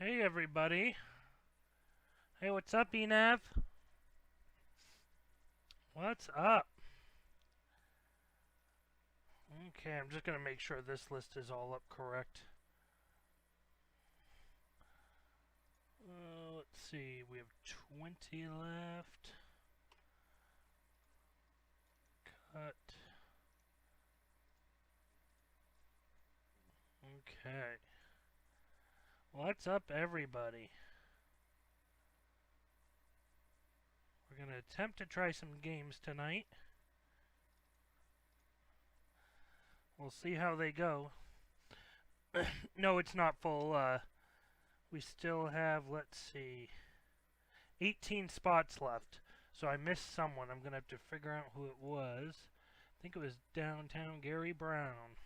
Hey everybody. Hey, what's up, Enav? What's up? Okay, I'm just gonna make sure this list is all up correct. Let's see, we have 20 left. Cut. Okay. What's up, everybody? We're gonna attempt to try some games tonight. We'll see how they go. No, it's not full. We still have, let's see, 18 spots left. So I missed someone. I'm gonna have to figure out who it was. I think it was Downtown Gary Brown.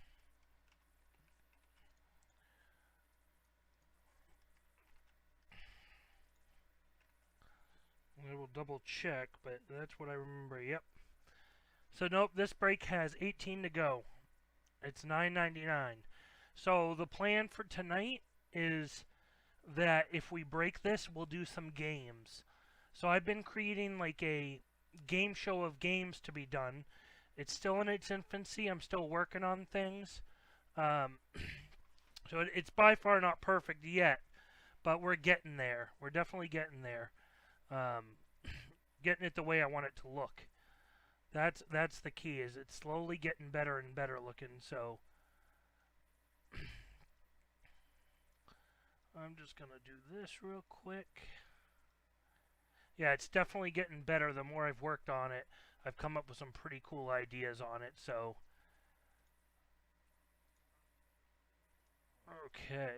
I will double check, but that's what I remember. Yep. So nope, this break has 18 to go. It's $9.99. So the plan for tonight is that if we break this, we'll do some games. So I've been creating like a game show of games to be done. It's still in its infancy. I'm still working on things. Um, so it's by far not perfect yet, but we're getting there. We're definitely getting there. Getting it the way I want it to look. That's the key. Is it's slowly getting better and better looking. So I'm just gonna do this real quick. Yeah, it's definitely getting better. The more I've worked on it, I've come up with some pretty cool ideas on it. So okay.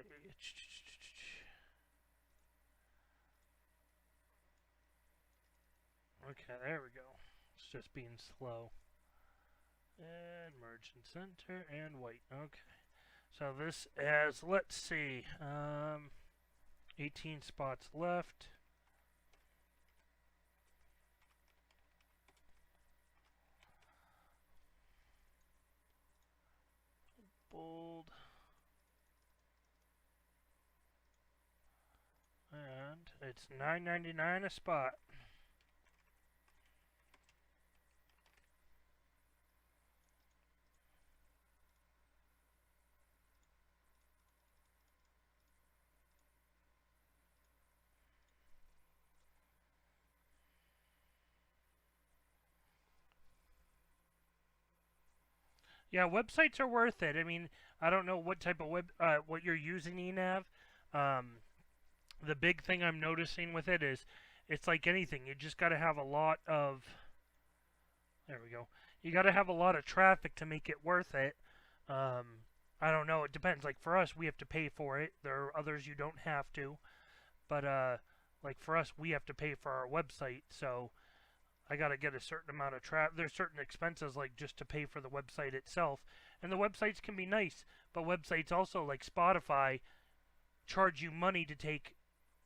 Okay, there we go. It's just being slow. And merge and center and white. Okay. So this has, let's see, 18 spots left. Bold. And it's $9.99 a spot. Yeah, websites are worth it. I mean, I don't know what type of what you're using, Enav. Um, the big thing I'm noticing with it is, it's like anything. You just got to have a lot of. There we go. You got to have a lot of traffic to make it worth it. Um, I don't know. It depends. Like for us, we have to pay for it. There are others you don't have to. But like for us, we have to pay for our website. So I got to get a certain amount of traffic. There's certain expenses like just to pay for the website itself, and the websites can be nice, but websites also like Spotify charge you money to take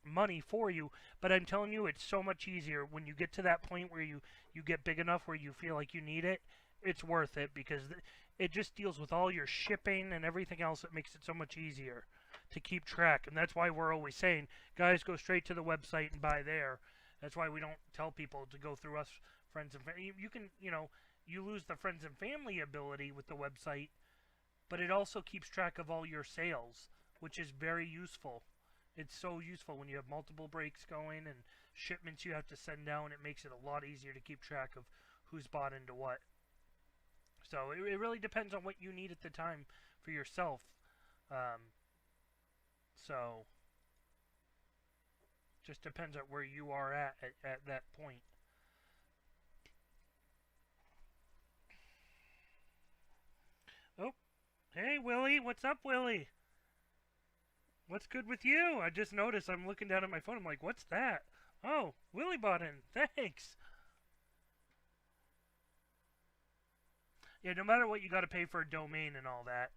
money for you. But I'm telling you, it's so much easier when you get to that point where you get big enough where you feel like you need it. It's worth it because it just deals with all your shipping and everything else. It makes it so much easier to keep track, and that's why we're always saying, guys, go straight to the website and buy there. That's why we don't tell people to go through us, friends and family. You can, you lose the friends and family ability with the website, but it also keeps track of all your sales, which is very useful. It's so useful when you have multiple breaks going and shipments you have to send down. It makes it a lot easier to keep track of who's bought into what. So it really depends on what you need at the time for yourself. Um, so just depends on where you are at that point. Oh, hey Willie, what's up, Willie? What's good with you? I just noticed I'm looking down at my phone. I'm like, what's that? Oh, Willie bought in. Thanks. Yeah, no matter what, you got to pay for a domain and all that.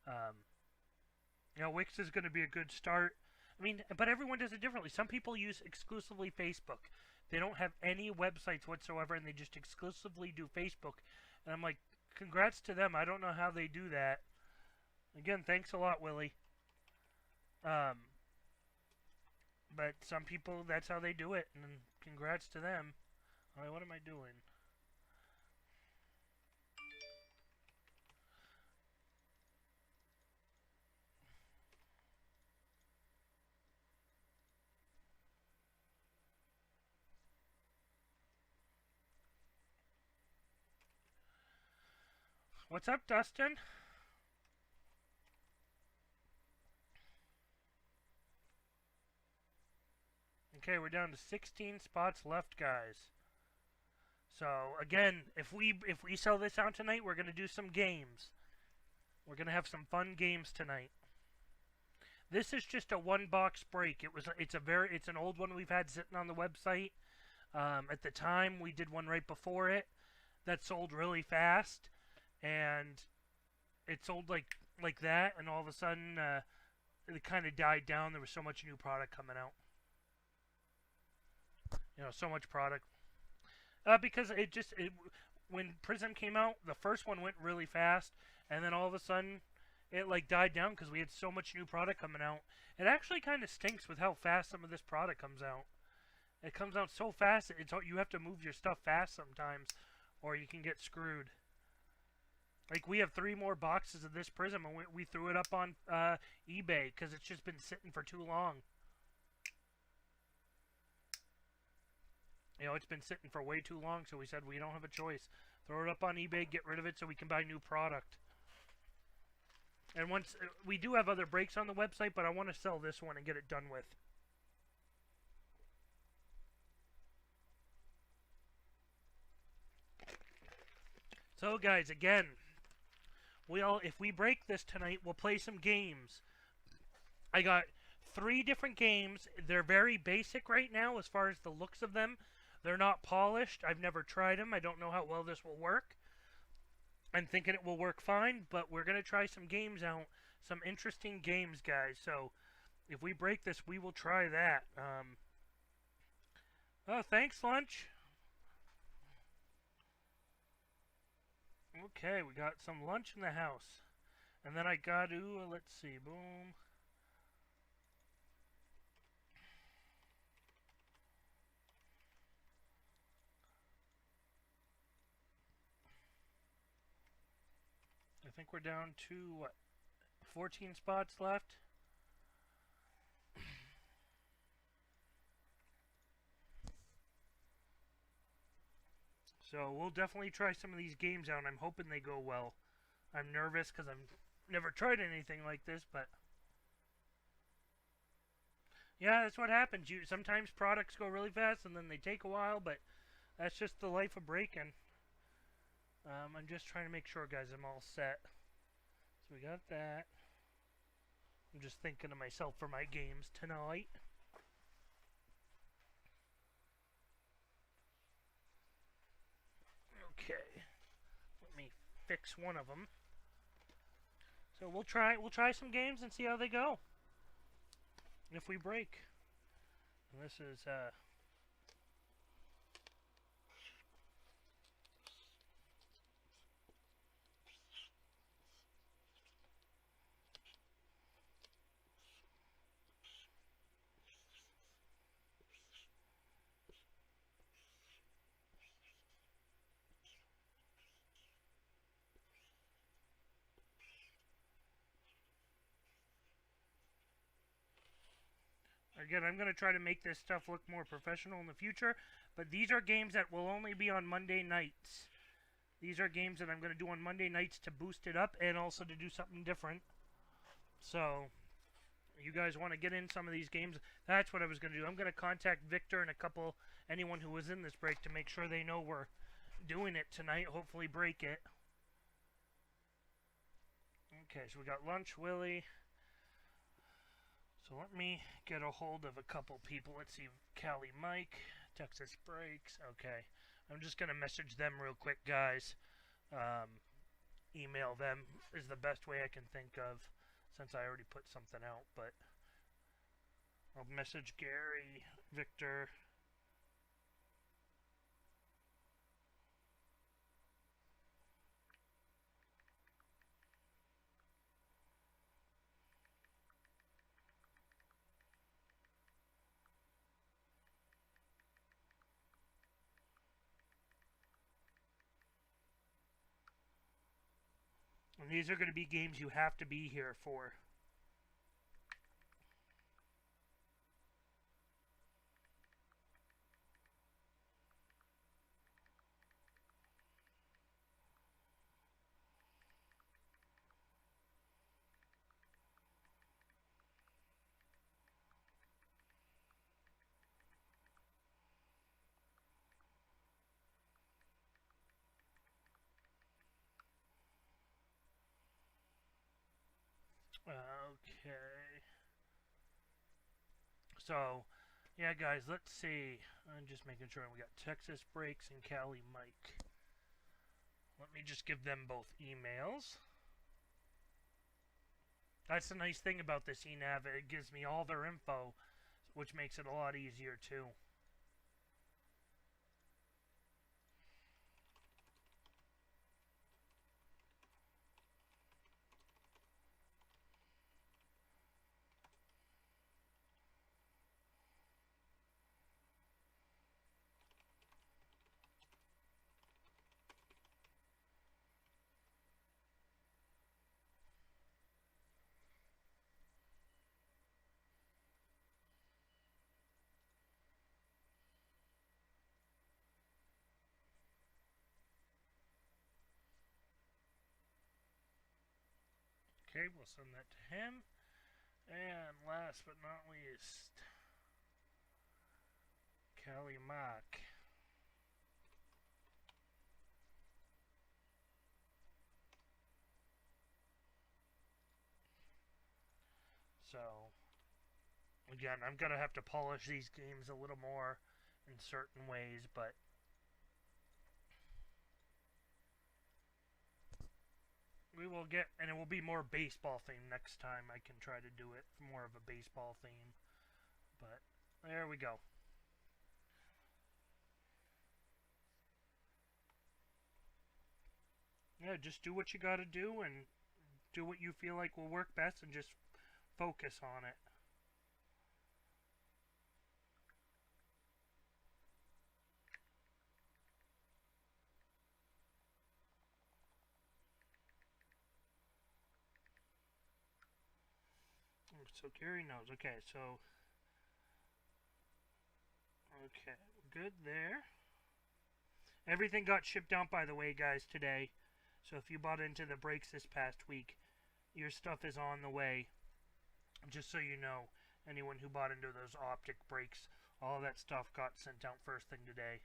Um, Wix is going to be a good start. I mean, but everyone does it differently. Some people use exclusively Facebook. They don't have any websites whatsoever, and they just exclusively do Facebook. And I'm like, congrats to them. I don't know how they do that. Again, thanks a lot, Willie. Um, But some people, that's how they do it, and congrats to them. Alright, what am I doing? What's up, Dustin? Okay, we're down to 16 spots left, guys. So again, if we sell this out tonight, we're gonna do some games. We're gonna have some fun games tonight. This is just a one box break. It's an old one we've had sitting on the website. At the time, we did one right before it that sold really fast, and it sold like that, and all of a sudden it kind of died down. There was so much new product coming out. So much product. Because when Prizm came out, the first one went really fast, and then all of a sudden it like died down because we had so much new product coming out. It actually kind of stinks with how fast some of this product comes out. It comes out so fast, you have to move your stuff fast sometimes, or you can get screwed. Like, we have 3 more boxes of this Prizm, and we threw it up on eBay because it's just been sitting for too long. It's been sitting for way too long, so we said we don't have a choice. Throw it up on eBay, get rid of it so we can buy new product. And once we do have other breaks on the website, but I want to sell this one and get it done with. So guys, again, if we break this tonight, we'll play some games. I got 3 different games. They're very basic right now as far as the looks of them. They're not polished. I've never tried them. I don't know how well this will work. I'm thinking it will work fine, but we're going to try some games out. Some interesting games, guys. So, if we break this, we will try that. Oh, thanks, Lunch. Okay, we got some lunch in the house. And then I got to, let's see, boom. I think we're down to, what, 14 spots left? So we'll definitely try some of these games out, and I'm hoping they go well. I'm nervous because I've never tried anything like this, but yeah, that's what happens. Sometimes products go really fast, and then they take a while, but that's just the life of breaking. I'm just trying to make sure, guys, I'm all set. So we got that. I'm just thinking of myself for my games tonight. Okay, let me fix one of them. So we'll try some games and see how they go. If we break. And this is again, I'm going to try to make this stuff look more professional in the future, but these are games that will only be on Monday nights. These are games that I'm going to do on Monday nights to boost it up and also to do something different. So, you guys want to get in some of these games, that's what I was going to do. I'm going to contact Victor and anyone who was in this break to make sure they know we're doing it tonight. Hopefully break it. Okay, so we got Lunch, Willie. So let me get a hold of a couple people. Let's see, Cali Mike, Texas Breaks. Okay, I'm just going to message them real quick, guys. Email them is the best way I can think of, since I already put something out. But I'll message Gary, Victor. And these are going to be games you have to be here for. Okay. So, yeah, guys, let's see. I'm just making sure we got Texas Breaks and Cali Mike. Let me just give them both emails. That's the nice thing about this eNav. It gives me all their info, which makes it a lot easier, too. Okay, we'll send that to him. And last but not least, Cali Mike. So, again, I'm going to have to polish these games a little more in certain ways, but we will get, and it will be more baseball themed next time. I can try to do it more of a baseball theme, but there we go. Yeah, just do what you got to do and do what you feel like will work best and just focus on it. So Gary knows. Okay, so okay, good there. Everything got shipped out, by the way, guys, today. So if you bought into the breaks this past week, your stuff is on the way. Just so you know, anyone who bought into those optic breaks, all of that stuff got sent out first thing today.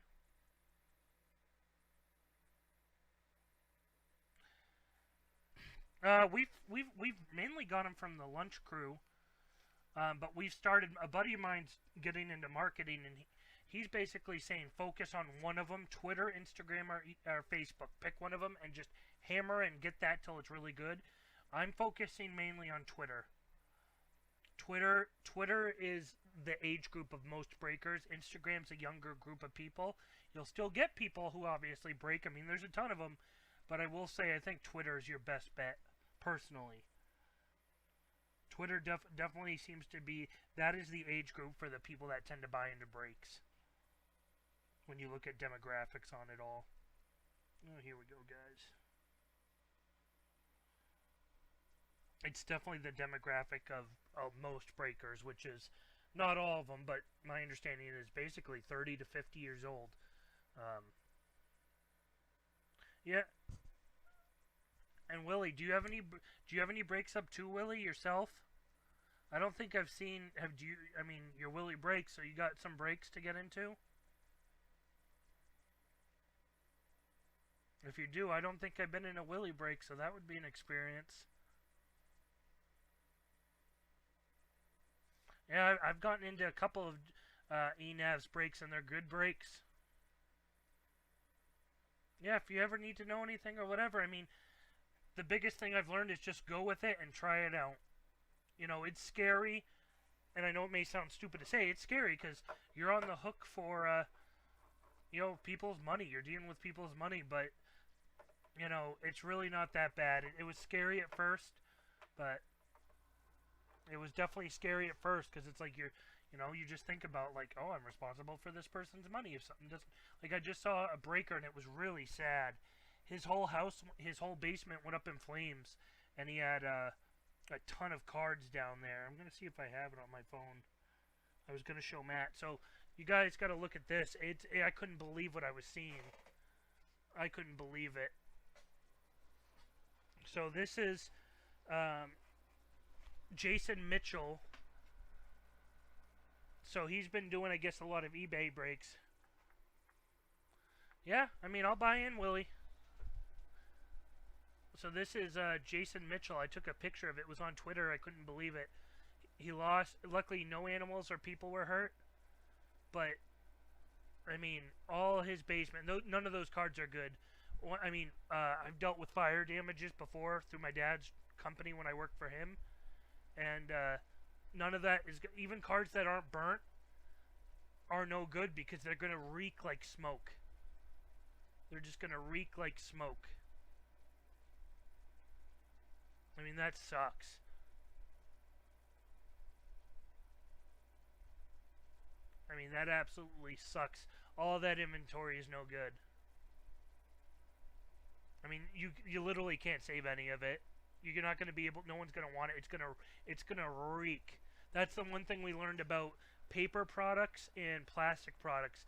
We've mainly got them from the lunch crew, but we've started. A buddy of mine's getting into marketing, and he's basically saying focus on one of them: Twitter, Instagram, or Facebook. Pick one of them and just hammer and get that till it's really good. I'm focusing mainly on Twitter. Twitter is the age group of most breakers. Instagram's a younger group of people. You'll still get people who obviously break. I mean, there's a ton of them, but I will say I think Twitter is your best bet, personally. Twitter definitely seems to be, that is the age group for the people that tend to buy into breaks. When you look at demographics on it all. Oh, here we go, guys. It's definitely the demographic of most breakers, which is not all of them, but my understanding is basically 30 to 50 years old. Yeah. And Willie, do you have any breaks up too, Willie, yourself? I don't think I've seen. Have do you? I mean, you're Willie breaks, so you got some breaks to get into. If you do, I don't think I've been in a Willie break, so that would be an experience. Yeah, I've gotten into a couple of eNav's breaks, and they're good breaks. Yeah, if you ever need to know anything or whatever, I mean, the biggest thing I've learned is just go with it and try it out. You know, it's scary, and I know it may sound stupid to say, it's scary because you're on the hook for, people's money. You're dealing with people's money, but, it's really not that bad. It was scary at first, but it was definitely scary at first because it's like you just think about like, oh, I'm responsible for this person's money if something doesn't. Like I just saw a breaker and it was really sad. his whole house, his whole basement went up in flames, and he had a ton of cards down there. I'm gonna see if I have it on my phone. I was gonna show Matt. So you guys got to look at this. I couldn't believe what I was seeing. I couldn't believe it. So this is Jason Mitchell. So he's been doing, I guess, a lot of eBay breaks. Yeah, I mean, I'll buy in, Willie. So this is Jason Mitchell. I took a picture of it. It was on Twitter. I couldn't believe it. He lost. Luckily, no animals or people were hurt. But, I mean, all his basement, none of those cards are good. I mean, I've dealt with fire damages before through my dad's company when I worked for him. And none of that is, even cards that aren't burnt are no good because they're going to reek like smoke. They're just going to reek like smoke. I mean, that sucks. I mean, that absolutely sucks. All that inventory is no good. I mean, you literally can't save any of it. You're not going to be able. No one's going to want it. It's gonna reek. That's the one thing we learned about paper products and plastic products.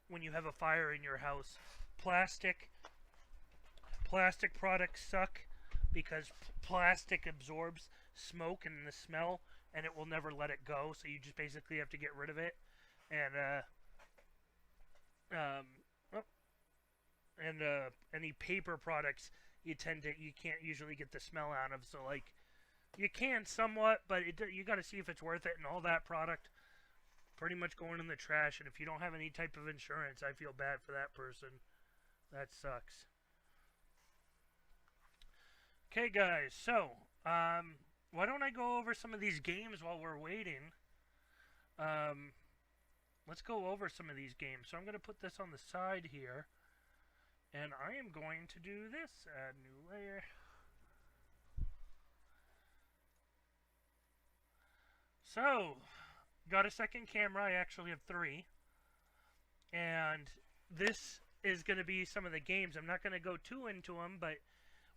When you have a fire in your house, plastic products suck because plastic absorbs smoke and the smell, and it will never let it go. So you just basically have to get rid of it. And any paper products you can't usually get the smell out of. So like you can somewhat, but you got to see if it's worth it. And all that product pretty much going in the trash. And if you don't have any type of insurance, I feel bad for that person. That sucks. Okay, guys. So why don't I go over some of these games while we're waiting? Let's go over some of these games. So I'm going to put this on the side here. And I am going to do this. Add new layer. So, got a second camera. I actually have 3. And this is going to be some of the games. I'm not going to go too into them, but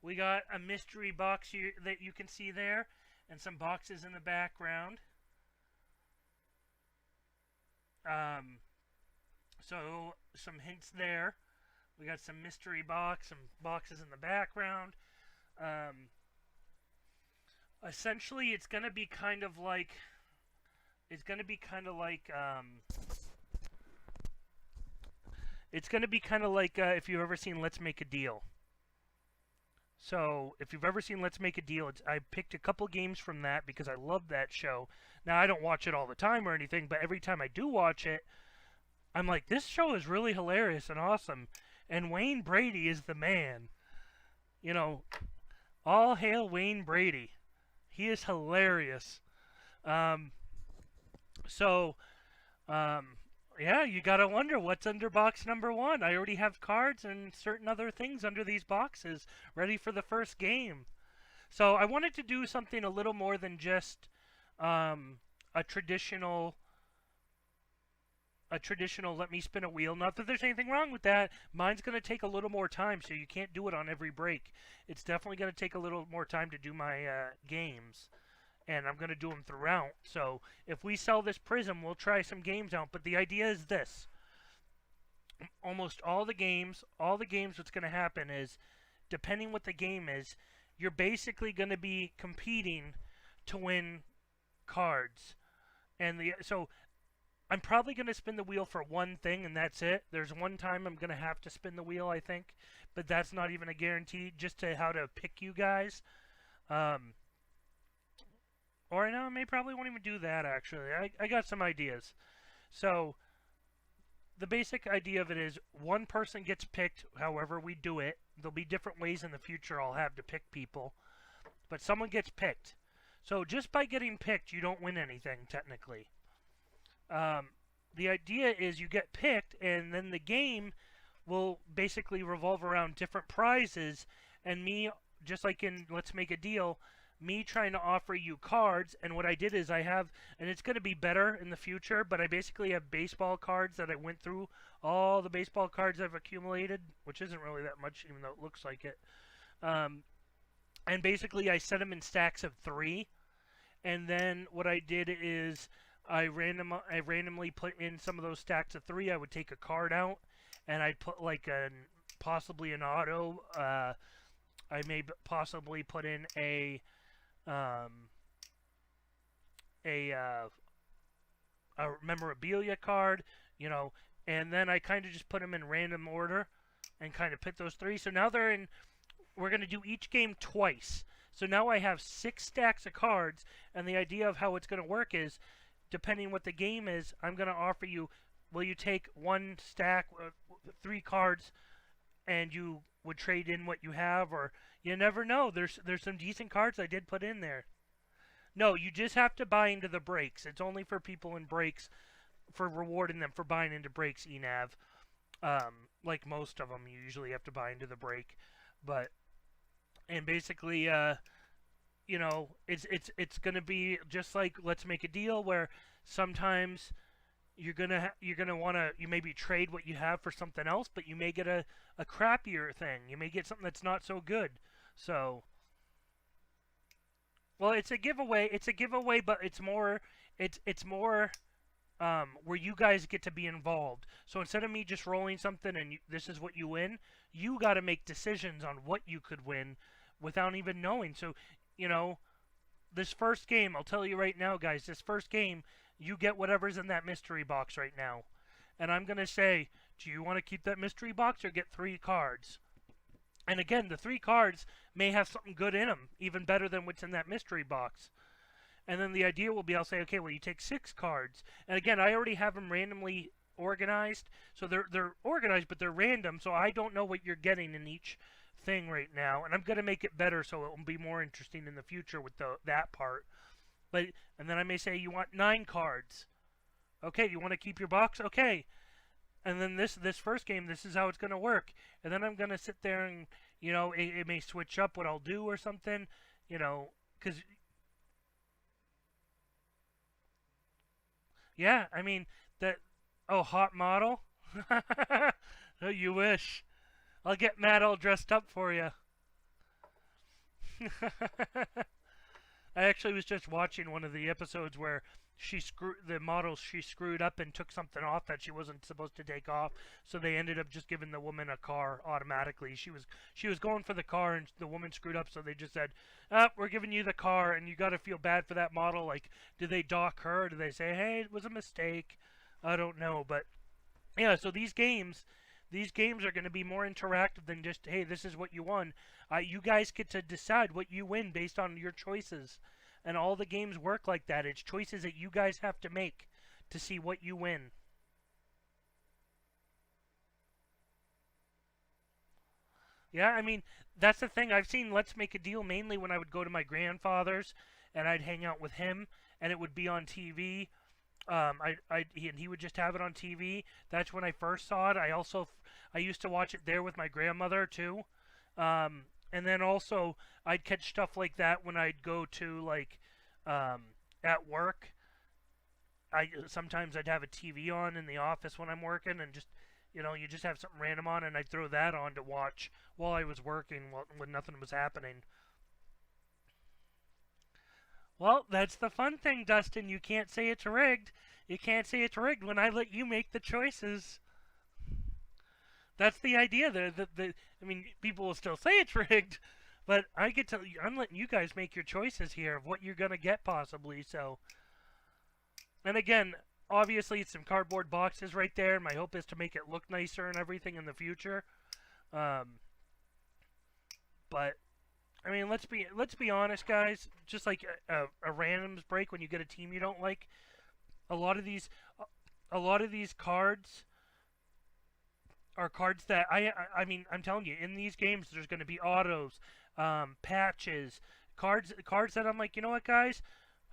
we got a mystery box here that you can see there. And some boxes in the background. So, some hints there. We got some mystery box, some boxes in the background. Essentially, it's going to be kind of like if you've ever seen Let's Make a Deal. So, if you've ever seen Let's Make a Deal, I picked a couple games from that because I love that show. Now, I don't watch it all the time or anything, but every time I do watch it, I'm like, this show is really hilarious and awesome. And Wayne Brady is the man. You know, all hail Wayne Brady. He is hilarious. Yeah, you gotta wonder what's under box number 1. I already have cards and certain other things under these boxes ready for the first game. So I wanted to do something a little more than just a traditional let me spin a wheel. Not that there's anything wrong with that. Mine's going to take a little more time, so you can't do it on every break. It's definitely going to take a little more time to do my games. And I'm going to do them throughout. So if we sell this Prizm, we'll try some games out. But the idea is this. Almost all the games, what's going to happen is, depending what the game is, you're basically going to be competing to win cards. And so I'm probably going to spin the wheel for one thing, and that's it. There's one time I'm going to have to spin the wheel, I think. But that's not even a guarantee, just to how to pick you guys. Or I know I probably won't even do that, actually. I got some ideas. So, the basic idea of it is one person gets picked however we do it. There'll be different ways in the future I'll have to pick people. But someone gets picked. So, just by getting picked, you don't win anything, technically. The idea is you get picked, and then the game will basically revolve around different prizes, and me, just like in Let's Make a Deal, me trying to offer you cards. And what I did is I have, and it's going to be better in the future, but I basically have baseball cards that I went through all the baseball cards I've accumulated, which isn't really that much, even though it looks like it. Um, and basically, I set them in stacks of 3. And then what I did is I randomly put in some of those stacks of 3. I would take a card out, and I'd put like possibly an auto. I may possibly put in um, a memorabilia card, and then I kind of just put them in random order and kind of pick those 3. So now they're in. We're going to do each game twice. So now I have 6 stacks of cards, and the idea of how it's going to work is, depending what the game is, I'm going to offer you, will you take 1 stack, 3 cards, and you would trade in what you have, or you never know. There's some decent cards I did put in there. No, you just have to buy into the breaks. It's only for people in breaks, for rewarding them for buying into breaks, ENAV. Like most of them, you usually have to buy into the break. And basically, it's gonna be just like Let's Make a Deal, where sometimes you're gonna wanna maybe trade what you have for something else, but you may get a crappier thing. You may get something that's not so good. So, well, it's a giveaway. It's a giveaway, but it's more where you guys get to be involved. So instead of me just rolling something and this is what you win, you got to make decisions on what you could win without even knowing. So, this first game, I'll tell you right now, guys, this first game, you get whatever's in that mystery box right now. And I'm going to say, do you want to keep that mystery box or get 3 cards? And again, the 3 cards may have something good in them, even better than what's in that mystery box. And then the idea will be, I'll say, okay, well, you take 6 cards. And again, I already have them randomly organized. So they're organized, but they're random. So I don't know what you're getting in each thing right now. And I'm going to make it better so it will be more interesting in the future with that part. And then I may say, you want 9 cards. Okay, you want to keep your box? Okay. And then this first game, this is how it's going to work. And then I'm going to sit there and, it may switch up what I'll do or something, because... Yeah, I mean, hot model? Oh, you wish. I'll get Matt all dressed up for you. I actually was just watching one of the episodes where she screwed up and took something off that she wasn't supposed to take off, so they ended up just giving the woman a car automatically. She was going for the car and the woman screwed up, so they just said, we're giving you the car, and you got to feel bad for that model. Like, did they dock her? Did they say, hey, it was a mistake? I don't know, but yeah, so these games are going to be more interactive than just, hey, this is what you won. You guys get to decide what you win based on your choices. And all the games work like that. It's choices that you guys have to make to see what you win. Yeah, I mean, that's the thing. I've seen Let's Make a Deal mainly when I would go to my grandfather's and I'd hang out with him and it would be on TV. And he would just have it on TV. That's when I first saw it. I used to watch it there with my grandmother too. And then also I'd catch stuff like that when I'd go to at work. Sometimes I'd have a TV on in the office when I'm working, and just you just have something random on, and I'd throw that on to watch while I was working when nothing was happening. Well, that's the fun thing, Dustin. You can't say it's rigged. You can't say it's rigged when I let you make the choices. That's the idea there. I mean, people will still say it's rigged, but I'm letting you guys make your choices here of what you're going to get possibly. So, and again, obviously it's some cardboard boxes right there. My hope is to make it look nicer and everything in the future. But I mean, let's be honest, guys. Just like a randoms break when you get a team you don't like, a lot of these cards are cards that I mean, I'm telling you, in these games there's going to be autos, patches, cards that I'm like, you know what, guys,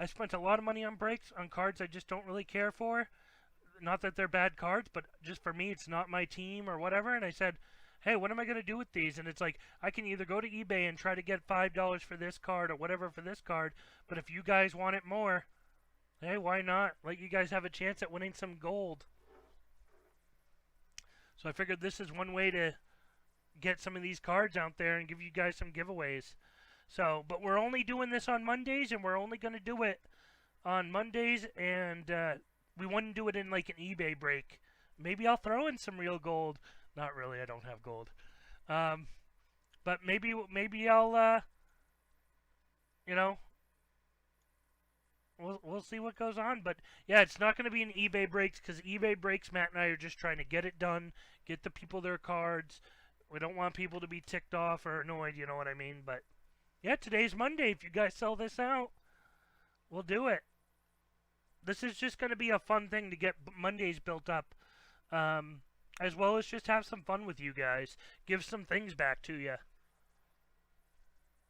I spent a lot of money on breaks on cards I just don't really care for. Not that they're bad cards, but just for me, it's not my team or whatever. And I said, hey, what am I going to do with these? And it's like, I can either go to eBay and try to get $5 for this card or whatever for this card, but if you guys want it more, hey, why not? Let you guys have a chance at winning some gold. So I figured this is one way to get some of these cards out there and give you guys some giveaways. So, but we're only doing this on Mondays, and we're only going to do it on Mondays, and we wouldn't do it in like an eBay break. Maybe I'll throw in some real gold. Not really, I don't have gold. But maybe I'll, you know, we'll see what goes on. But yeah, it's not going to be an eBay breaks because eBay breaks, Matt and I are just trying to get it done, get the people their cards. We don't want people to be ticked off or annoyed, you know what I mean? But yeah, today's Monday. If you guys sell this out, we'll do it. This is just going to be a fun thing to get Mondays built up. As well as just have some fun with you guys. Give some things back to you.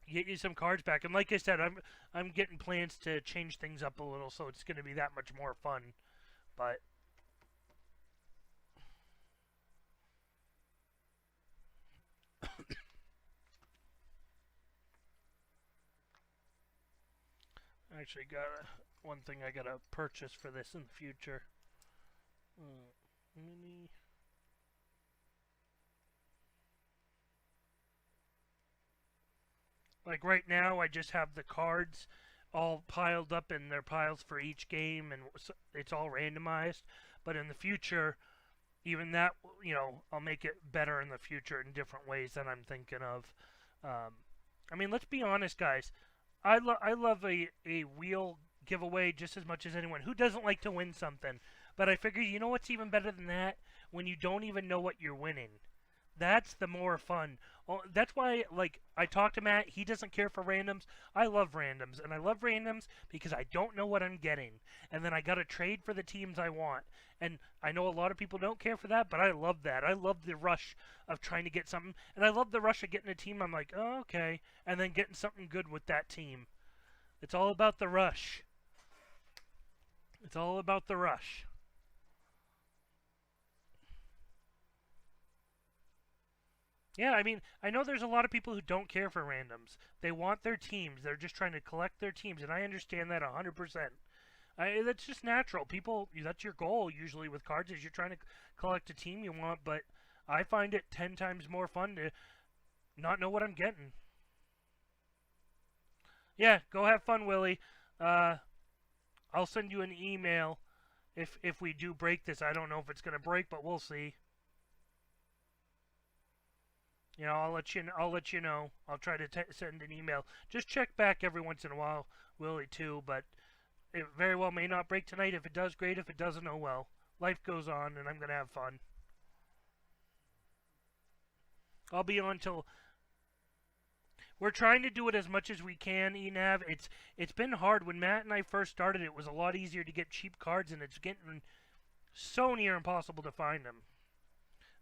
Get you some cards back. And like I said, I'm getting plans to change things up a little, so it's going to be that much more fun. But I actually got one thing I gotta purchase for this in the future. Mini. Like right now, I just have the cards all piled up in their piles for each game, and it's all randomized. But in the future, even that, I'll make it better in the future in different ways that I'm thinking of. I mean, let's be honest, guys. I love a wheel giveaway just as much as anyone. Who doesn't like to win something? But I figure, you know what's even better than that? When you don't even know what you're winning. That's the more fun. That's why, like, I talked to Matt. He doesn't care for randoms. I love randoms. And I love randoms because I don't know what I'm getting. And then I got to trade for the teams I want. And I know a lot of people don't care for that, but I love that. I love the rush of trying to get something. And I love the rush of getting a team. I'm like, oh, okay. And then getting something good with that team. It's all about the rush. It's all about the rush. Yeah, I mean, I know there's a lot of people who don't care for randoms. They want their teams. They're just trying to collect their teams, and I understand that 100%. That's just natural. People, that's your goal usually with cards is you're trying to collect a team you want, but I find it 10 times more fun to not know what I'm getting. Yeah, go have fun, Willie. Uh, I'll send you an email if we do break this. I don't know if it's going to break, but we'll see. I'll let you. I'll let you know. I'll try to send an email. Just check back every once in a while, Willie, too. But it very well may not break tonight. If it does, great. If it doesn't, oh well. Life goes on, and I'm gonna have fun. I'll be on till. We're trying to do it as much as we can, Enav. It's been hard. When Matt and I first started, it was a lot easier to get cheap cards, and it's getting so near impossible to find them.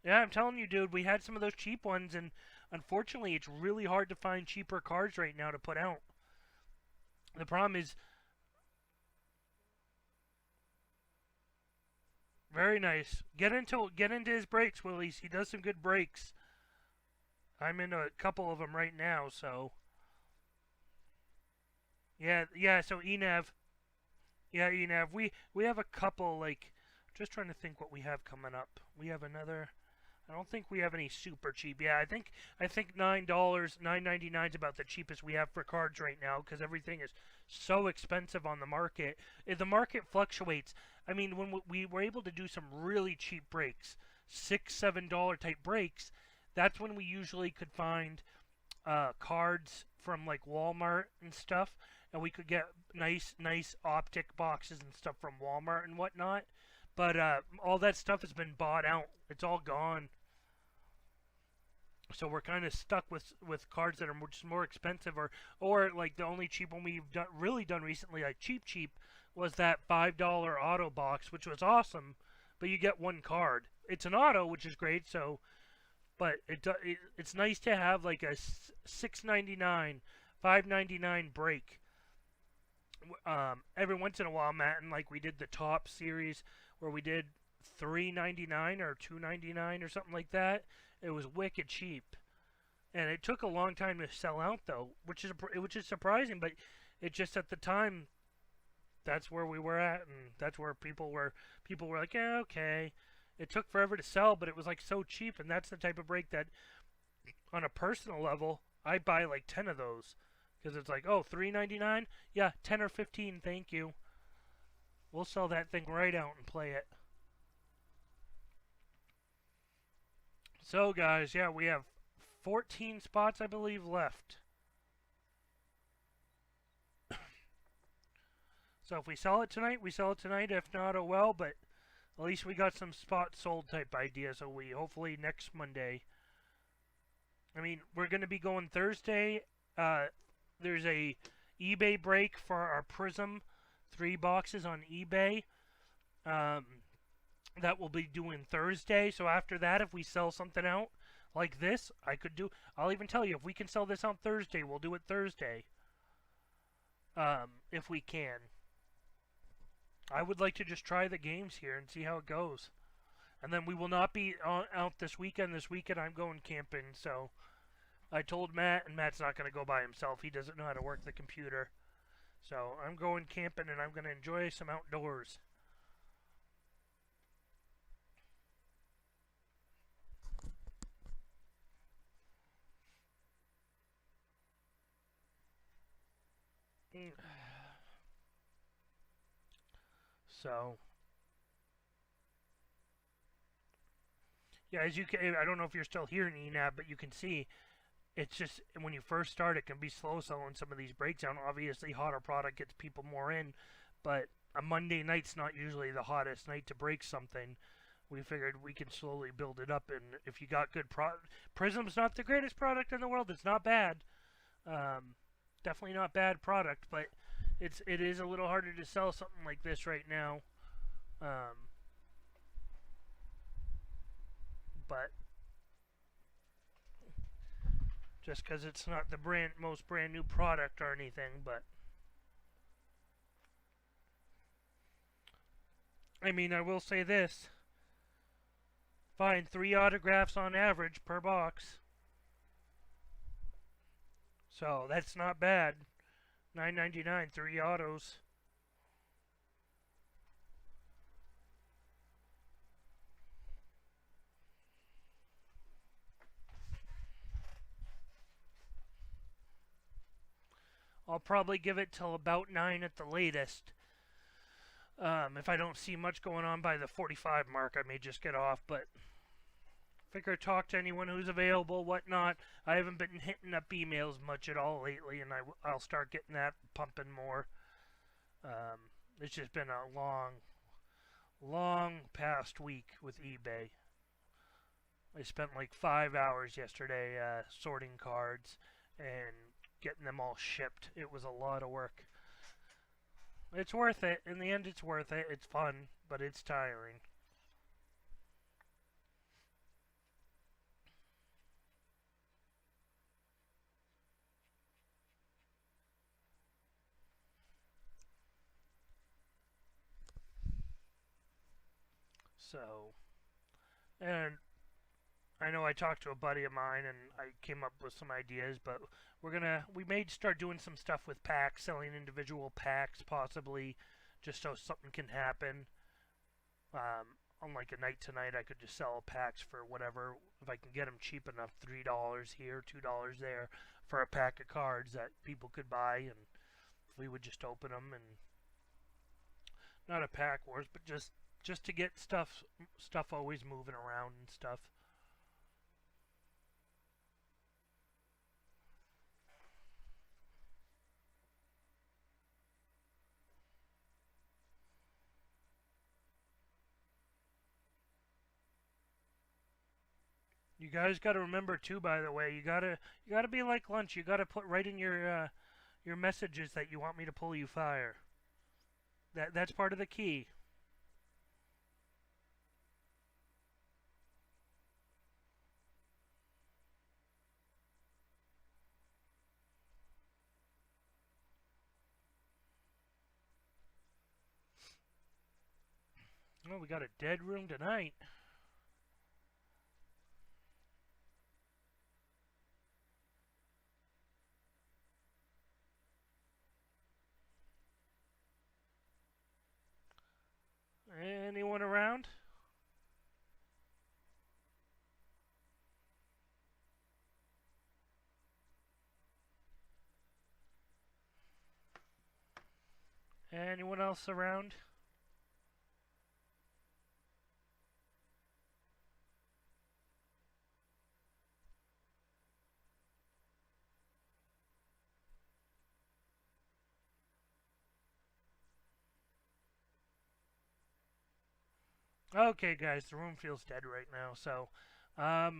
Yeah, I'm telling you, dude, we had some of those cheap ones, and unfortunately, it's really hard to find cheaper cards right now to put out. The problem is, very nice. Get into his breaks, Willies. He does some good breaks. I'm in a couple of them right now, so yeah. So Enav, yeah, Enav, we have a couple like. Just trying to think what we have coming up. We have another. I don't think we have any super cheap. Yeah, I think $9.99 is about the cheapest we have for cards right now because everything is so expensive on the market. The market fluctuates. I mean, when we were able to do some really cheap breaks, $6, $7 type breaks, that's when we usually could find cards from like Walmart and stuff, and we could get nice optic boxes and stuff from Walmart and whatnot. But all that stuff has been bought out. It's all gone. So we're kind of stuck with cards that are just more expensive, or like the only cheap one we've really done recently, like cheap, was that $5 auto box, which was awesome. But you get one card. It's an auto, which is great. So, but it's nice to have like a $6.99, $5.99 break. Every once in a while, Matt, and like we did the top series where we did $3.99 or $2.99 or something like that. It was wicked cheap, and it took a long time to sell out though, which is surprising. But it just at the time, that's where we were at, and that's where people were like, yeah, okay. It took forever to sell, but it was like so cheap, and that's the type of break that, on a personal level, I buy like 10 of those because it's like, oh, $3.99, yeah, 10 or 15, thank you. We'll sell that thing right out and play it. So, guys, yeah, we have 14 spots, I believe, left. So if we sell it tonight, we sell it tonight. If not, oh well, but at least we got some spots sold type idea. So we hopefully next Monday. I mean, we're going to be going Thursday. There's a eBay break for our Prizm 3 boxes on eBay. That we'll be doing Thursday. So after that, if we sell something out like this, I'll even tell you, if we can sell this on Thursday, we'll do it Thursday. If we can. I would like to just try the games here and see how it goes. And then we will not be out this weekend. This weekend I'm going camping, so I told Matt, and Matt's not going to go by himself. He doesn't know how to work the computer. So I'm going camping, and I'm going to enjoy some outdoors. So, yeah, as you can, I don't know if you're still hearing Enab, but you can see it's just when you first start, it can be slow selling some of these breakdown. Obviously, hotter product gets people more in, but a Monday night's not usually the hottest night to break something. We figured we can slowly build it up, and if you got good Prizm's not the greatest product in the world. It's not bad, definitely not bad product, but it is a little harder to sell something like this right now. But just because it's not the most brand new product or anything, but I mean, I will say this: find 3 autographs on average per box, so that's not bad. $9.99, 3 autos. I'll probably give it till about 9 at the latest. If I don't see much going on by the 45 mark, I may just get off, but figure talk to anyone who's available, whatnot. I haven't been hitting up emails much at all lately, and I'll start getting that pumping more. It's just been a long past week with eBay. I spent like 5 hours yesterday sorting cards and getting them all shipped. It was a lot of work. It's worth it. In the end, it's worth it. It's fun, but it's tiring. So, and I know I talked to a buddy of mine and I came up with some ideas, but we may start doing some stuff with packs, selling individual packs possibly, just so something can happen. On like a night tonight, I could just sell packs for whatever, if I can get them cheap enough, $3 here, $2 there, for a pack of cards that people could buy, and we would just open them, and not a pack wars, but just to get stuff always moving around and stuff. You guys got to remember too, by the way, you gotta be like lunch. You gotta put right in your messages that you want me to pull you fire. That's part of the key. Oh, we got a dead room tonight. Anyone around? Anyone else around? Okay, guys, the room feels dead right now. So, I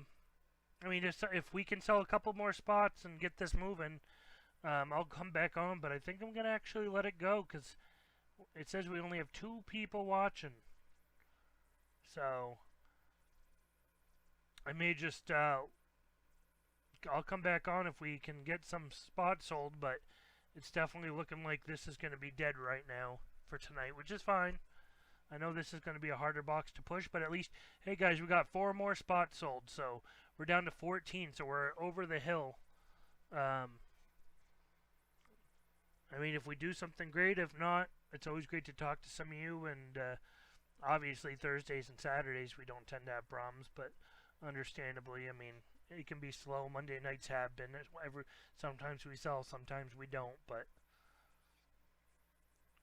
mean, if we can sell a couple more spots and get this moving, I'll come back on. But I think I'm gonna actually let it go because it says we only have 2 people watching. So, I may just I'll come back on if we can get some spots sold. But it's definitely looking like this is gonna be dead right now for tonight, which is fine. I know this is going to be a harder box to push, but at least, hey guys, we got 4 more spots sold, so we're down to 14, so we're over the hill. I mean, if we do something great, if not, it's always great to talk to some of you, and obviously Thursdays and Saturdays we don't tend to have problems, but understandably, I mean, it can be slow. Monday nights have been. Sometimes we sell, sometimes we don't, but...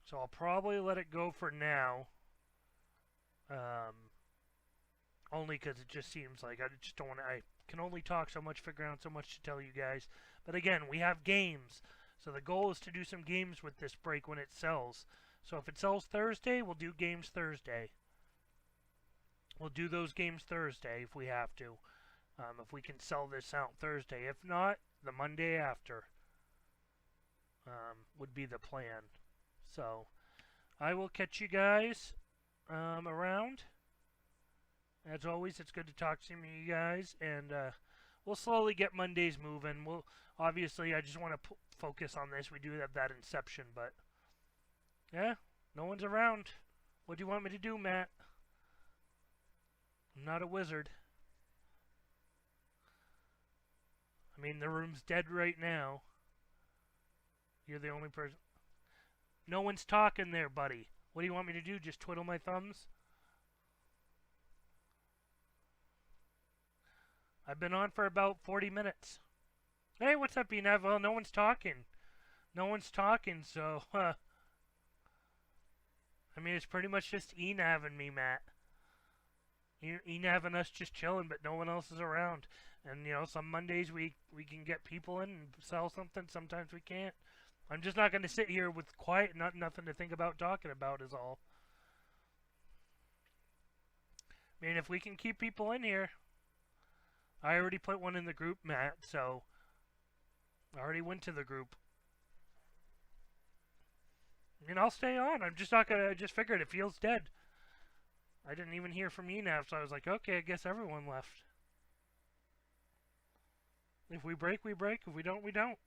So I'll probably let it go for now. Only because it just seems like I just don't want to. I can only talk so much, figure out so much to tell you guys. But again, we have games, so the goal is to do some games with this break when it sells. So if it sells Thursday, we'll do games Thursday. We'll do those games Thursday if we have to. If we can sell this out Thursday. If not, the Monday after would be the plan. So I will catch you guys around. As always, it's good to talk to you guys, and we'll slowly get Mondays moving. We'll obviously, I just want to focus on this. We do have that Inception, but yeah, no one's around. What do you want me to do, Matt? I'm not a wizard. I mean, the room's dead right now. You're the only person. No one's talking there, buddy. What do you want me to do? Just twiddle my thumbs? I've been on for about 40 minutes. Hey, what's up, Enav? Well, no one's talking. No one's talking, so, I mean, it's pretty much just Enav and me, Matt. Enav and us just chilling, but no one else is around. And, you know, some Mondays we can get people in and sell something. Sometimes we can't. I'm just not going to sit here with quiet, nothing to think about talking about is all. I mean, if we can keep people in here. I already put one in the group, Matt, so I already went to the group. I mean, I'll stay on. I'm just not going to, I just figured it feels dead. I didn't even hear from Enav, so I was like, okay, I guess everyone left. If we break, we break. If we don't, we don't.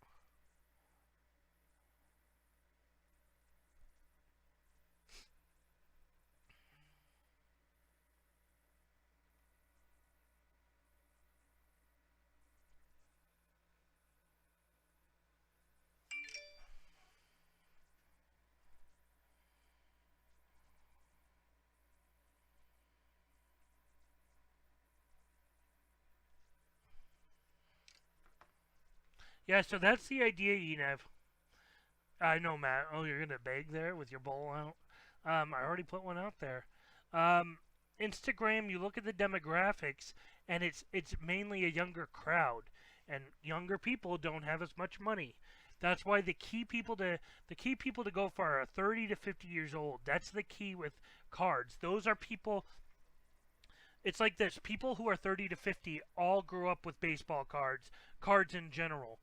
Yeah, so that's the idea, Enav. I know, Matt. Oh, you're gonna beg there with your bowl out. I already put one out there. Instagram. You look at the demographics, and it's mainly a younger crowd, and younger people don't have as much money. That's why the key people to go for are 30 to 50 years old. That's the key with cards. Those are people. It's like this: people who are 30 to 50 all grew up with baseball cards, cards in general.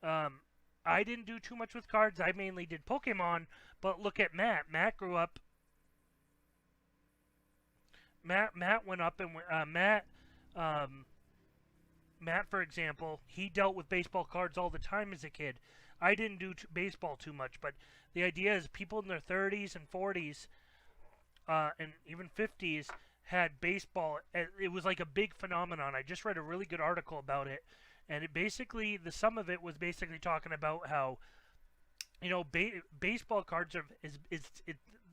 Um, I didn't do too much with cards. I mainly did Pokemon. But look at Matt. Matt grew up. Matt went up and um, Matt, for example, he dealt with baseball cards all the time as a kid. I didn't do baseball too much, but the idea is people in their 30s and 40s and even 50s had baseball. It was like a big phenomenon. I just read a really good article about it, and it basically the sum of it was basically talking about how baseball cards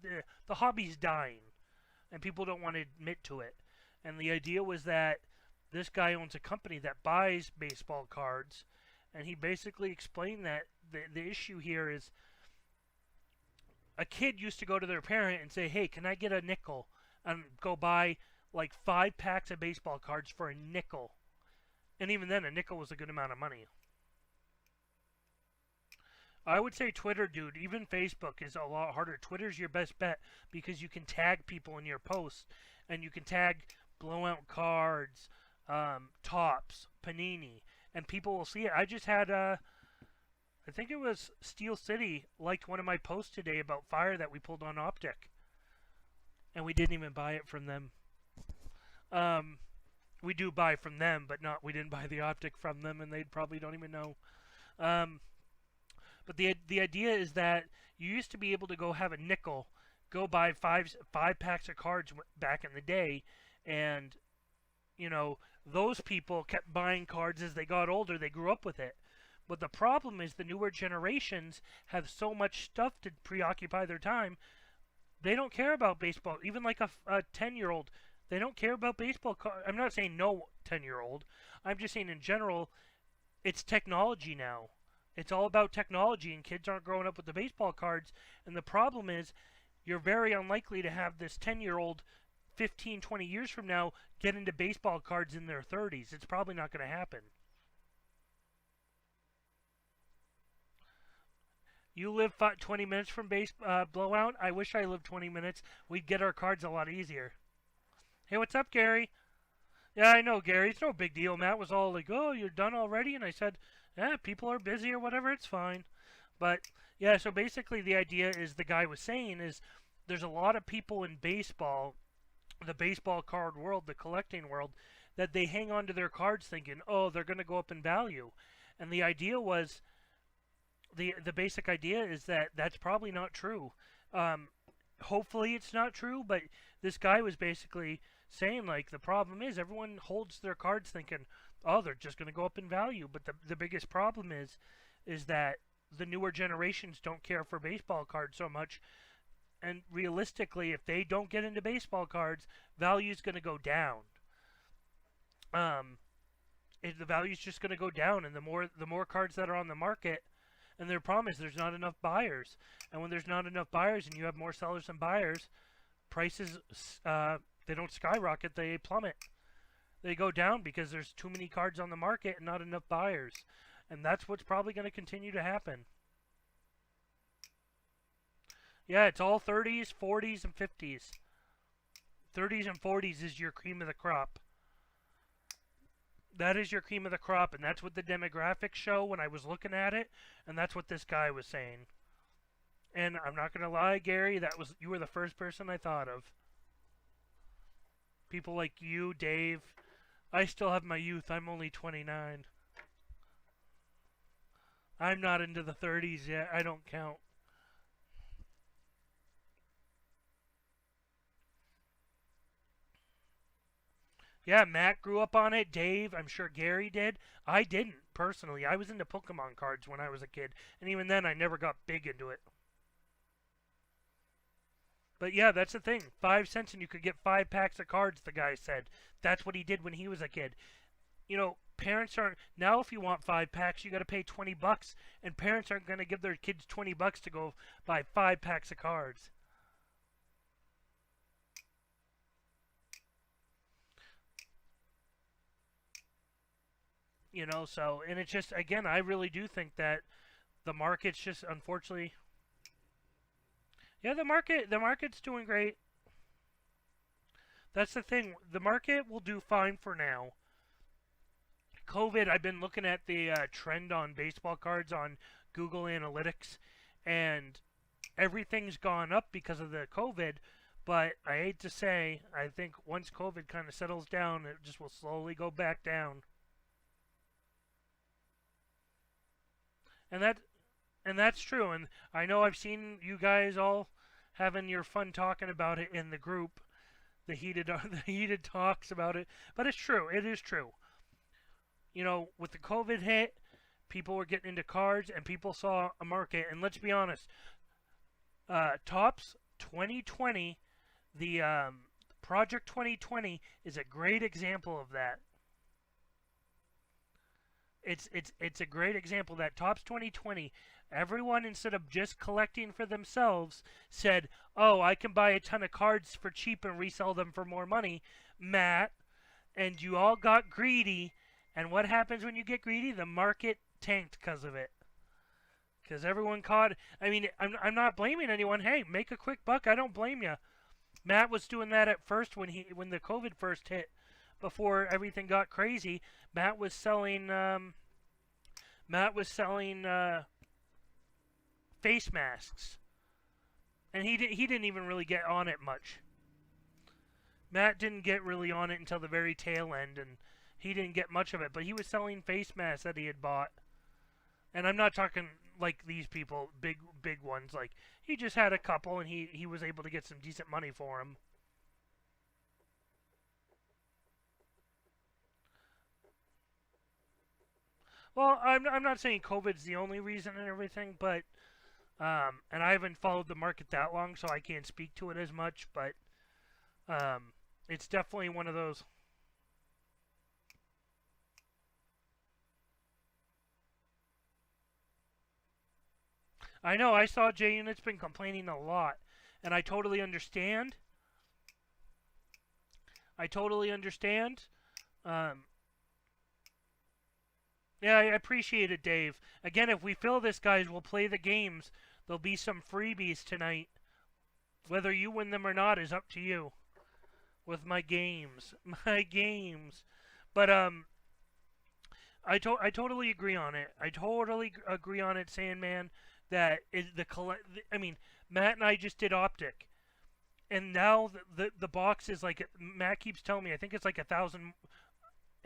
the hobby's dying, and people don't want to admit to it. And the idea was that this guy owns a company that buys baseball cards, and he basically explained that the issue here is a kid used to go to their parent and say, "Hey, can I get a nickel?" and go buy like 5 packs of baseball cards for a nickel. And even then, a nickel was a good amount of money. I would say Twitter, dude. Even Facebook is a lot harder. Twitter's your best bet because you can tag people in your posts, and you can tag blowout cards, tops, panini, and people will see it. I just had I think it was Steel City liked one of my posts today about fire that we pulled on Optic, and we didn't even buy it from them. We do buy from them, but not we didn't buy the Optic from them, and they probably don't even know. Um, but the idea is that you used to be able to go have a nickel, go buy five packs of cards back in the day, and those people kept buying cards as they got older. They grew up with it. But the problem is the newer generations have so much stuff to preoccupy their time. They don't care about baseball. Even like a 10-year-old, they don't care about baseball. I'm not saying no 10-year-old. I'm just saying in general, it's technology now. It's all about technology, and kids aren't growing up with the baseball cards. And the problem is you're very unlikely to have this 10-year-old 15, 20 years from now get into baseball cards in their 30s. It's probably not going to happen. You live 20 minutes from blowout? I wish I lived 20 minutes. We'd get our cards a lot easier. Hey, what's up, Gary? Yeah, I know, Gary. It's no big deal. Matt was all like, "Oh, you're done already?" And I said, "Yeah, people are busy or whatever. It's fine." But, yeah, so basically the idea is the guy was saying is there's a lot of people in baseball, the baseball card world, the collecting world, that they hang on to their cards thinking, "Oh, they're going to go up in value." And the idea was the basic idea is that that's probably not true. Um, Hopefully it's not true, but this guy was basically saying like the problem is everyone holds their cards thinking, oh, they're just going to go up in value. But the biggest problem is that the newer generations don't care for baseball cards so much. And realistically, if they don't get into baseball cards, value is going to go down. The value is just going to go down, and the more cards that are on the market, and their problem is there's not enough buyers. And when there's not enough buyers and you have more sellers than buyers, prices, they don't skyrocket, they plummet. They go down because there's too many cards on the market and not enough buyers. And that's what's probably going to continue to happen. Yeah, it's all 30s, 40s, and 50s. 30s and 40s is your cream of the crop. That is your cream of the crop, and that's what the demographics show when I was looking at it, and that's what this guy was saying. And I'm not gonna lie, Gary, you were the first person I thought of. People like you, Dave. I still have my youth. I'm only 29. I'm not into the 30s yet. I don't count. Yeah, Matt grew up on it. Dave, I'm sure Gary did. I didn't, personally. I was into Pokemon cards when I was a kid. And even then, I never got big into it. But yeah, that's the thing. 5 cents and you could get 5 packs of cards, the guy said. That's what he did when he was a kid. Parents aren't. Now, if you want 5 packs, you got to pay $20. And parents aren't going to give their kids $20 to go buy 5 packs of cards. And it's just, again, I really do think that the market's just, unfortunately, yeah, the market's doing great. That's the thing. The market will do fine for now. COVID, I've been looking at the trend on baseball cards on Google Analytics, and everything's gone up because of the COVID. But I hate to say, I think once COVID kind of settles down, it just will slowly go back down. And that and that's true. And I know I've seen you guys all having your fun talking about it in the group, the heated the heated talks about it. But it's true. It is true. You know, with the COVID hit, people were getting into cards, and people saw a market. And let's be honest, Topps 2020, the Project 2020 is a great example of that. It's a great example that Topps 2020, everyone, instead of just collecting for themselves, said, "Oh, I can buy a ton of cards for cheap and resell them for more money, Matt." And you all got greedy. And what happens when you get greedy? The market tanked because of it. Because everyone caught. I mean, I'm not blaming anyone. Hey, make a quick buck. I don't blame you. Matt was doing that at first when the COVID first hit, before everything got crazy. Matt was selling face masks, and he didn't even really get on it much. Matt didn't get really on it until the very tail end, and he didn't get much of it. But he was selling face masks that he had bought, and I'm not talking like these people, big ones. Like, he just had a couple, and he was able to get some decent money for them. Well, I'm not saying COVID's the only reason and everything, but and I haven't followed the market that long, so I can't speak to it as much. But it's definitely one of those. I know, I saw J Unit's been complaining a lot, and I totally understand. I totally understand. Um, yeah, I appreciate it, Dave. Again, if we fill this, guys, we'll play the games. There'll be some freebies tonight. Whether you win them or not is up to you. With my games, my games. But I totally agree on it. I totally agree on it, Sandman. That is the collect. I mean, Matt and I just did Optic, and now the box is like, Matt keeps telling me, I think it's like 1,000.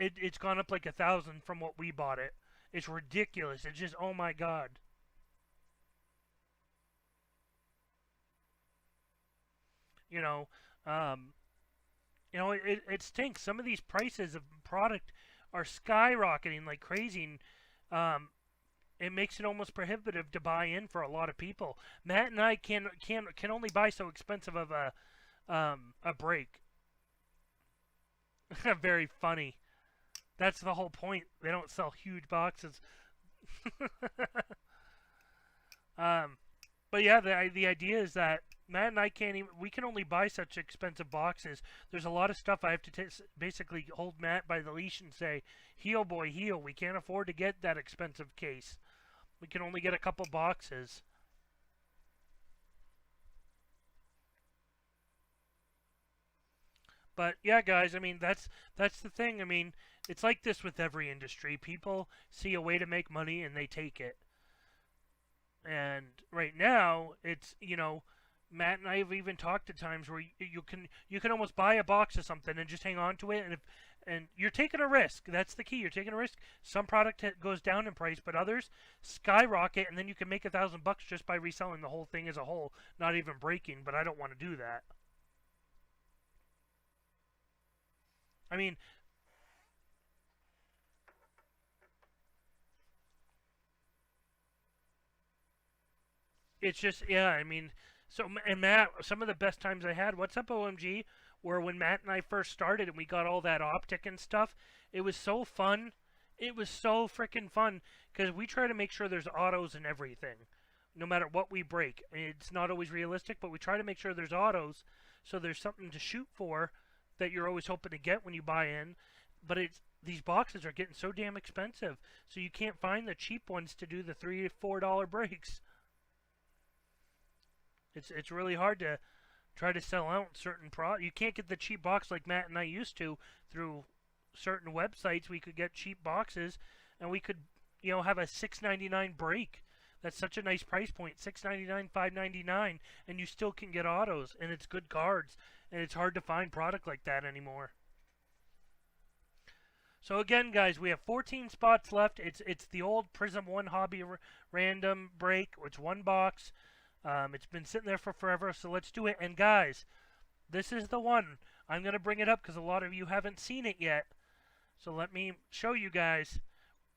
It's gone up like 1,000 from what we bought it. It's ridiculous. It's just, oh my god. You know, um, it stinks. Some of these prices of product are skyrocketing like crazy. And, it makes it almost prohibitive to buy in for a lot of people. Matt and I can only buy so expensive of a break. Very funny. That's the whole point. They don't sell huge boxes. um, but yeah, the idea is that Matt and I can't even. We can only buy such expensive boxes. There's a lot of stuff I have to basically hold Matt by the leash and say, "Heal, boy, heal. We can't afford to get that expensive case. We can only get a couple boxes." But yeah, guys, I mean, that's the thing. I mean, it's like this with every industry. People see a way to make money and they take it. And right now, it's, Matt and I have even talked at times where you can almost buy a box of something and just hang on to it, and you're taking a risk. That's the key. You're taking a risk. Some product goes down in price, but others skyrocket, and then you can make $1,000 just by reselling the whole thing as a whole, not even breaking. But I don't want to do that. I mean, it's just, yeah. I mean, so, and Matt, some of the best times I had. What's up, OMG? Were when Matt and I first started and we got all that optic and stuff. It was so fun. It was so freaking fun because we try to make sure there's autos and everything, no matter what we break. It's not always realistic, but we try to make sure there's autos, so there's something to shoot for that you're always hoping to get when you buy in. But these boxes are getting so damn expensive, so you can't find the cheap ones to do the $3 to $4 breaks. It's really hard to try to sell out certain You can't get the cheap box like Matt and I used to through certain websites. We could get cheap boxes, and we could, have a $6.99 break. That's such a nice price point, $6.99, $5.99, and you still can get autos, and it's good cards, and it's hard to find product like that anymore. So again, guys, we have 14 spots left. It's the old Prizm One Hobby random break. It's one box. It's been sitting there for forever, so let's do it. And guys, this is the one. I'm going to bring it up because a lot of you haven't seen it yet. So let me show you guys.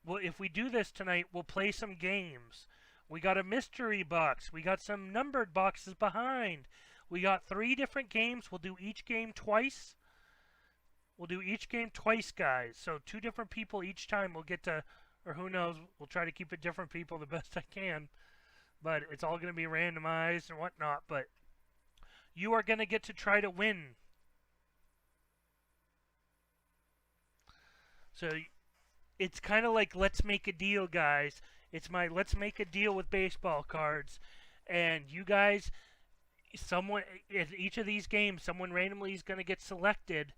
Well, if we do this tonight, we'll play some games. We got a mystery box. We got some numbered boxes behind. We got 3 different games. We'll do each game twice. We'll do each game twice, guys. So 2 different people each time will get to, or who knows, we'll try to keep it different people the best I can. But it's all going to be randomized and whatnot. But you are going to get to try to win. So it's kind of like Let's Make a Deal, guys. It's my Let's Make a Deal with baseball cards. And you guys, someone, in each of these games, someone randomly is going to get selected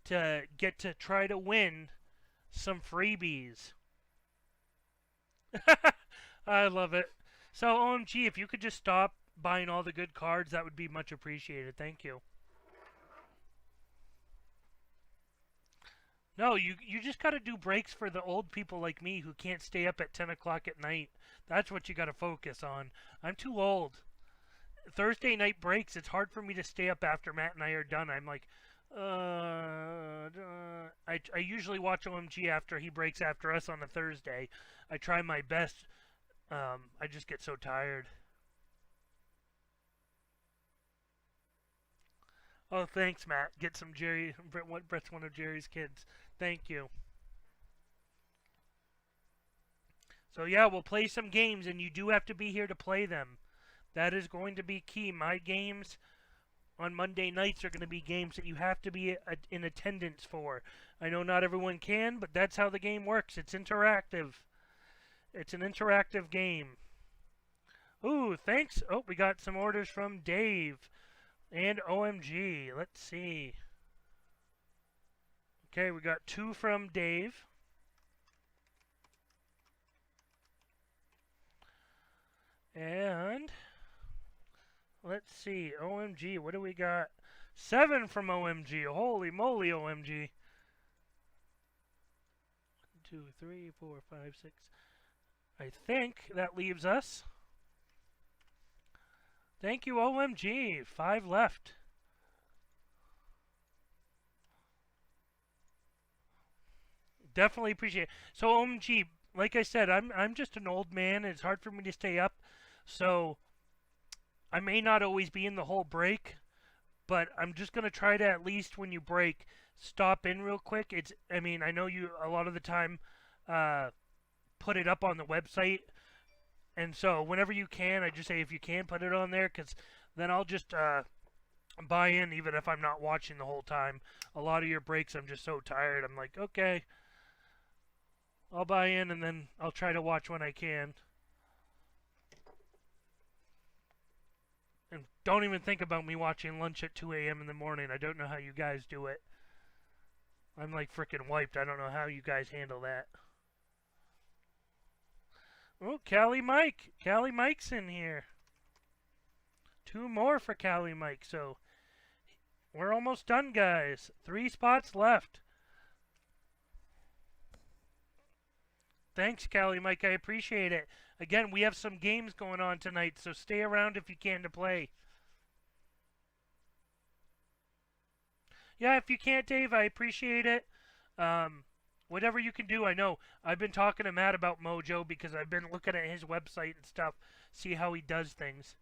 to get to try to win some freebies. I love it. So, OMG, if you could just stop buying all the good cards, that would be much appreciated. Thank you. No, you just got to do breaks for the old people like me who can't stay up at 10 o'clock at night. That's what you got to focus on. I'm too old. Thursday night breaks, it's hard for me to stay up after Matt and I are done. I'm like, I usually watch OMG after he breaks after us on a Thursday. I try my best. I just get so tired. Oh, thanks, Matt. Get some Jerry. Brett's one of Jerry's kids. Thank you. So yeah, we'll play some games, and you do have to be here to play them. That is going to be key. My games on Monday nights are going to be games that you have to be in attendance for. I know not everyone can, but that's how the game works. It's interactive. It's an interactive game. Ooh, thanks. Oh, we got some orders from Dave and OMG. Let's see. Okay, we got 2 from Dave. And let's see, OMG, what do we got? 7 from OMG. Holy moly, OMG. 1, 2, 3, 4, 5, 6. I think that leaves us. Thank you, OMG. 5 left. Definitely appreciate it. So, OMG, like I said, I'm just an old man. It's hard for me to stay up. So, I may not always be in the whole break, but I'm just going to try to, at least when you break, stop in real quick. I mean, I know you a lot of the time put it up on the website, and so whenever you can, I just say if you can put it on there, because then I'll just buy in even if I'm not watching the whole time. A lot of your breaks, I'm just so tired. I'm like, okay, I'll buy in, and then I'll try to watch when I can. And don't even think about me watching lunch at 2 a.m. in the morning. I don't know how you guys do it. I'm like freaking wiped. I don't know how you guys handle that. Oh, Cali Mike. Cali Mike's in here. 2 more for Cali Mike. So we're almost done, guys. 3 spots left. Thanks, Cali Mike. I appreciate it. Again, we have some games going on tonight, so stay around if you can to play. Yeah, if you can't, Dave, I appreciate it. Whatever you can do, I know. I've been talking to Matt about Mojo because I've been looking at his website and stuff, see how he does things.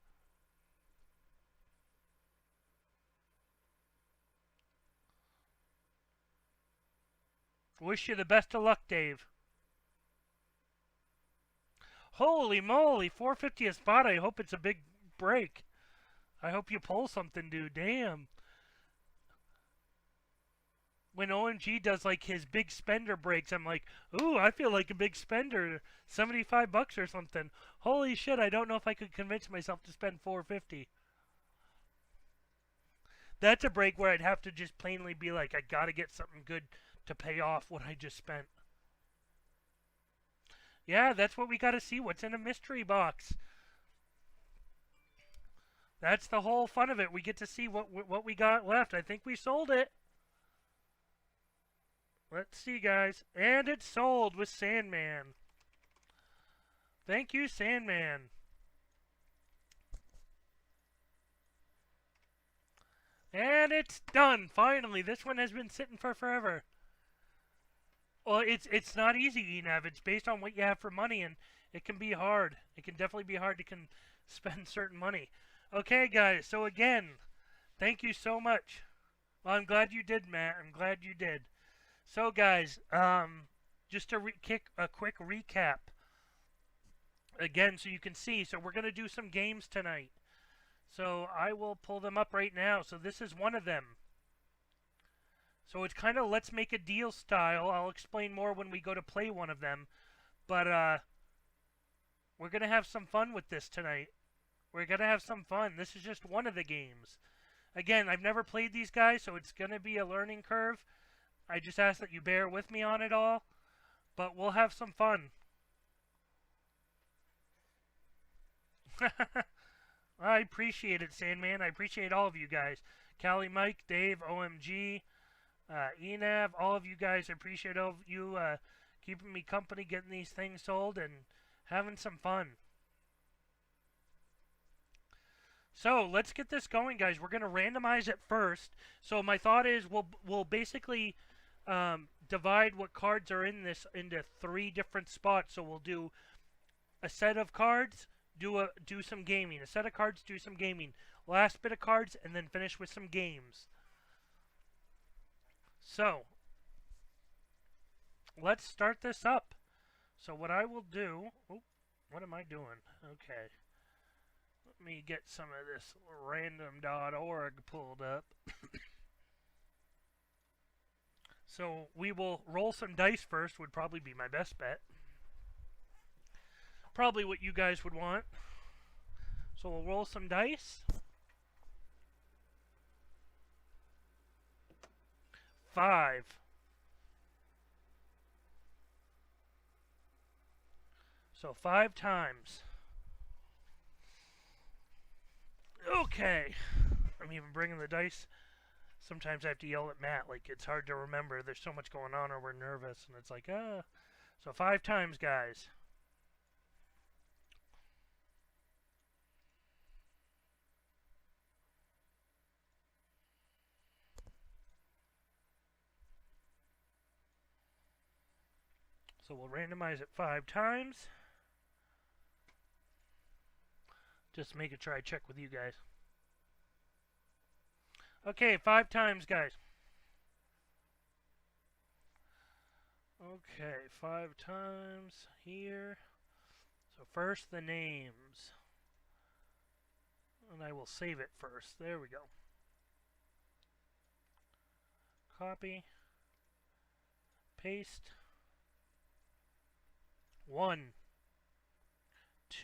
Wish you the best of luck, Dave. Holy moly, 450 a spot. I hope it's a big break. I hope you pull something, dude. Damn. When OMG does like his big spender breaks, I'm like, ooh, I feel like a big spender. 75 bucks or something. Holy shit, I don't know if I could convince myself to spend 450. That's a break where I'd have to just plainly be like, I gotta get something good to pay off what I just spent. Yeah, that's what we gotta see. What's in a mystery box? That's the whole fun of it. We get to see what we got left. I think we sold it. Let's see, guys. And it's sold with Sandman. Thank you, Sandman. And it's done, finally. This one has been sitting for forever. Well, it's not easy, Enav. It's based on what you have for money, and it can be hard. It can definitely be hard to spend certain money. Okay, guys, so again, thank you so much. Well, I'm glad you did, Matt. I'm glad you did. So, guys, just to kick a quick recap again, so you can see. So we're gonna do some games tonight. So I will pull them up right now. So this is one of them. So it's kind of let's make a deal style. I'll explain more when we go to play one of them. But we're gonna have some fun with this tonight. We're gonna have some fun. This is just one of the games. Again, I've never played these guys, so it's gonna be a learning curve. I just ask that you bear with me on it all. But we'll have some fun. I appreciate it, Sandman. I appreciate all of you guys. Callie, Mike, Dave, OMG, Enav, all of you guys. I appreciate all of you keeping me company, getting these things sold, and having some fun. So let's get this going, guys. We're gonna randomize it first. So my thought is we'll basically divide what cards are in this into 3 different spots. So we'll do a set of cards, do some gaming. A set of cards, do some gaming. Last bit of cards, and then finish with some games. So let's start this up. So what I will do... Oh, what am I doing? Okay. Let me get some of this random.org pulled up. So we will roll some dice first, would probably be my best bet. Probably what you guys would want. So we'll roll some dice. 5. So 5 times. Okay. I'm even bringing the dice. Sometimes I have to yell at Matt, like it's hard to remember. There's so much going on or we're nervous, and it's like, So 5 times, guys. So we'll randomize it 5 times. Just making sure I check with you guys. Okay, 5 times, guys. Okay, 5 times here. So first the names. And I will save it first. There we go. Copy. Paste. 1,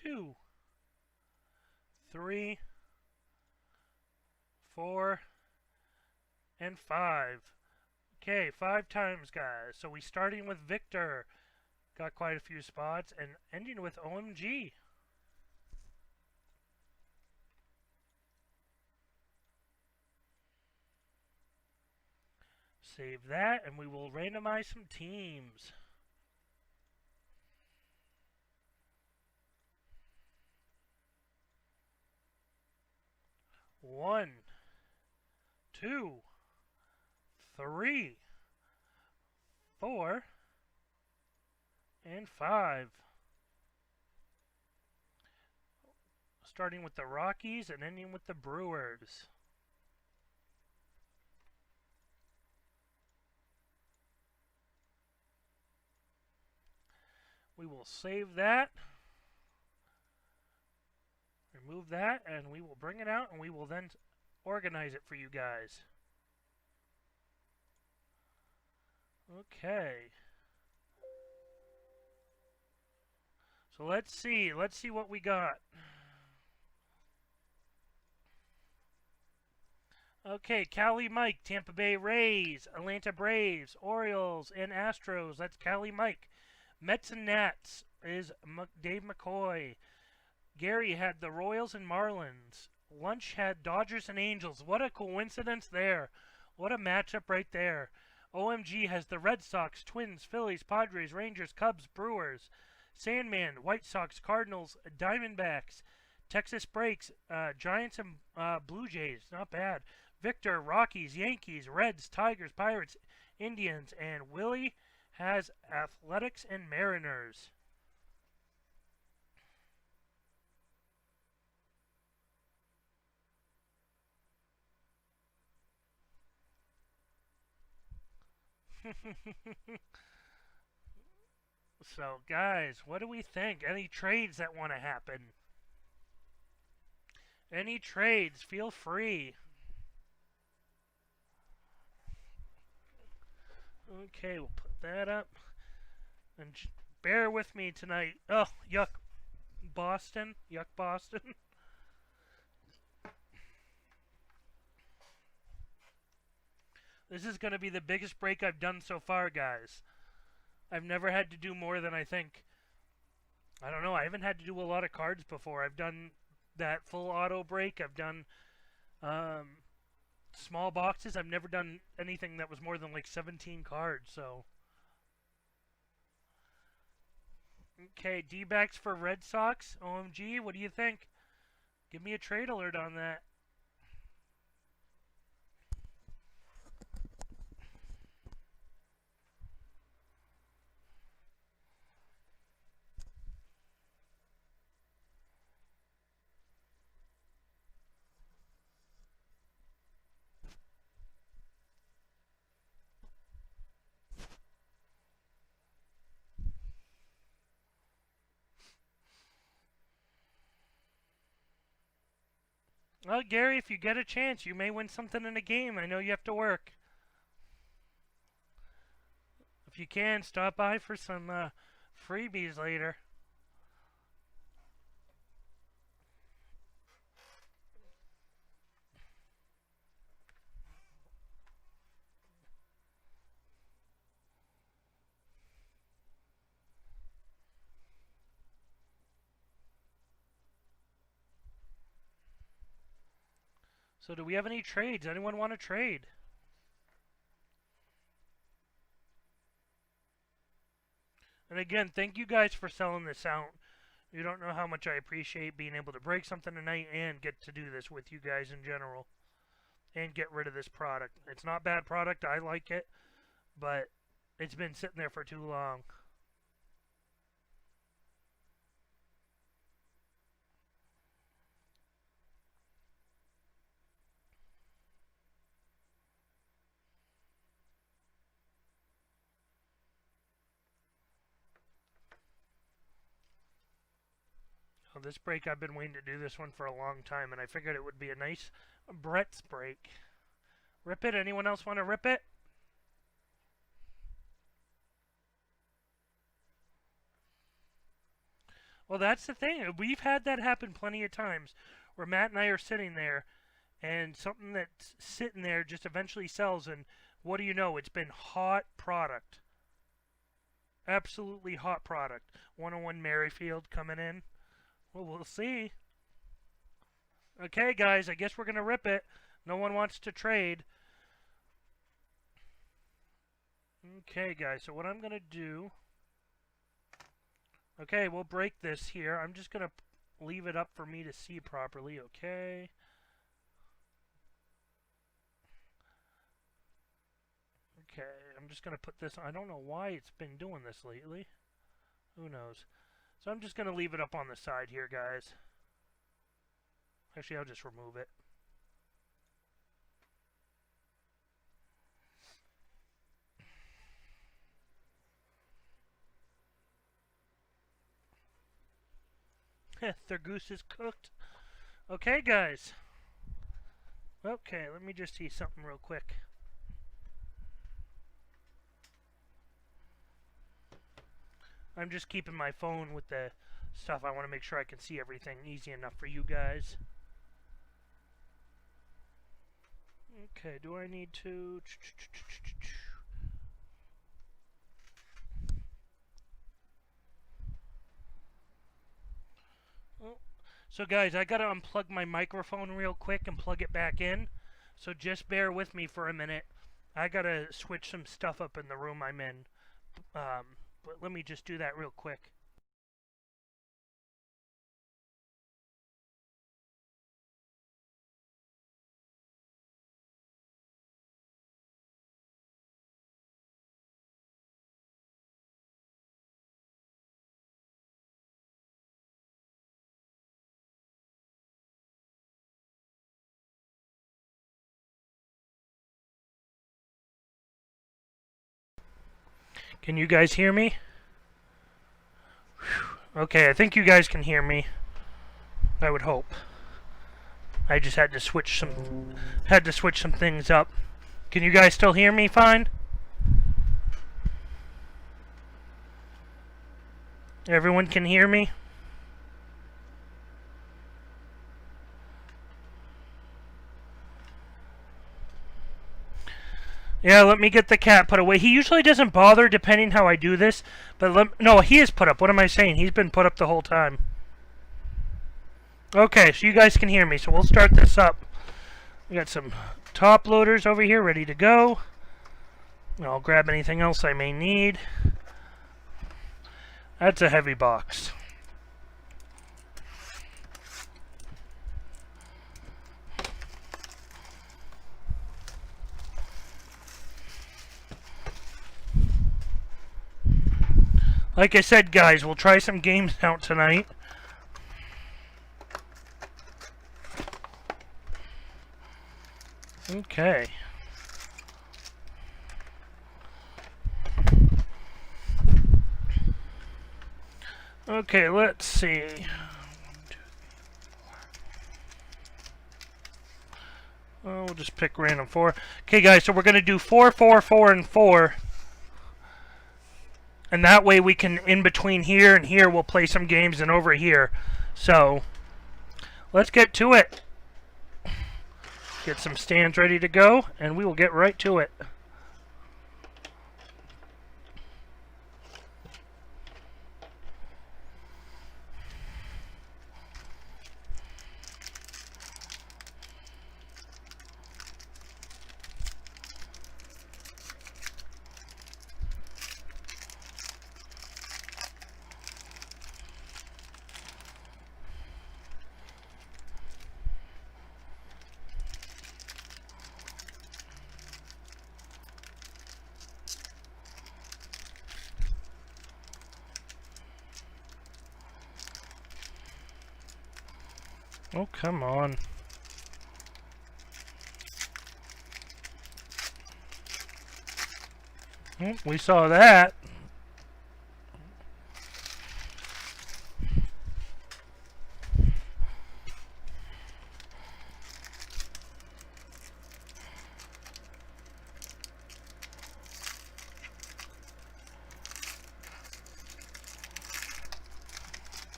2, 3, 4, and 5. Okay, 5 times, guys. So we starting with Victor. Got quite a few spots. And ending with OMG. Save that, and we will randomize some teams. One, 2, 3, 4, and 5. Starting with the Rockies and ending with the Brewers. We will save that. Remove that, and we will bring it out, and we will then organize it for you guys. Okay. So let's see what we got. Okay, Cali Mike, Tampa Bay Rays, Atlanta Braves, Orioles, and Astros. That's Cali Mike. Mets and Nats is Dave McCoy. Gary had the Royals and Marlins. Lunch had Dodgers and Angels. What a coincidence there. What a matchup right there. OMG has the Red Sox, Twins, Phillies, Padres, Rangers, Cubs, Brewers. Sandman, White Sox, Cardinals, Diamondbacks. Texas Breaks, Giants and Blue Jays. Not bad. Victor, Rockies, Yankees, Reds, Tigers, Pirates, Indians, and Willie has Athletics and Mariners. So, guys, what do we think? Any trades that want to happen? Any trades? Feel free. Okay, we'll put that up. And bear with me tonight. Oh, yuck. Boston. Yuck, Boston. This is going to be the biggest break I've done so far, guys. I've never had to do more than I think. I don't know. I haven't had to do a lot of cards before. I've done that full auto break. I've done small boxes. I've never done anything that was more than like 17 cards, so. Okay, D-backs for Red Sox. OMG, what do you think? Give me a trade alert on that. Well, Gary, if you get a chance, you may win something in a game. I know you have to work. If you can, stop by for some freebies later. So do we have any trades? Anyone want to trade? And again, thank you guys for selling this out. You don't know how much I appreciate being able to break something tonight and get to do this with you guys in general. And get rid of this product. It's not bad product. I like it. But it's been sitting there for too long. So this break, I've been waiting to do this one for a long time, and I figured it would be a nice Brett's break. Rip it? Anyone else want to rip it? Well, that's the thing. We've had that happen plenty of times where Matt and I are sitting there and something that's sitting there just eventually sells, and what do you know? It's been hot product. Absolutely hot product. 101 Merrifield coming in. Well, we'll see. Okay, guys, I guess we're going to rip it. No one wants to trade. Okay, guys, so what I'm going to do... Okay, we'll break this here. I'm just going to leave it up for me to see properly. Okay. Okay, I'm just going to put this... I don't know why it's been doing this lately. Who knows? So I'm just going to leave it up on the side here, guys. Actually, I'll just remove it. Their goose is cooked. Okay, guys. Okay, let me just see something real quick. I'm just keeping my phone with the stuff. I want to make sure I can see everything easy enough for you guys. Okay, do I need to... Oh. So guys, I gotta unplug my microphone real quick and plug it back in. So just bear with me for a minute. I gotta switch some stuff up in the room I'm in. But let me just do that real quick. Can you guys hear me? Whew. Okay, I think you guys can hear me. I would hope. I just had to switch some things up. Can you guys still hear me fine? Everyone can hear me? Yeah, let me get the cat put away. He usually doesn't bother depending how I do this. But no, he is put up. What am I saying? He's been put up the whole time. Okay, so you guys can hear me. So we'll start this up. We got some top loaders over here ready to go. I'll grab anything else I may need. That's a heavy box. Like I said, guys, we'll try some games out tonight. Okay. Okay, let's see. 1, 2, 3, 4. Oh, we'll just pick random 4. Okay, guys, so we're going to do 4, 4, 4, and 4. And that way we can, in between here and here, we'll play some games and over here. So, let's get to it. Get some stands ready to go, and we will get right to it. Oh, come on. Oh, we saw that.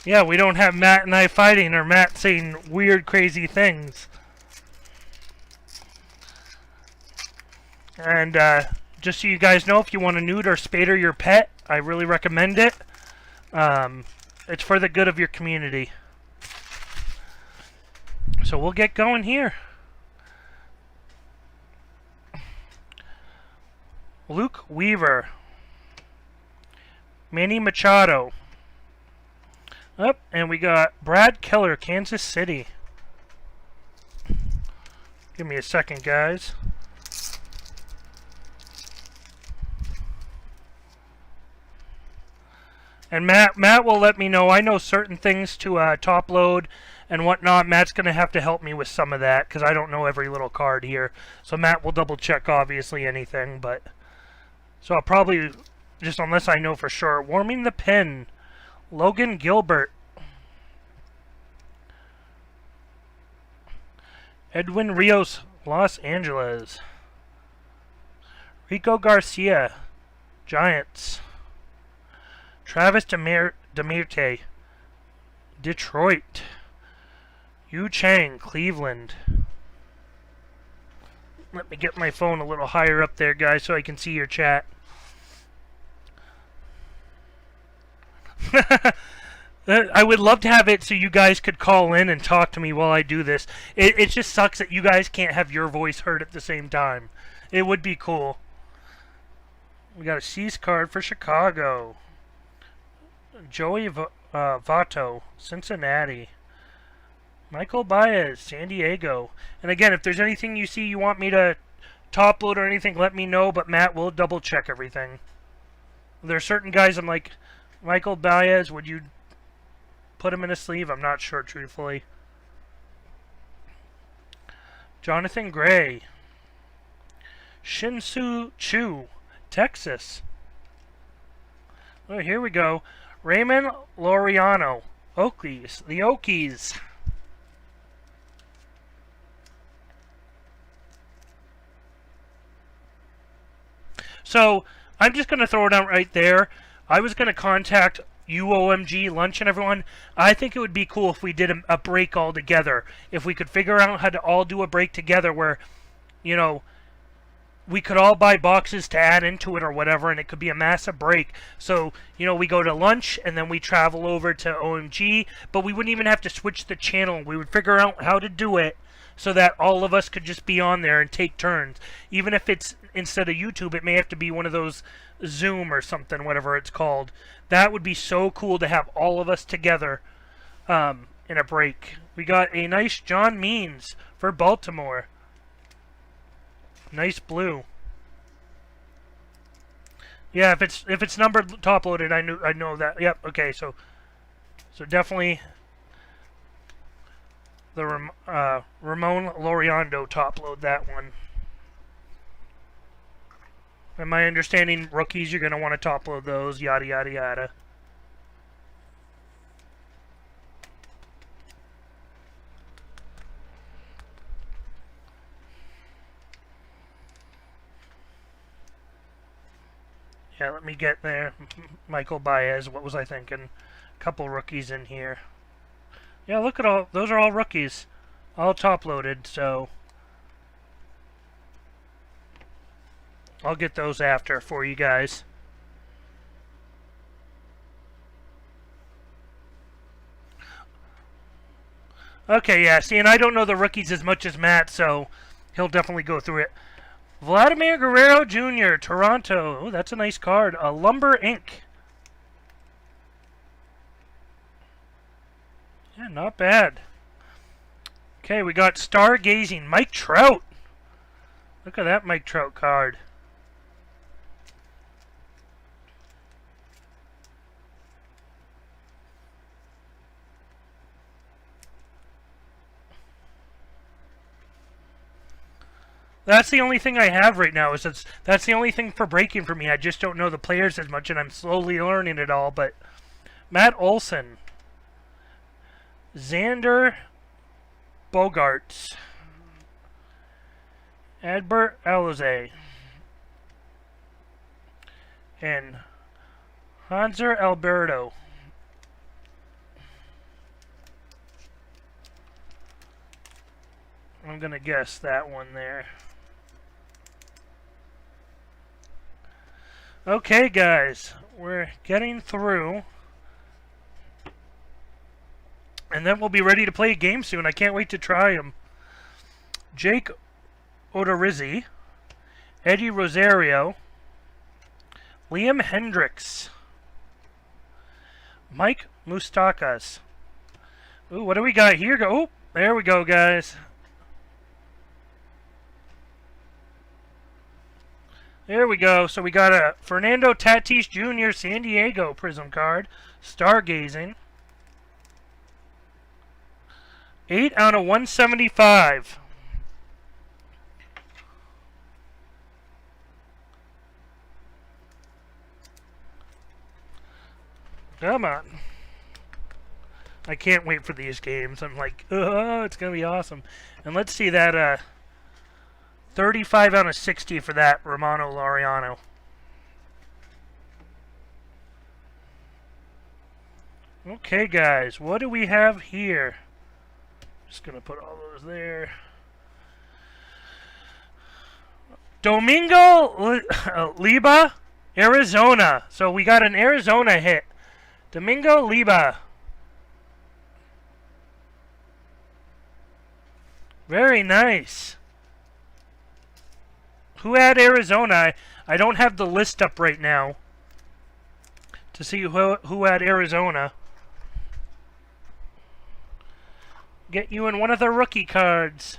Yeah, we don't have Matt and I fighting or Matt saying weird, crazy things. And just so you guys know, if you want to neuter or spader your pet, I really recommend it. It's for the good of your community. So we'll get going here. Luke Weaver. Manny Machado. Up, and we got Brad Keller, Kansas City. Give me a second, guys. And Matt will let me know. I know certain things to top load and whatnot. Matt's going to have to help me with some of that because I don't know every little card here. So Matt will double check, obviously, anything. But so I'll probably, just unless I know for sure. Warming the Pen. Logan Gilbert. Edwin Rios, Los Angeles. Rico Garcia, Giants. Travis Demirte, Detroit. Yu Chang, Cleveland. Let me get my phone a little higher up there, guys, so I can see your chat. I would love to have it so you guys could call in and talk to me while I do this. It just sucks that you guys can't have your voice heard at the same time. It would be cool. We got a C's card for Chicago. Joey Votto, Cincinnati. Michael Baez, San Diego. And again, if there's anything you see you want me to top load or anything, let me know. But Matt will double check everything. There are certain guys I'm like, Michael Baez, would you put him in a sleeve? I'm not sure, truthfully. Jonathan Gray. Shin-Soo Choo, Texas. Oh, here we go. Raymond Laureano. Oakies. The Okies. So, I'm just going to throw it out right there. I was going to contact UOMG, Lunch, and everyone. I think it would be cool if we did a break all together. If we could figure out how to all do a break together where, you know, we could all buy boxes to add into it or whatever, and it could be a massive break. So, you know, we go to lunch, and then we travel over to OMG, but we wouldn't even have to switch the channel. We would figure out how to do it so that all of us could just be on there and take turns. Even if it's instead of YouTube, it may have to be one of those Zoom or something, whatever it's called. That would be so cool to have all of us together in a break. We got a nice John Means for Baltimore. Nice blue. Yeah, if it's numbered top loaded, I know that. Yep. Okay, so definitely the Ramon Laureano top load that one. And my understanding, rookies, you're gonna want to top load those. Yada yada yada. Yeah, let me get there. Michael Baez, what was I thinking? A couple rookies in here. Yeah, look at all, those are all rookies. All top loaded, so I'll get those after for you guys. Okay, yeah, see, and I don't know the rookies as much as Matt, so he'll definitely go through it. Vladimir Guerrero Jr., Toronto. Oh, that's a nice card. Lumber Inc. Yeah, not bad. Okay, we got Stargazing. Mike Trout. Look at that Mike Trout card. That's the only thing I have right now. That's the only thing for breaking for me. I just don't know the players as much, and I'm slowly learning it all. But Matt Olson, Xander Bogaerts, Adbert Alzolay, and Hanser Alberto. I'm gonna guess that one there. Okay, guys, we're getting through, and then we'll be ready to play a game soon. I can't wait to try them. Jake Odorizzi, Eddie Rosario, Liam Hendricks, Mike Moustakas. Ooh, what do we got here? Oh, there we go, guys. There we go. So we got a Fernando Tatis Jr. San Diego Prizm card. Stargazing. 8 out of 175. Come on. I can't wait for these games. I'm like, oh, it's going to be awesome. And let's see that 35 out of 60 for that Romano Laureano. Okay, guys, what do we have here? Just going to put all those there. Domingo Liba, Arizona. So we got an Arizona hit. Domingo Liba. Very nice. Who had Arizona? I don't have the list up right now to see who had Arizona. Get you in one of the rookie cards.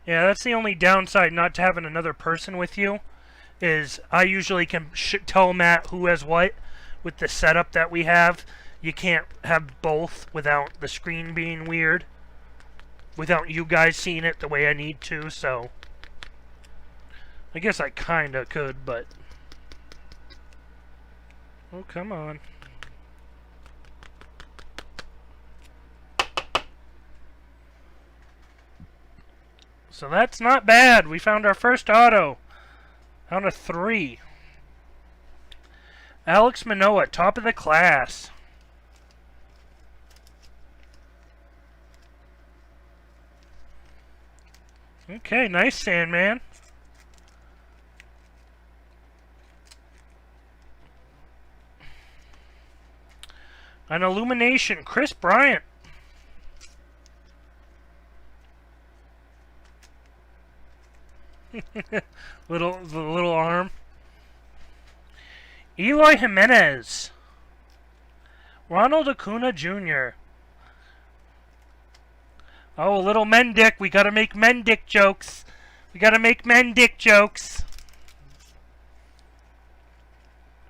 Yeah, that's the only downside not to having another person with you, is I usually can tell Matt who has what with the setup that we have. You can't have both without the screen being weird, without you guys seeing it the way I need to, so I guess I kinda could, but... Oh, come on. So that's not bad. We found our first auto. Out of 3. Alex Manoah, top of the class. Okay, nice, Sandman. An illumination, Chris Bryant. the little arm. Eloy Jimenez. Ronald Acuna Jr. Oh, little Mendick. We gotta make Mendick jokes. We gotta make Mendick jokes.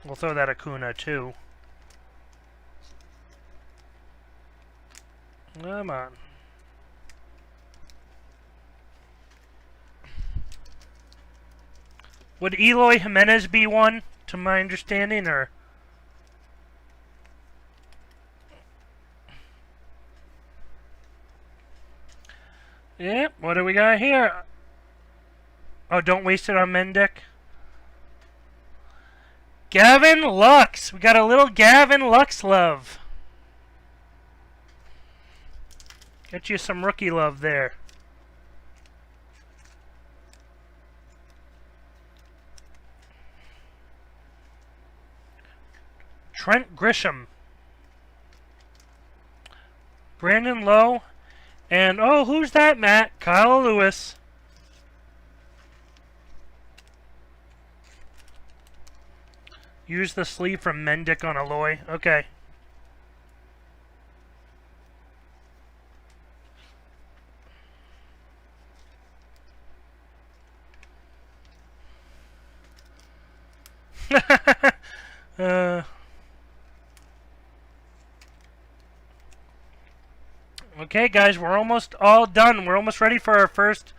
We'll throw that Acuna too. Come on. Would Eloy Jimenez be one, to my understanding, or? Yep, what do we got here? Oh, don't waste it on Mendick. Gavin Lux! We got a little Gavin Lux love. Get you some rookie love there. Trent Grisham. Brandon Lowe. And, oh, who's that, Matt? Kyle Lewis. Use the sleeve from Mendick on Eloy. Okay. Okay, guys, we're almost all done. We're almost ready for our first.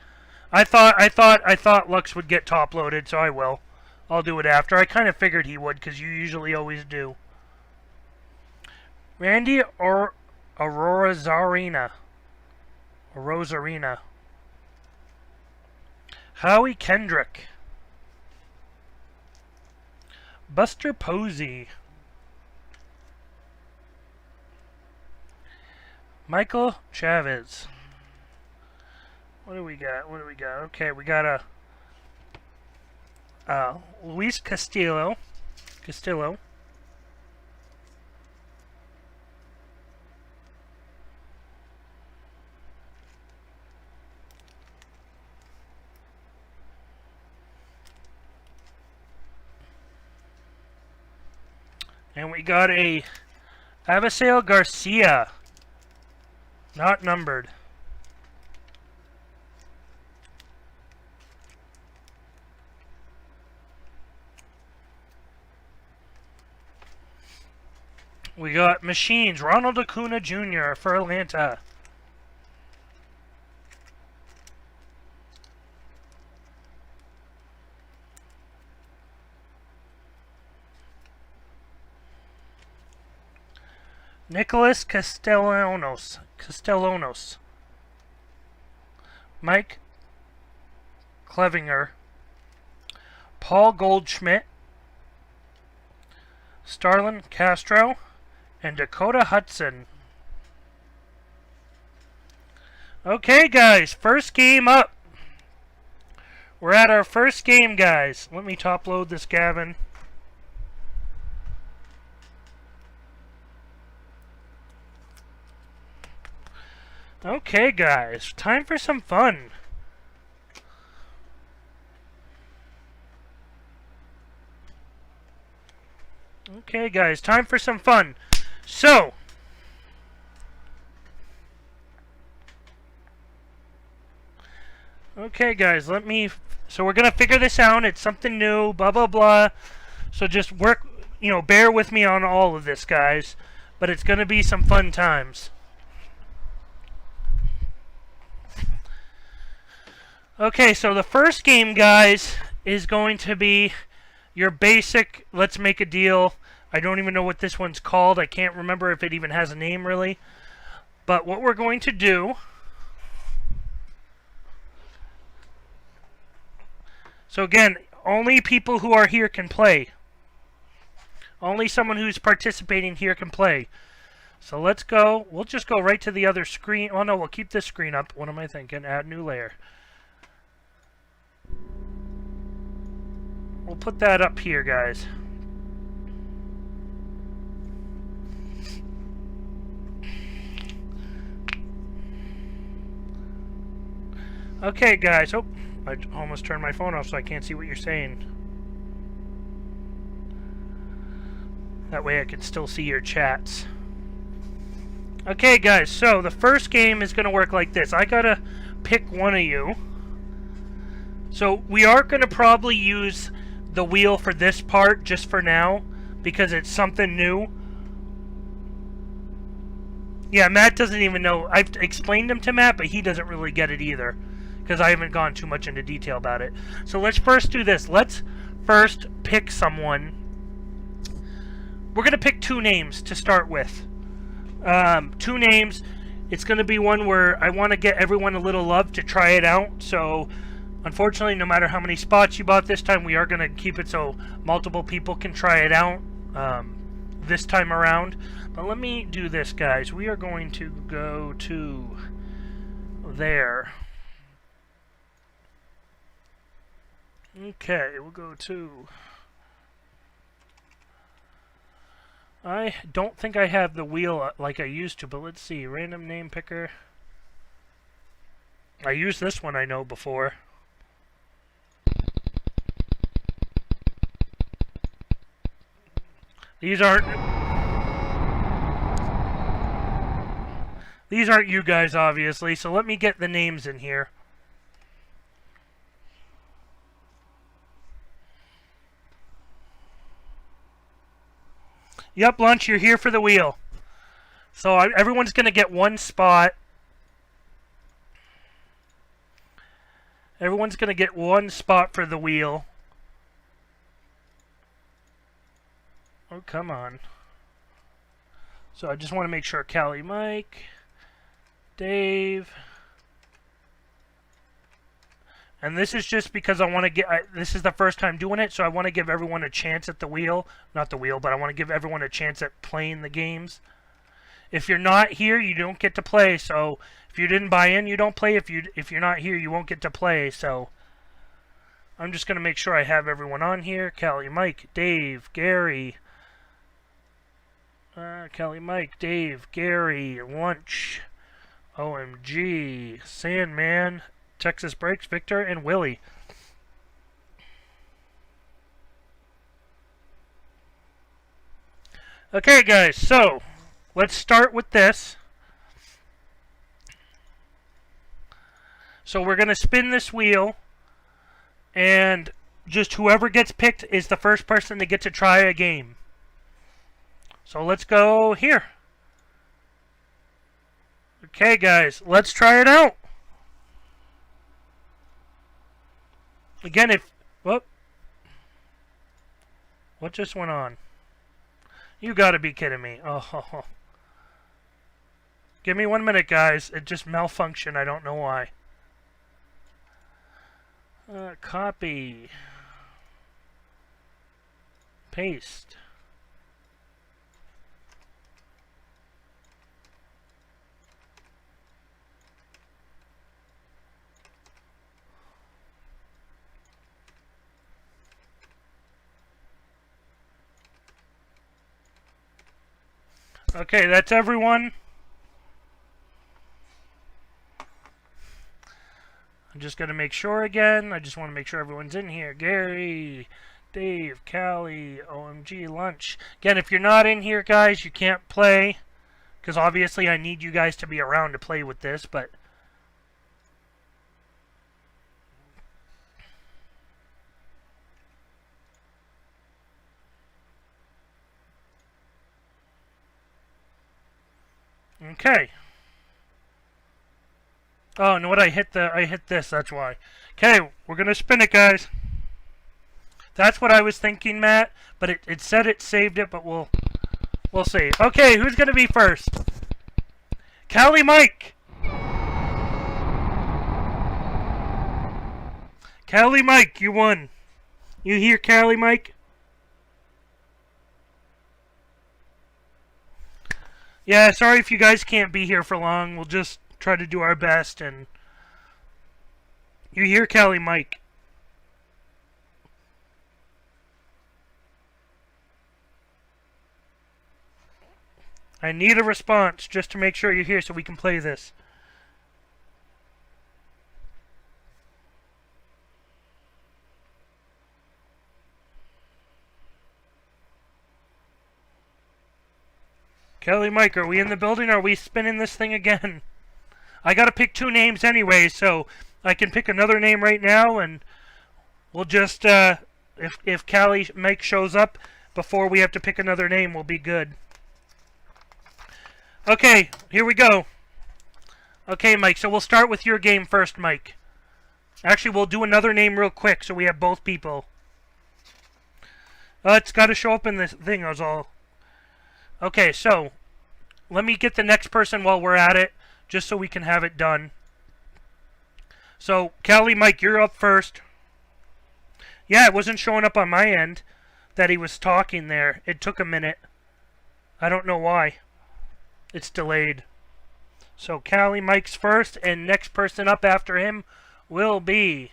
I thought Lux would get top loaded, so I will. I'll do it after. I kind of figured he would, because you usually always do. Randy or Aurora Zarina. Or Rosarina. Howie Kendrick. Buster Posey. Michael Chavez. What do we got? What do we got? Okay, we got a Luis Castillo. And we got a Abisail Garcia. Not numbered. We got machines. Ronald Acuna Jr. for Atlanta. Nicholas Castellanos. Mike Clevinger. Paul Goldschmidt. Starlin Castro. And Dakota Hudson. Okay, guys. First game up. We're at our first game, guys. Let me top load this Gavin. Okay, guys. Time for some fun. Okay, guys. Time for some fun. So, okay, guys, so we're going to figure this out. It's something new, blah, blah, blah. So just work, bear with me on all of this, guys. But it's going to be some fun times. Okay, so the first game, guys, is going to be your basic, let's make a deal. I don't even know what this one's called. I can't remember if it even has a name, really. But what we're going to do... So again, only people who are here can play. Only someone who's participating here can play. So let's go. We'll just go right to the other screen. Oh no, we'll keep this screen up. What am I thinking? Add new layer. We'll put that up here, guys. Okay, guys. Oh, I almost turned my phone off so I can't see what you're saying. That way I can still see your chats. Okay, guys, so the first game is going to work like this. I got to pick one of you. So we are going to probably use the wheel for this part just for now, because it's something new. Yeah, Matt doesn't even know. I've explained him to Matt, but he doesn't really get it either, because I haven't gone too much into detail about it. So let's first do this. Let's first pick someone. We're going to pick 2 names to start with. 2 names. It's going to be one where I want to get everyone a little love to try it out. So, unfortunately, no matter how many spots you bought this time, we are going to keep it so multiple people can try it out this time around. But let me do this, guys. We are going to go to there. Okay, we'll go to... I don't think I have the wheel like I used to, but let's see. Random name picker. I used this one, I know, before. These aren't you guys, obviously, so let me get the names in here. Yep, Lunch, you're here for the wheel. So everyone's going to get 1 spot. Everyone's going to get 1 spot for the wheel. Oh, come on. So I just want to make sure Callie, Mike, Dave... And this is just because I want to get... this is the first time doing it, so I want to give everyone a chance at the wheel. Not the wheel, but I want to give everyone a chance at playing the games. If you're not here, you don't get to play. So if you didn't buy in, you don't play. If you're not here, you won't get to play. So I'm just going to make sure I have everyone on here. Callie, Mike, Dave, Gary. Callie, Mike, Dave, Gary, Lunch, OMG, Sandman, Texas Breaks, Victor, and Willie. Okay, guys, so let's start with this. So we're going to spin this wheel, and just whoever gets picked is the first person to get to try a game. So let's go here. Okay, guys, let's try it out. Again, if... Whoop. What just went on? You gotta be kidding me. Oh. Give me 1 minute, guys. It just malfunctioned. I don't know why. Copy. Paste. Okay, that's everyone. I'm just going to make sure again. I just want to make sure everyone's in here. Gary, Dave, Callie, OMG, Lunch. Again, if you're not in here, guys, you can't play. Because obviously I need you guys to be around to play with this, but... Okay. Oh, no, what I hit this, that's why. Okay, we're gonna spin it, guys. That's what I was thinking, Matt. But it said it saved it, but we'll see. Okay, who's gonna be first? Callie Mike. Callie Mike, you won. You hear Callie Mike? Yeah, sorry if you guys can't be here for long. We'll just try to do our best. And you hear Callie Mike? I need a response just to make sure you're here so we can play this. Callie Mike, are we in the building or are we spinning this thing again? I gotta pick 2 names anyway, so I can pick another name right now and we'll just, if Callie Mike shows up before we have to pick another name, we'll be good. Okay, here we go. Okay, Mike, so we'll start with your game first, Mike. Actually, we'll do another name real quick so we have both people. It's got to show up in this thing, that's all. Okay, so let me get the next person while we're at it, just so we can have it done. So, Callie Mike, you're up first. Yeah, it wasn't showing up on my end that he was talking there. It took a minute. I don't know why. It's delayed. So, Callie Mike's first, and next person up after him will be...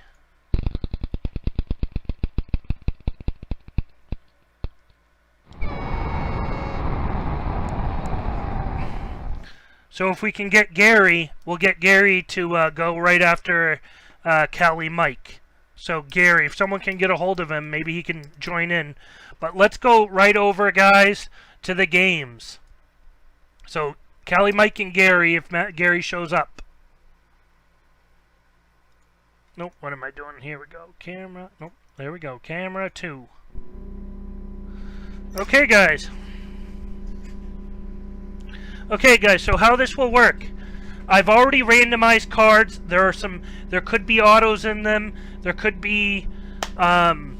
So if we can get Gary, we'll get Gary to go right after Callie Mike. So Gary, if someone can get a hold of him, maybe he can join in. But let's go right over, guys, to the games. So Callie Mike and Gary, if Gary shows up. Nope, what am I doing? Here we go. Camera. Nope, there we go. Camera 2. Okay, guys. Okay, guys, so how this will work. I've already randomized cards. There could be autos in them. There could be autos.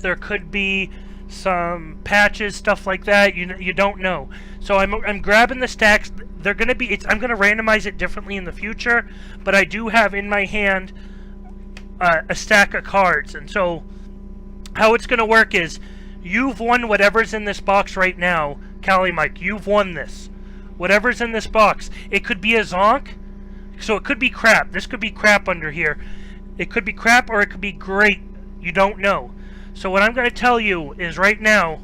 There could be some patches, stuff like that. You don't know. So I'm grabbing the stacks. They're gonna be. I'm gonna randomize it differently in the future. But I do have in my hand a stack of cards, and so how it's gonna work is you've won whatever's in this box right now. Callie Mike, you've won this. Whatever's in this box. It could be a zonk, so it could be crap. This could be crap under here. It could be crap or it could be great. You don't know. So what I'm going to tell you is right now,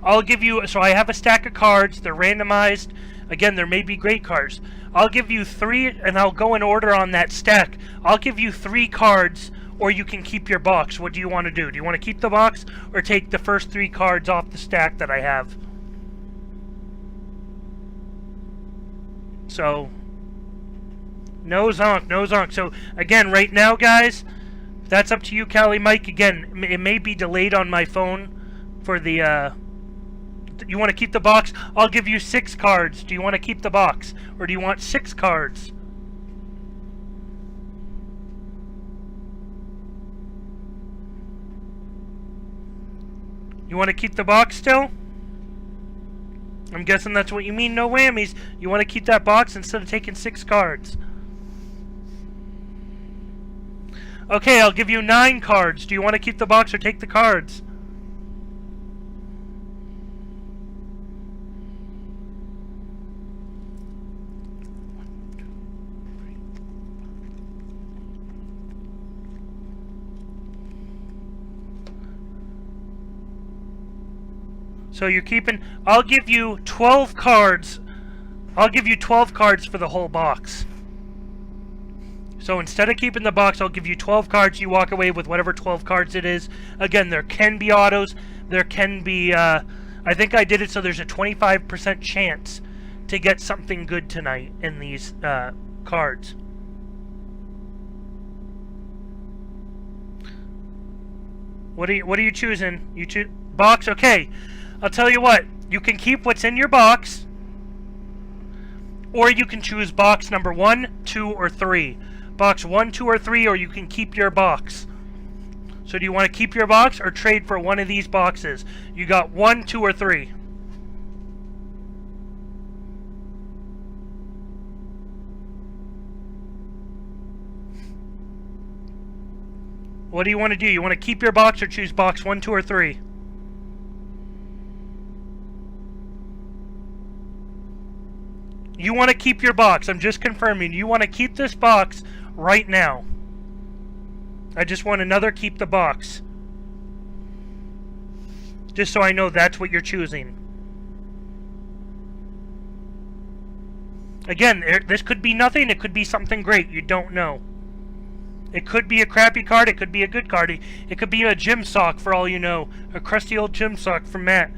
I'll give you, so I have a stack of cards. They're randomized. Again, there may be great cards. I'll give you 3, and I'll go in order on that stack. I'll give you 3 cards, or you can keep your box. What do you want to do? Do you want to keep the box or take the first 3 cards off the stack that I have? So, no zonk, no zonk. So, again, right now, guys, that's up to you, Callie Mike. Again, it may be delayed on my phone for the, you want to keep the box? I'll give you 6 cards. Do you want to keep the box? Or do you want 6 cards? You want to keep the box still? I'm guessing that's what you mean, no whammies. You want to keep that box instead of taking 6 cards. Okay, I'll give you 9 cards. Do you want to keep the box or take the cards? So you're keeping... I'll give you 12 cards. I'll give you 12 cards for the whole box. So instead of keeping the box, I'll give you 12 cards. You walk away with whatever 12 cards it is. Again, there can be autos. There can be... I think I did it so there's a 25% chance to get something good tonight in these cards. What are you choosing? You choose box? Okay. I'll tell you what, you can keep what's in your box, or you can choose box number 1, 2, or 3. Box 1, 2, or 3, or you can keep your box. So do you want to keep your box or trade for one of these boxes? You got 1, 2, or 3. What do you want to do? You want to keep your box or choose box 1, 2, or 3? You want to keep your box. I'm just confirming. You want to keep this box right now. I just want another keep the box. Just so I know that's what you're choosing. Again, this could be nothing. It could be something great. You don't know. It could be a crappy card. It could be a good card. It could be a gym sock for all you know. A crusty old gym sock from Matt.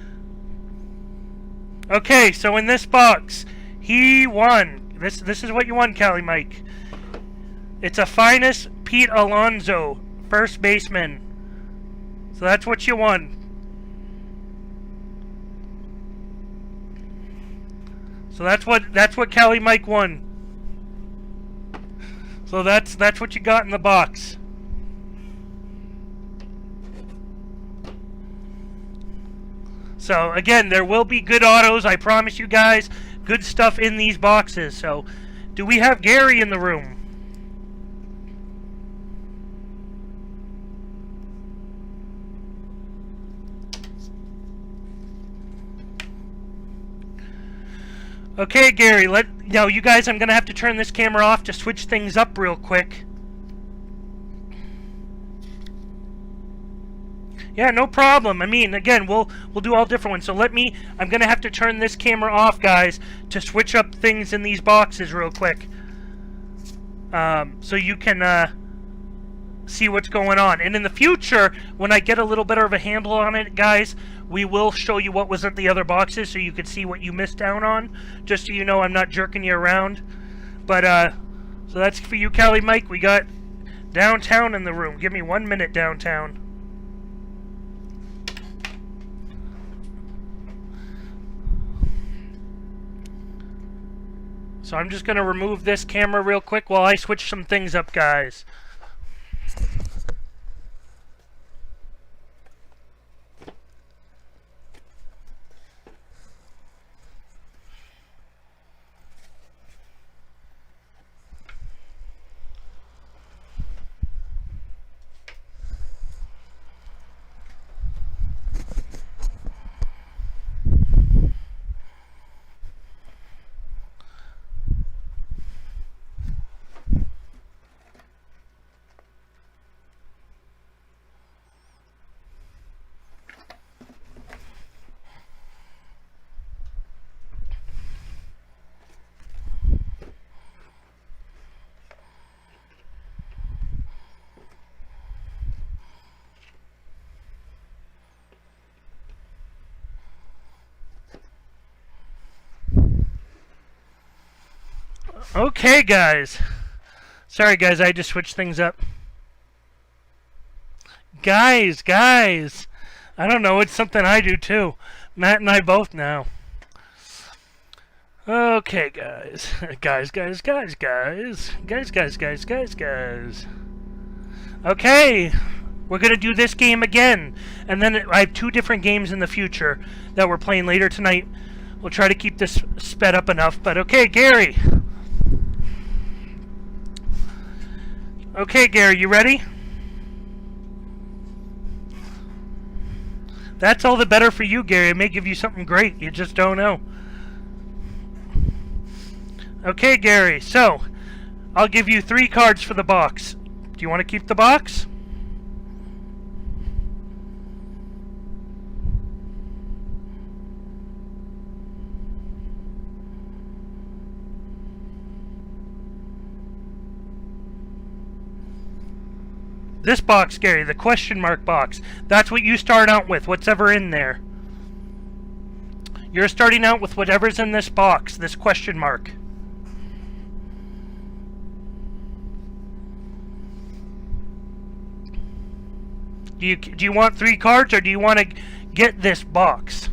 Okay, so in this box, he won. This is what you won, Cali Mike. It's a Finest Pete Alonso, first baseman. So that's what you won. So that's what Cali Mike won. So that's what you got in the box. So again, there will be good autos, I promise you guys. Good stuff in these boxes. So do we have Gary in the room? Okay, Gary, now you guys, I'm going to have to turn this camera off to switch things up real quick. Yeah, no problem. I mean, again, we'll do all different ones. So I'm going to have to turn this camera off, guys, to switch up things in these boxes real quick. So you can see what's going on. And in the future, when I get a little better of a handle on it, guys, we will show you what was in the other boxes so you can see what you missed out on. Just so you know I'm not jerking you around. But, so that's for you, Cali Mike. We got Downtown in the room. Give me 1 minute, Downtown. So I'm just going to remove this camera real quick while I switch some things up, guys. Okay, guys. Sorry, guys, I just switched things up. Guys. I don't know, it's something I do too. Matt and I both now. Okay, guys. Guys. Okay, we're going to do this game again. And then I have 2 different games in the future that we're playing later tonight. We'll try to keep this sped up enough. But okay, Gary. Okay, Gary, you ready? That's all the better for you, Gary. It may give you something great. You just don't know. Okay, Gary. So, I'll give you 3 cards for the box. Do you want to keep the box? This box, Gary, the question mark box. That's what you start out with, what's ever in there. You're starting out with whatever's in this box, this question mark. Do you want 3 cards, or do you want to get this box?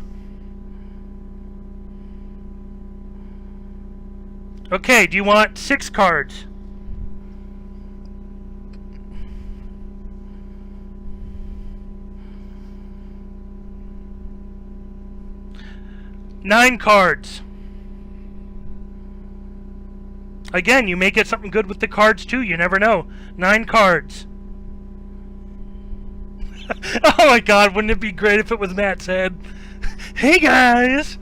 Okay, do you want 6 cards? 9 cards. Again, you may get something good with the cards too. You never know. 9 cards. Oh my god, wouldn't it be great if it was Matt's head? Hey guys!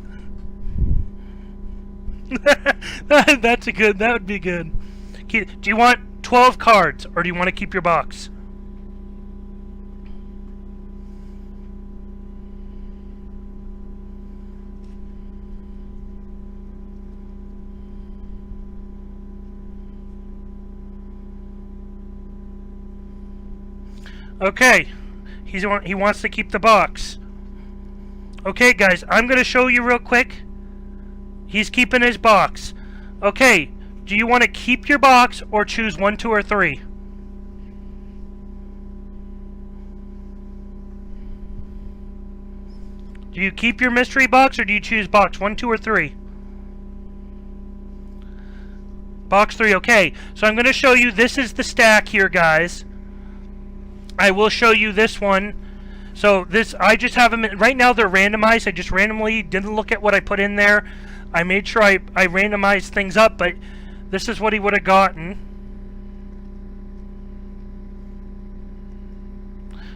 That's a good, that would be good. Do you want 12 cards, or do you want to keep your box? Okay, he wants to keep the box. Okay, guys, I'm going to show you real quick. He's keeping his box. Okay, do you want to keep your box or choose 1, 2, or 3? Do you keep your mystery box or do you choose box 1, 2, or 3? Box 3, okay. So I'm going to show you, this is the stack here, guys. I will show you this one. So this, I just have them, right now they're randomized. I just randomly didn't look at what I put in there. I made sure I randomized things up, but this is what he would have gotten.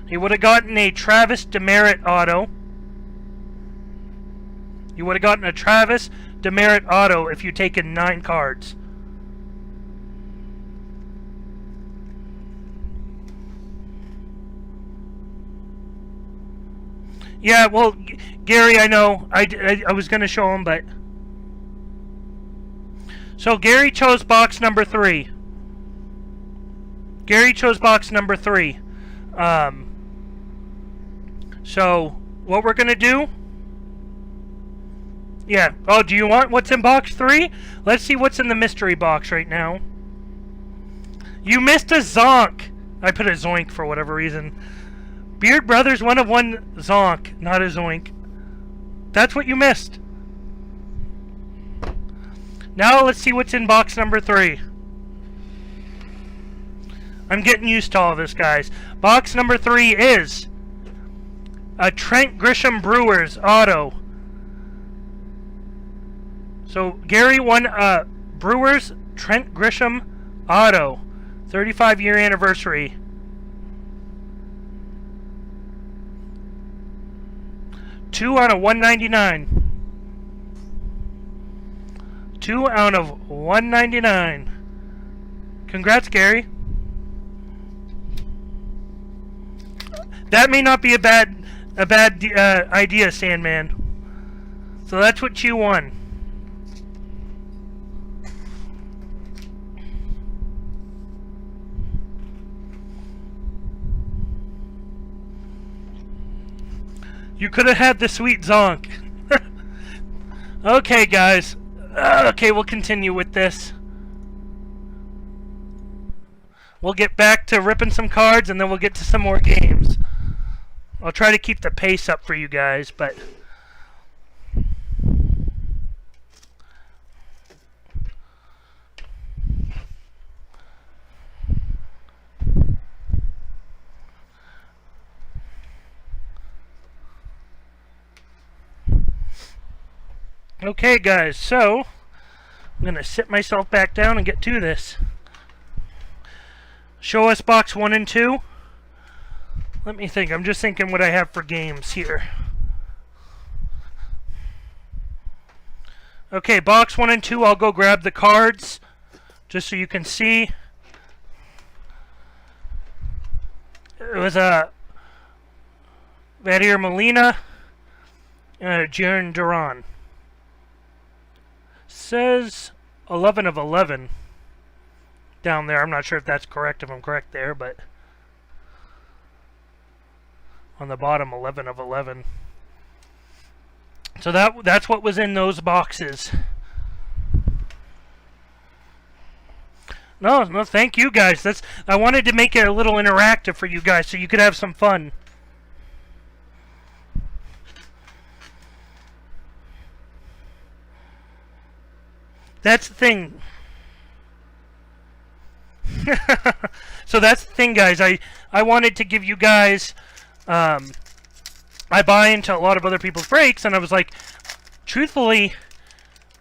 He would have gotten a Travis Demerit auto. You would have gotten a Travis Demerit auto if you'd taken 9 cards. Yeah, well, Gary, I know. I was going to show him, but... So, Gary chose box number 3. Gary chose box number 3. So, what we're going to do... Yeah. Oh, do you want what's in box 3? Let's see what's in the mystery box right now. You missed a Zonk. I put a Zoink for whatever reason. Beard Brothers 1 of 1 Zonk, not a Zoink. That's what you missed. Now let's see what's in box number 3. I'm getting used to all this, guys. Box number 3 is a Trent Grisham Brewers auto. So Gary won Brewers Trent Grisham auto. 35-year anniversary. 2 out of 199. 2 out of 199. Congrats, Gary. That may not be a bad idea, Sandman. So that's what you won. You could have had the sweet Zonk. Okay, guys. Okay, we'll continue with this. We'll get back to ripping some cards, and then we'll get to some more games. I'll try to keep the pace up for you guys, but... Okay, guys, so I'm going to sit myself back down and get to this. Show us box 1 and 2. Let me think. I'm just thinking what I have for games here. Okay, box 1 and 2, I'll go grab the cards just so you can see. It was a Vladimir Molina and a Jaron Duran. Says 11 of 11 down there. I'm not sure if that's correct, if I'm correct there, but on the bottom, 11 of 11. So that's what was in those boxes. No, thank you guys. I wanted to make it a little interactive for you guys so you could have some fun. That's the thing. So that's the thing, guys. I wanted to give you guys... I buy into a lot of other people's breaks, and I was like, truthfully,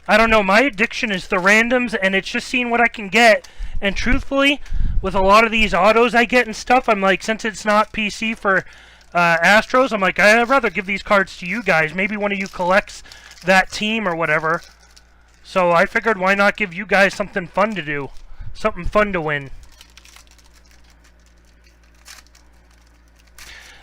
I don't know, my addiction is the randoms, and it's just seeing what I can get. And truthfully, with a lot of these autos I get and stuff, I'm like, since it's not PC for Astros, I'm like, I'd rather give these cards to you guys. Maybe one of you collects that team or whatever. So I figured, why not give you guys something fun to do? Something fun to win.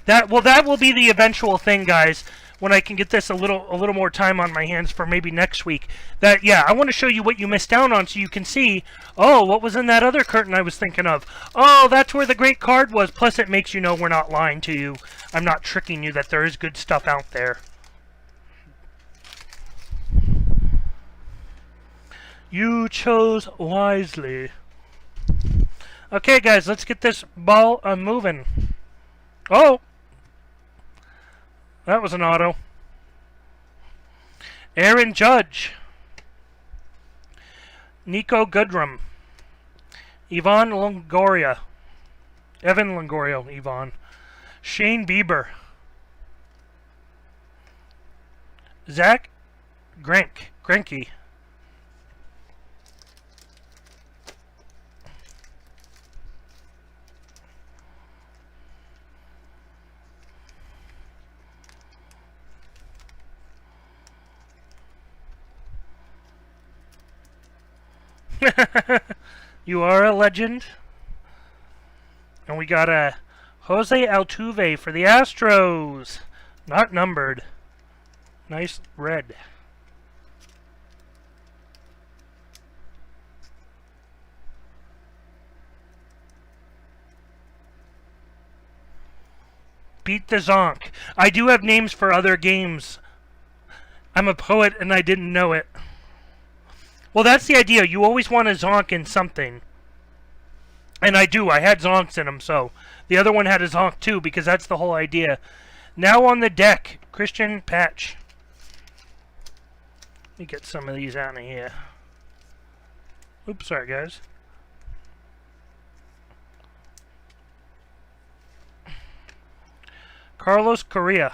That will be the eventual thing, guys. When I can get this a little more time on my hands for maybe next week. I want to show you what you missed out on so you can see, oh, what was in that other curtain I was thinking of? Oh, that's where the great card was. Plus, it makes you know we're not lying to you. I'm not tricking you, that there is good stuff out there. You chose wisely. Okay, guys, let's get this ball moving. Oh! That was an auto. Aaron Judge. Nico Goodrum. Ivan Longoria. Evan Longoria, Ivan. Shane Bieber. Zach Greinke. You are a legend. And we got a Jose Altuve for the Astros. Not numbered. Nice red. Beat the Zonk. I do have names for other games. I'm a poet and I didn't know it. Well, that's the idea. You always want a zonk in something. And I do. I had zonks in them, so. The other one had a zonk, too, because that's the whole idea. Now on the deck, Christian Patch. Let me get some of these out of here. Oops, sorry, guys. Carlos Correa.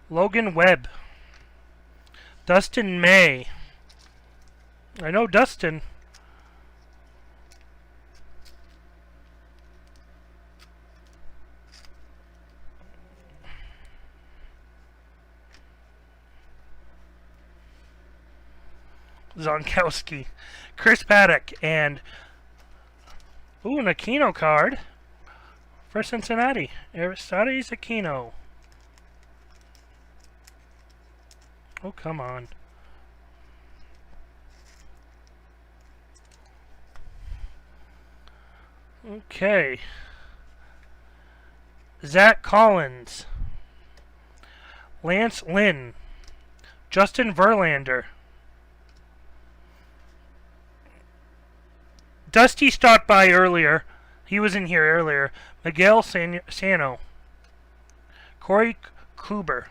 Logan Webb. Dustin May. I know Dustin. Zonkowski. Chris Paddock. And ooh, an Aquino card for Cincinnati. Aristides Aquino. Oh, come on. Okay. Zach Collins. Lance Lynn. Justin Verlander. Dusty stopped by earlier. He was in here earlier. Miguel Sano. Corey Kluber.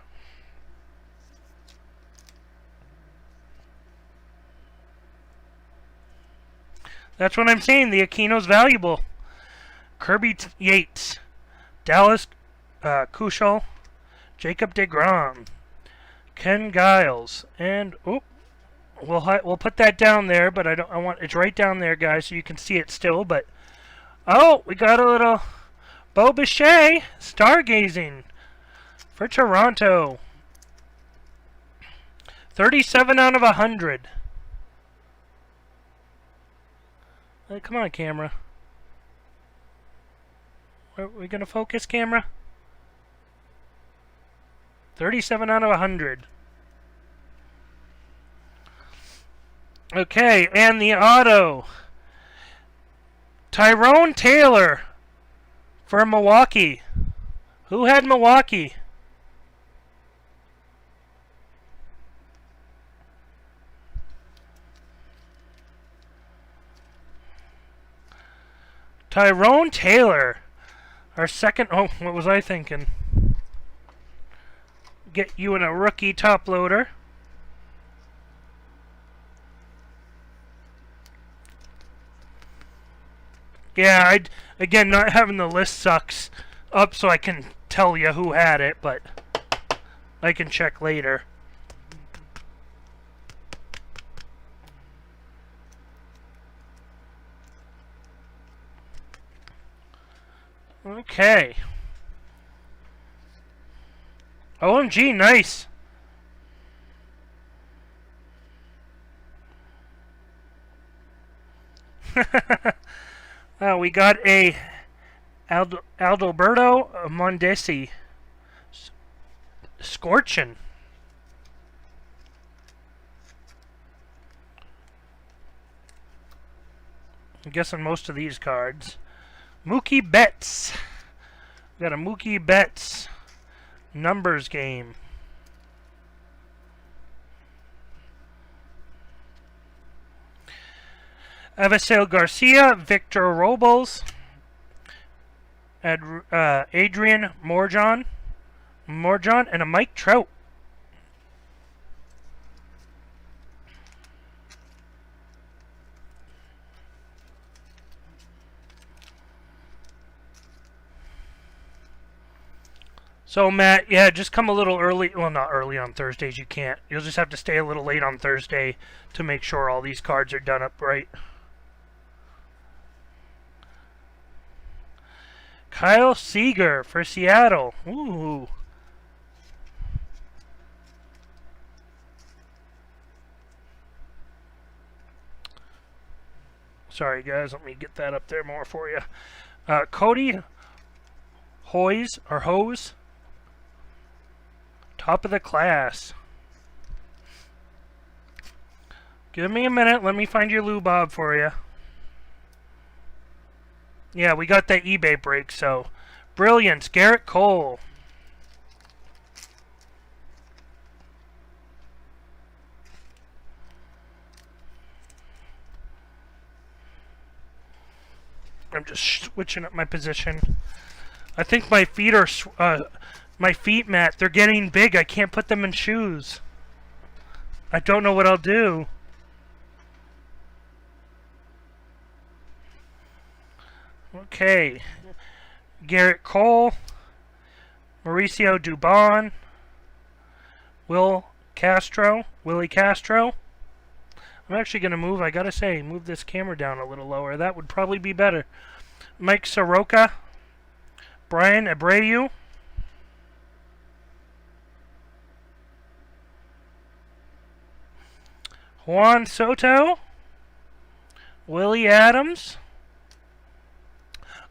That's what I'm saying. The Aquino's valuable. Kirby Yates. Dallas Keuchel. Jacob deGrom. Ken Giles. And, oop. We'll put that down there, but I want it's right down there, guys, so you can see it still, but oh, we got a little Bo Bichette stargazing for Toronto. 37 out of 100. Come on, camera. Are we going to focus, camera? 37 out of 100. Okay, and the auto. Tyrone Taylor for Milwaukee. Who had Milwaukee? Tyrone Taylor. Our second... Oh, what was I thinking? Get you in a rookie top loader. Yeah, again, not having the list sucks up so I can tell you who had it, but I can check later. Okay. OMG, nice. We got a Adalberto Mondesi. Scorchin'. I'm guessing most of these cards. Mookie Betts. We got a Mookie Betts numbers game. Avisail Garcia, Victor Robles, Adrian Morjon, and a Mike Trout. So, Matt, yeah, just come a little early. Well, not early on Thursdays. You can't. You'll just have to stay a little late on Thursday to make sure all these cards are done up right. Kyle Seager for Seattle. Ooh. Sorry, guys. Let me get that up there more for you. Cody Hose. Top of the class. Give me a minute. Let me find your Lou Bob for you. Yeah, we got that eBay break, so. Brilliance, Garrett Cole. I'm just switching up my position. I think my feet are, Matt, they're getting big. I can't put them in shoes. I don't know what I'll do. Okay. Garrett Cole. Mauricio Dubon. Willie Castro. I'm actually going to move this camera down a little lower. That would probably be better. Mike Soroka. Brian Abreu. Juan Soto. Willie Adams.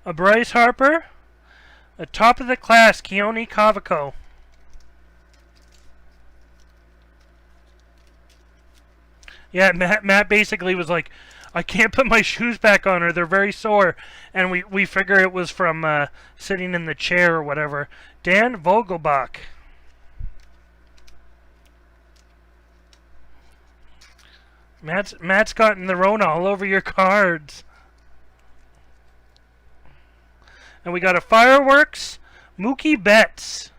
A Bryce Harper. A top of the class, Keone Cavaco. Yeah, Matt basically was like, I can't put my shoes back on or they're very sore. And we figure it was from sitting in the chair or whatever. Dan Vogelbach. Matt's gotten the Rona all over your cards. And we got a Fireworks, Mookie Betts.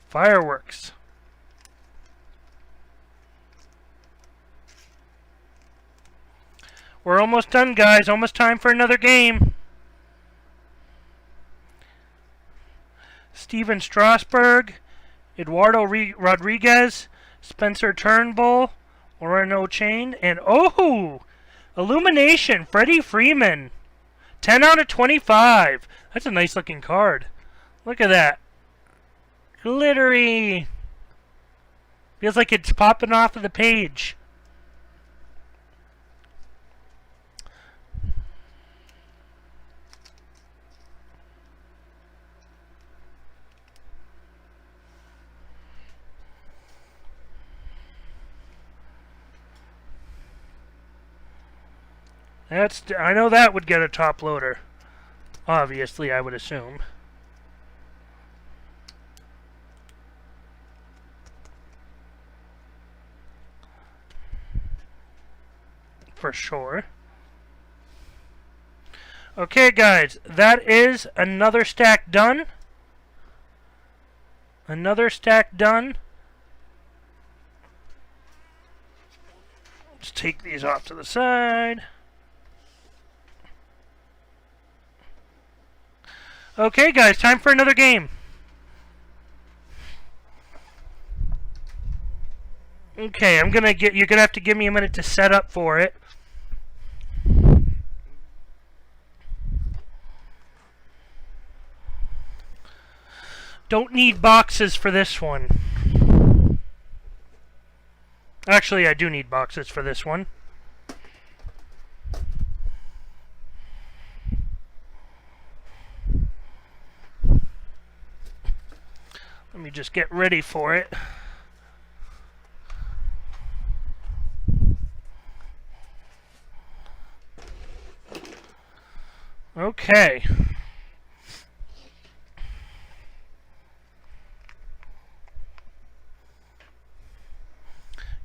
Fireworks. We're almost done, guys. Almost time for another game. Steven Strasburg, Eduardo Rodriguez, Spencer Turnbull, Orano Chain, and Illumination, Freddie Freeman. 10 out of 25. That's a nice looking card. Look at that. Glittery. Feels like it's popping off of the page. I know that would get a top loader. Obviously, I would assume. For sure. Okay, guys. That is another stack done. Another stack done. Let's take these off to the side. Okay, guys, time for another game. Okay, you're gonna have to give me a minute to set up for it. Don't need boxes for this one. Actually, I do need boxes for this one. Let me just get ready for it. Okay.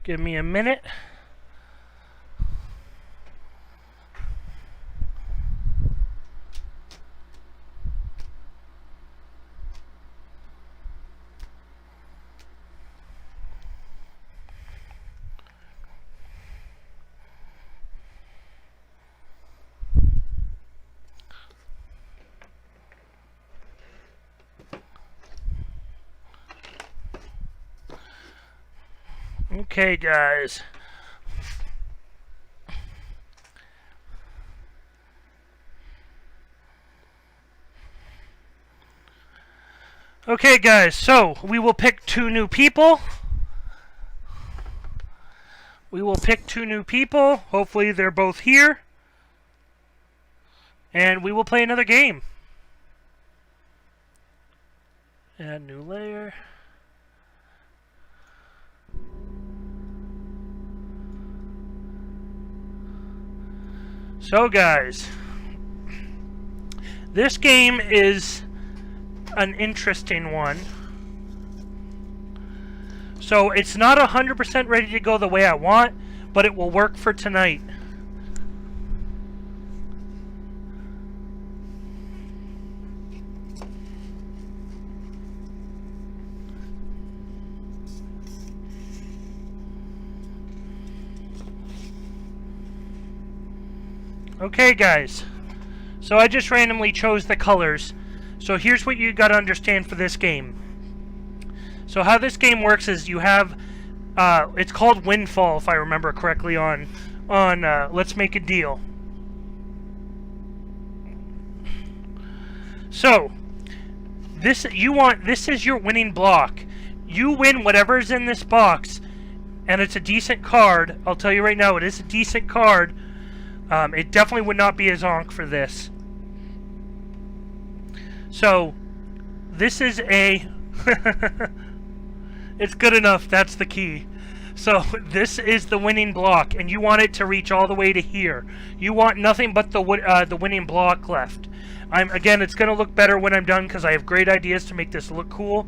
Give me a minute. Okay, guys. Okay, guys, so we will pick 2 new people. Hopefully they're both here. And we will play another game. Add new layer. So guys, this game is an interesting one. So it's not 100% ready to go the way I want, but it will work for tonight. Okay, guys, so I just randomly chose the colors. So here's what you got to understand for this game. So how this game works is you have, it's called Windfall, if I remember correctly, on Let's Make a Deal. So this is your winning block. You win whatever's in this box, and it's a decent card. I'll tell you right now, it is a decent card. It definitely would not be a zonk for this. So, this is a... It's good enough, that's the key. So, this is the winning block, and you want it to reach all the way to here. You want nothing but the winning block left. Again, it's going to look better when I'm done, because I have great ideas to make this look cool.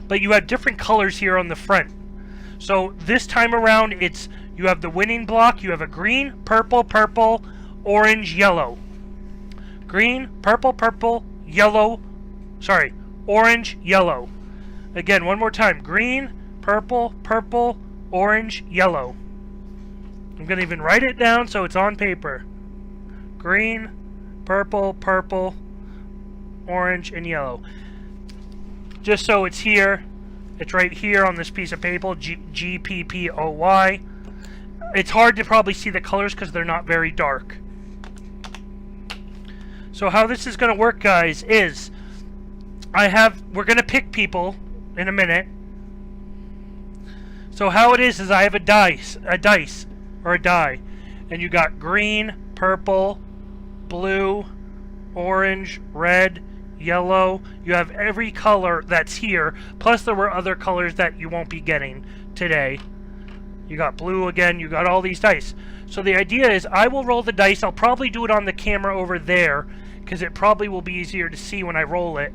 But you have different colors here on the front. So, this time around, you have the winning block. You have a green, purple, purple, orange, yellow. Green, purple, purple, yellow. Sorry, orange, yellow. Again, one more time. Green, purple, purple, orange, yellow. I'm going to even write it down so it's on paper. Green, purple, purple, orange, and yellow. Just so it's here. It's right here on this piece of paper. GPPOY. It's hard to probably see the colors because they're not very dark. So how this is going to work, guys, is we're going to pick people in a minute. So how it is I have a die, and you got green, purple, blue, orange, red, yellow. You have every color that's here, plus there were other colors that you won't be getting today. You got blue again, you got all these dice. So the idea is I will roll the dice. I'll probably do it on the camera over there because it probably will be easier to see when I roll it.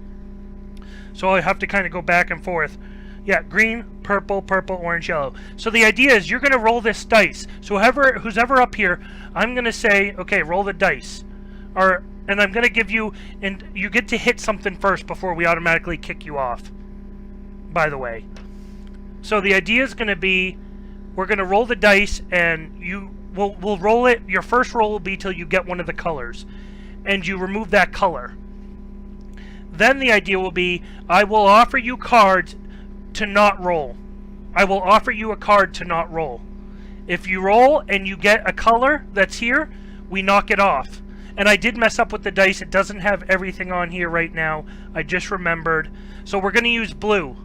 So I have to kind of go back and forth. Yeah, green, purple, purple, orange, yellow. So the idea is you're going to roll this dice. So who's ever up here, I'm going to say, okay, roll the dice. And I'm going to give you, and you get to hit something first before we automatically kick you off, by the way. So the idea is going to be, we're going to roll the dice, and we'll roll it. Your first roll will be till you get one of the colors, and you remove that color. Then the idea will be, I will offer you cards to not roll. I will offer you a card to not roll. If you roll and you get a color that's here, we knock it off. And I did mess up with the dice. It doesn't have everything on here right now. I just remembered. So we're going to use blue.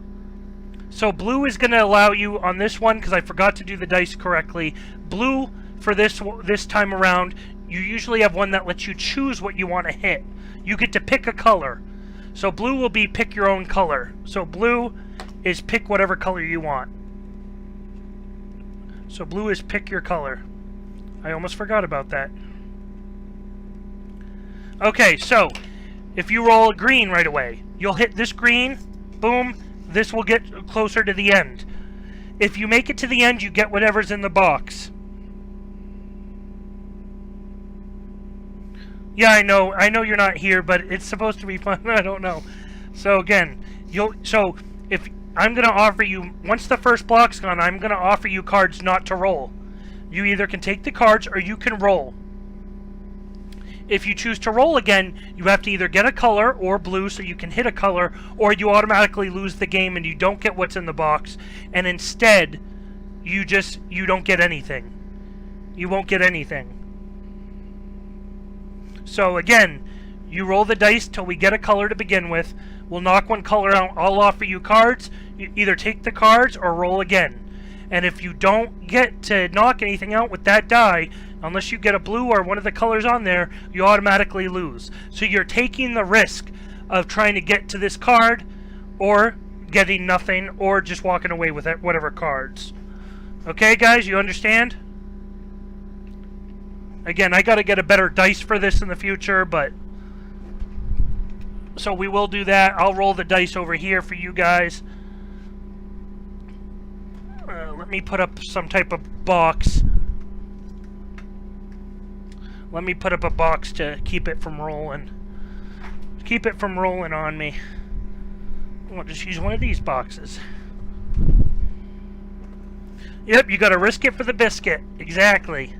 So blue is going to allow you on this one, because I forgot to do the dice correctly. Blue, for this time around, you usually have one that lets you choose what you want to hit. You get to pick a color. So blue will be pick your own color. So blue is pick whatever color you want. So blue is pick your color. I almost forgot about that. Okay, so if you roll a green right away, you'll hit this green, boom, this will get closer to the end. If you make it to the end, you get whatever's in the box. Yeah, I know you're not here, but it's supposed to be fun. I don't know. So again, if I'm going to offer you, once the first block's gone, I'm going to offer you cards not to roll. You either can take the cards or you can roll. If you choose to roll again, you have to either get a color or blue so you can hit a color, or you automatically lose the game and you don't get what's in the box, and instead you don't get anything. You won't get anything. So again, you roll the dice till we get a color to begin with. We'll knock one color out. I'll offer you cards. You either take the cards or roll again. And if you don't get to knock anything out with that die, unless you get a blue or one of the colors on there, you automatically lose. So you're taking the risk of trying to get to this card, or getting nothing, or just walking away with it, whatever cards. Okay, guys, you understand? Again, I got to get a better dice for this in the future, but... So we will do that. I'll roll the dice over here for you guys. Let me put up some type of box. Let me put up a box to keep it from rolling. Keep it from rolling on me. I'll just use one of these boxes. Yep, you gotta risk it for the biscuit. Exactly.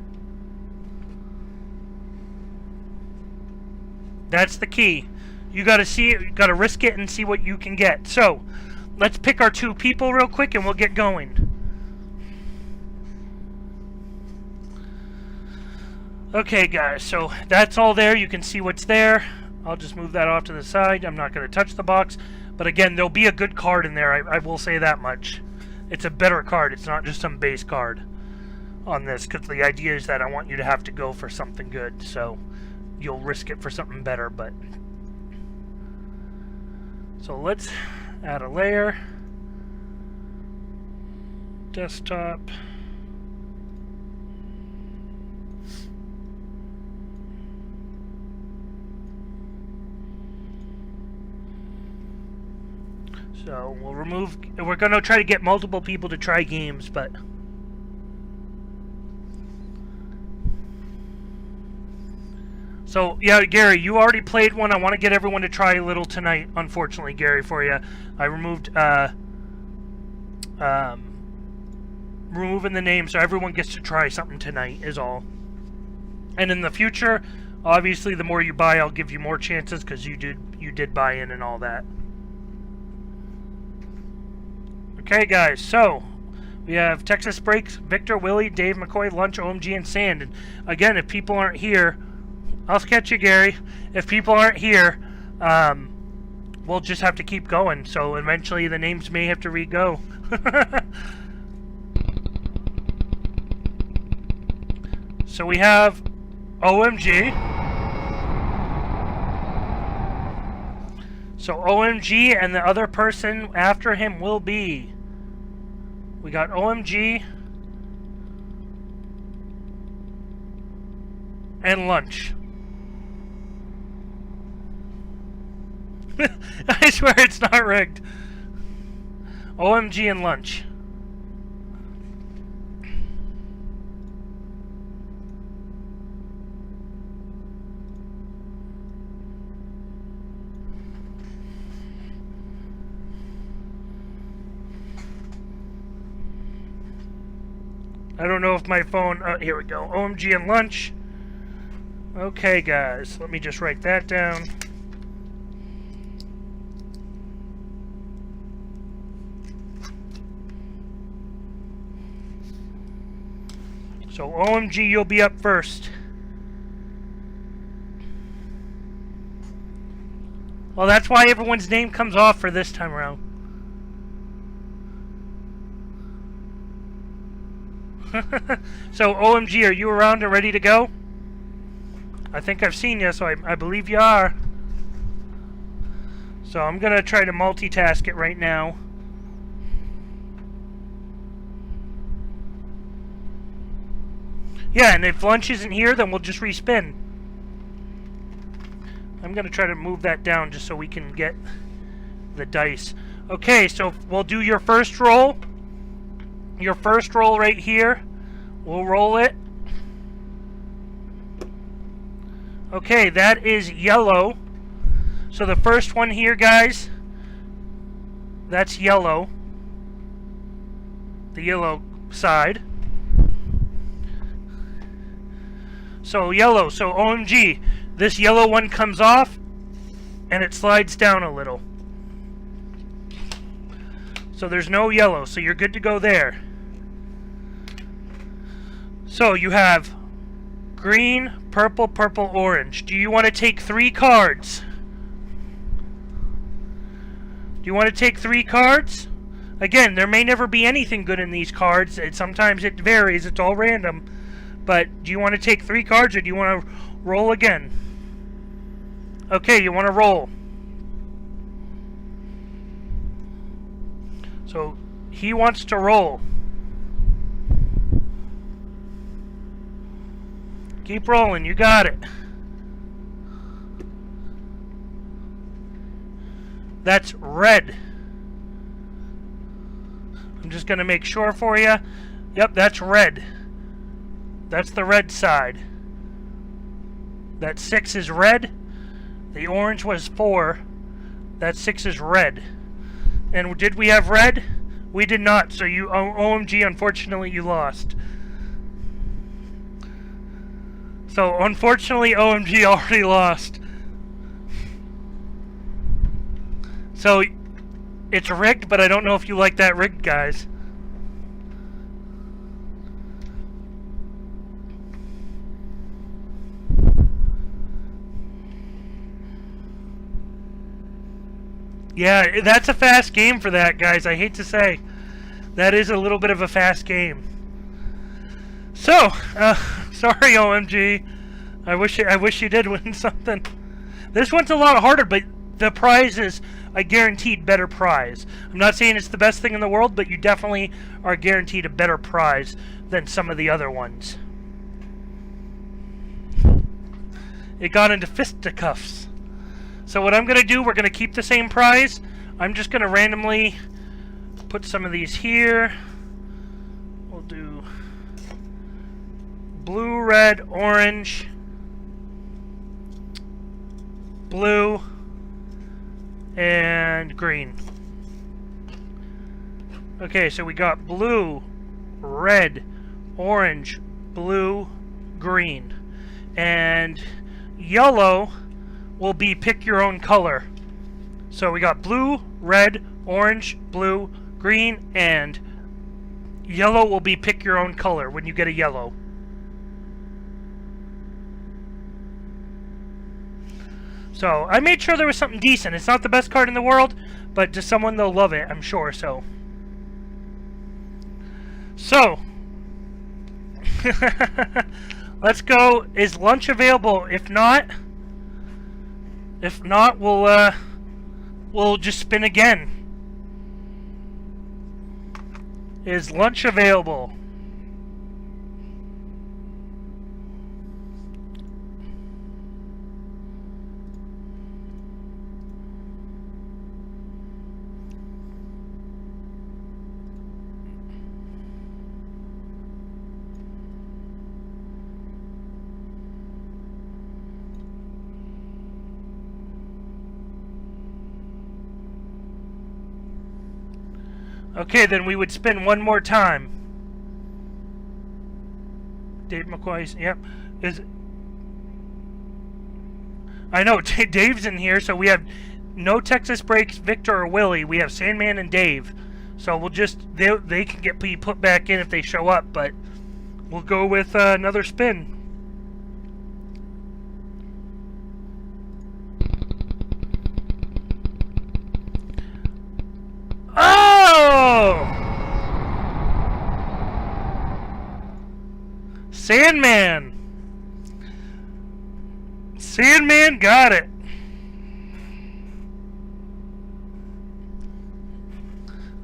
That's the key. You gotta see it, you gotta risk it and see what you can get. So, let's pick our two people real quick and we'll get going. Okay, guys, so that's all there. You can see what's there. I'll just move that off to the side. I'm not going to touch the box. But again, there'll be a good card in there. I will say that much. It's a better card. It's not just some base card on this. Because the idea is that I want you to have to go for something good. So you'll risk it for something better. But so let's add a layer. Desktop. So we'll remove, we're going to try to get multiple people to try games, but... So, yeah, Gary, you already played one. I want to get everyone to try a little tonight, unfortunately, Gary, for you. I removed, removing the name so everyone gets to try something tonight is all. And in the future, obviously, the more you buy, I'll give you more chances because you did buy in and all that. Okay, guys, so we have Texas Breaks, Victor, Willie, Dave, McCoy, Lunch, OMG, and Sand. And again, if people aren't here, I'll catch you, Gary. If people aren't here, we'll just have to keep going. So eventually the names may have to re-go. So we have OMG. So OMG and the other person after him will be... We got OMG and Lunch. I swear it's not rigged. OMG and Lunch. I don't know if my phone... Oh, here we go. OMG and Lunch. Okay, guys. Let me just write that down. So, OMG, you'll be up first. Well, that's why everyone's name comes off for this time around. So, OMG, are you around and ready to go? I think I've seen you, so I believe you are. So I'm going to try to multitask it right now. Yeah, and if lunch isn't here, then we'll just respin. I'm going to try to move that down just so we can get the dice. Okay, so we'll do your first roll. Your first roll right here. We'll roll it. Okay, that is yellow. So the first one here, guys, that's yellow. The yellow side. So yellow, so OMG, this yellow one comes off and it slides down a little. So there's no yellow, so you're good to go there. So you have green, purple, purple, orange. Do you want to take 3 cards? Do you want to take 3 cards? Again, there may never be anything good in these cards. Sometimes it varies. It's all random. But do you want to take 3 cards or do you want to roll again? Okay, you want to roll. So he wants to roll. Keep rolling, you got it. That's red. I'm just going to make sure for you. Yep, that's red. That's the red side. That 6 is red. The orange was 4. That 6 is red. And did we have red? We did not. So you, OMG, unfortunately, you lost. So unfortunately, OMG already lost. So it's rigged, but I don't know if you like that rigged, guys. Yeah, that's a fast game for that, guys. I hate to say. That is a little bit of a fast game. So, sorry, OMG. I wish you did win something. This one's a lot harder, but the prize is a guaranteed better prize. I'm not saying it's the best thing in the world, but you definitely are guaranteed a better prize than some of the other ones. It got into fisticuffs. So what I'm going to do, we're going to keep the same prize. I'm just going to randomly put some of these here. We'll do blue, red, orange, blue, and green. Okay, so we got blue, red, orange, blue, green. And yellow will be pick your own color. So we got blue, red, orange, blue, green, and yellow will be pick your own color when you get a yellow. So I made sure there was something decent. It's not the best card in the world, but to someone they'll love it, I'm sure. So let's go. Is lunch available? If not, we'll just spin again. Is lunch available? Okay, then we would spin one more time. Dave McCoy's, yep. I know, Dave's in here, so we have no Texas Breaks, Victor, or Willie. We have Sandman and Dave. So we'll just, they can get put back in if they show up, but we'll go with another spin. Yellow! Sandman! Sandman got it!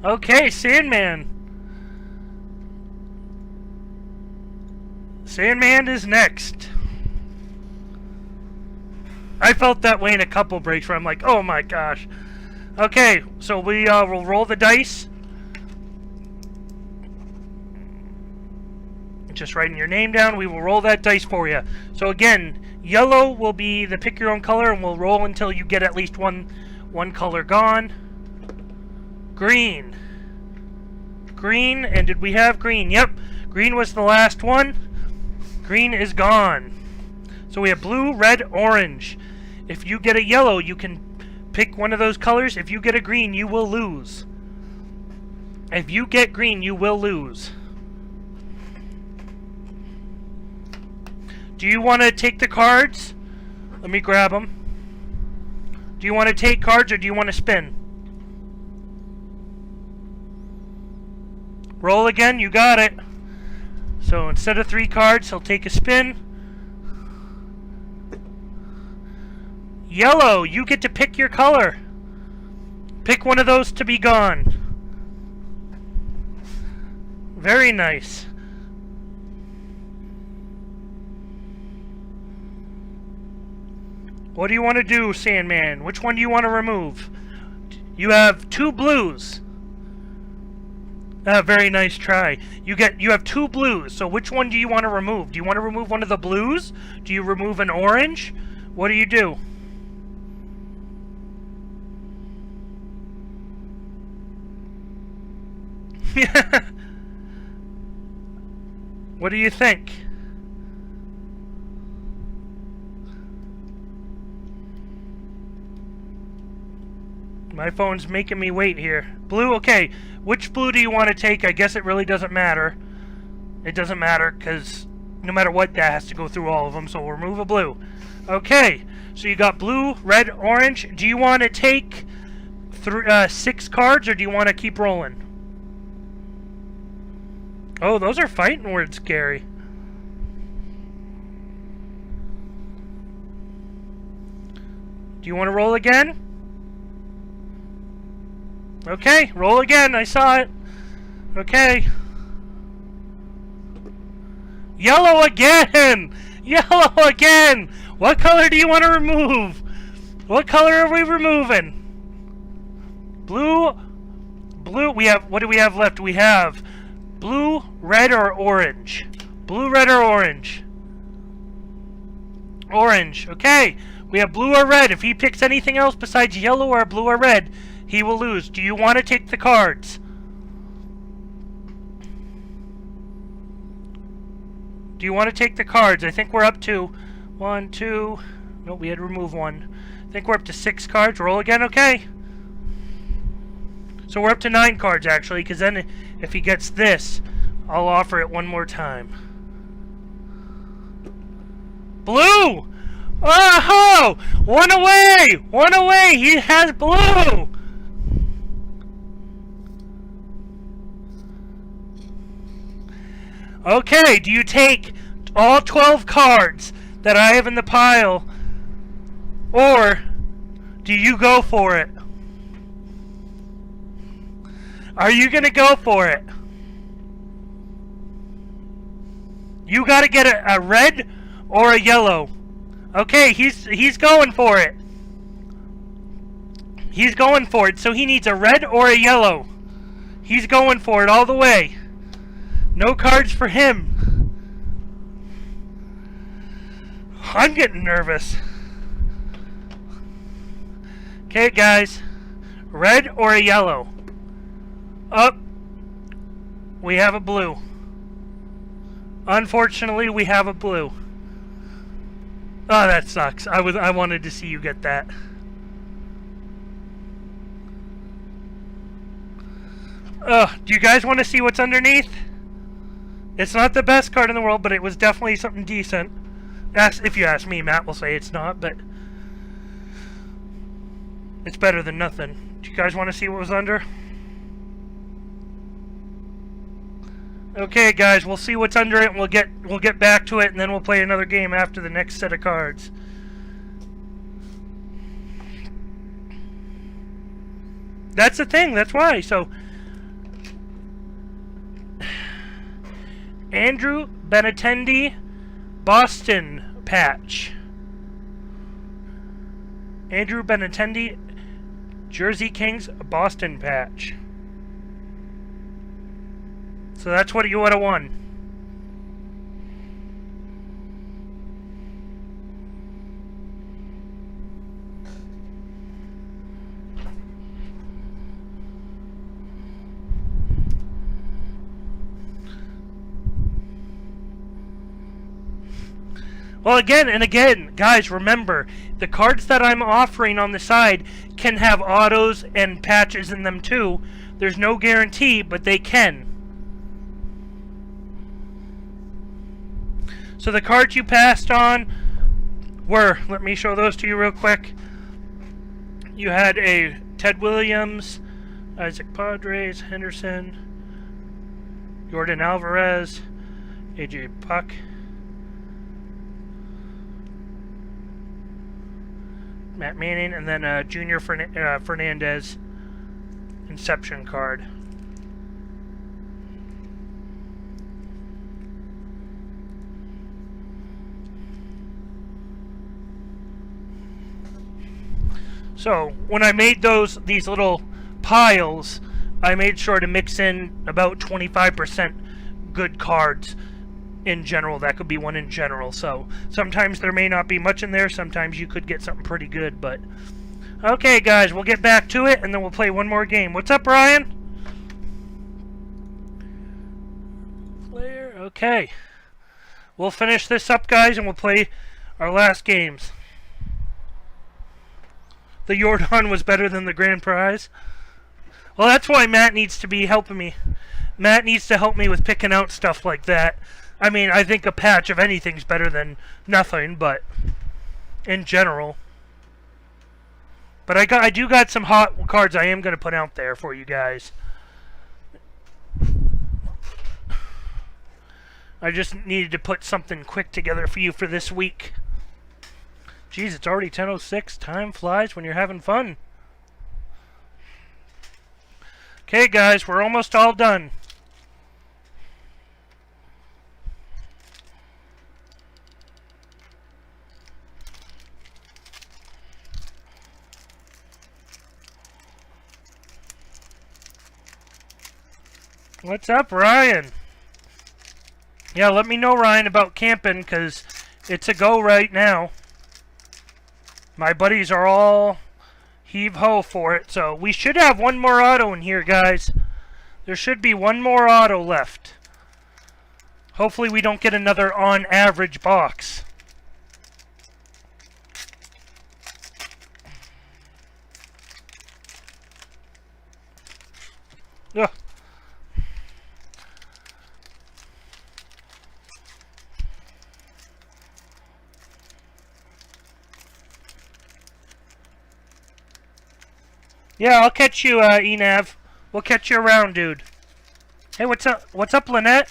Okay, Sandman. Sandman is next. I felt that way in a couple breaks where I'm like, oh my gosh. Okay, so we will roll the dice. Just writing your name down, we will roll that dice for you. So again, yellow will be the pick your own color, and we'll roll until you get at least one color gone. Green. Green, and did we have green? Yep, green was the last one. Green is gone. So we have blue, red, orange. If you get a yellow, you can pick one of those colors. If you get a green, you will lose. If you get green, you will lose. Do you want to take the cards? Let me grab them. Do you want to take cards or do you want to spin? Roll again, you got it. So instead of 3 cards, he'll take a spin. Yellow, you get to pick your color. Pick one of those to be gone. Very nice. What do you want to do, Sandman? Which one do you want to remove? You have 2 blues. Very nice try. You have 2 blues, so which one do you want to remove? Do you want to remove one of the blues? Do you remove an orange? What do you do? What do you think? My phone's making me wait here. Blue, okay. Which blue do you want to take? I guess it really doesn't matter. It doesn't matter, because no matter what, that has to go through all of them, so we'll remove a blue. Okay, so you got blue, red, orange. Do you want to take 6 cards, or do you want to keep rolling? Oh, those are fighting words, Gary. Do you want to roll again? Okay, roll again. I saw it. Okay. Yellow again! Yellow again! What color do you want to remove? What color are we removing? Blue. Blue. We have. What do we have left? We have blue, red, or orange. Blue, red, or orange. Orange. Okay. We have blue or red. If he picks anything else besides yellow or blue or red, he will lose. Do you want to take the cards? Do you want to take the cards? I think we're up to 1, 2. No, we had to remove 1. I think we're up to 6 cards. Roll again, okay. So we're up to 9 cards, actually, because then if he gets this, I'll offer it one more time. Blue! Oh! One away! One away! He has blue! Okay, do you take all 12 cards that I have in the pile, or do you go for it? Are you going to go for it? You got to get a red or a yellow. Okay, he's going for it. He's going for it, so he needs a red or a yellow. He's going for it all the way. No cards for him. I'm getting nervous. Okay, guys. Red or a yellow? Up. We have a blue. Unfortunately, we have a blue. Oh, that sucks. I wanted to see you get that. Do you guys want to see what's underneath? It's not the best card in the world, but it was definitely something decent. If you ask me, Matt will say it's not, but it's better than nothing. Do you guys want to see what was under? Okay, guys, we'll see what's under it, and we'll get back to it, and then we'll play another game after the next set of cards. That's the thing. That's why. So, Andrew Benintendi, Boston patch. Andrew Benintendi, Jersey Kings, Boston patch. So that's what you would have won. Well, again and again, guys, remember, the cards that I'm offering on the side can have autos and patches in them too. There's no guarantee, but they can. So the cards you passed on were, let me show those to you real quick. You had a Ted Williams, Isaac Padres, Henderson, Jordan Alvarez, AJ Puck, Matt Manning, and then Junior Fernandez Inception card. So when I made these little piles, I made sure to mix in about 25% good cards in general. That could be one in general. So sometimes there may not be much in there. Sometimes you could get something pretty good. But okay, guys, we'll get back to it, and then we'll play one more game. What's up, Ryan? Flair. Okay. We'll finish this up, guys, and we'll play our last games. The Jordan was better than the grand prize. Well, that's why Matt needs to be helping me. Matt needs to help me with picking out stuff like that. I mean, I think a patch of anything's better than nothing, but in general. But I do got some hot cards I am going to put out there for you guys. I just needed to put something quick together for you for this week. Jeez, it's already 10:06. Time flies when you're having fun. Okay, guys, we're almost all done. What's up, Ryan? Yeah, let me know, Ryan, about camping, because it's a go right now. My buddies are all heave-ho for it, so we should have one more auto in here, guys. There should be one more auto left. Hopefully we don't get another on-average box. Ugh. Yeah, I'll catch you, Enav. We'll catch you around, dude. Hey, what's up? What's up, Lynette?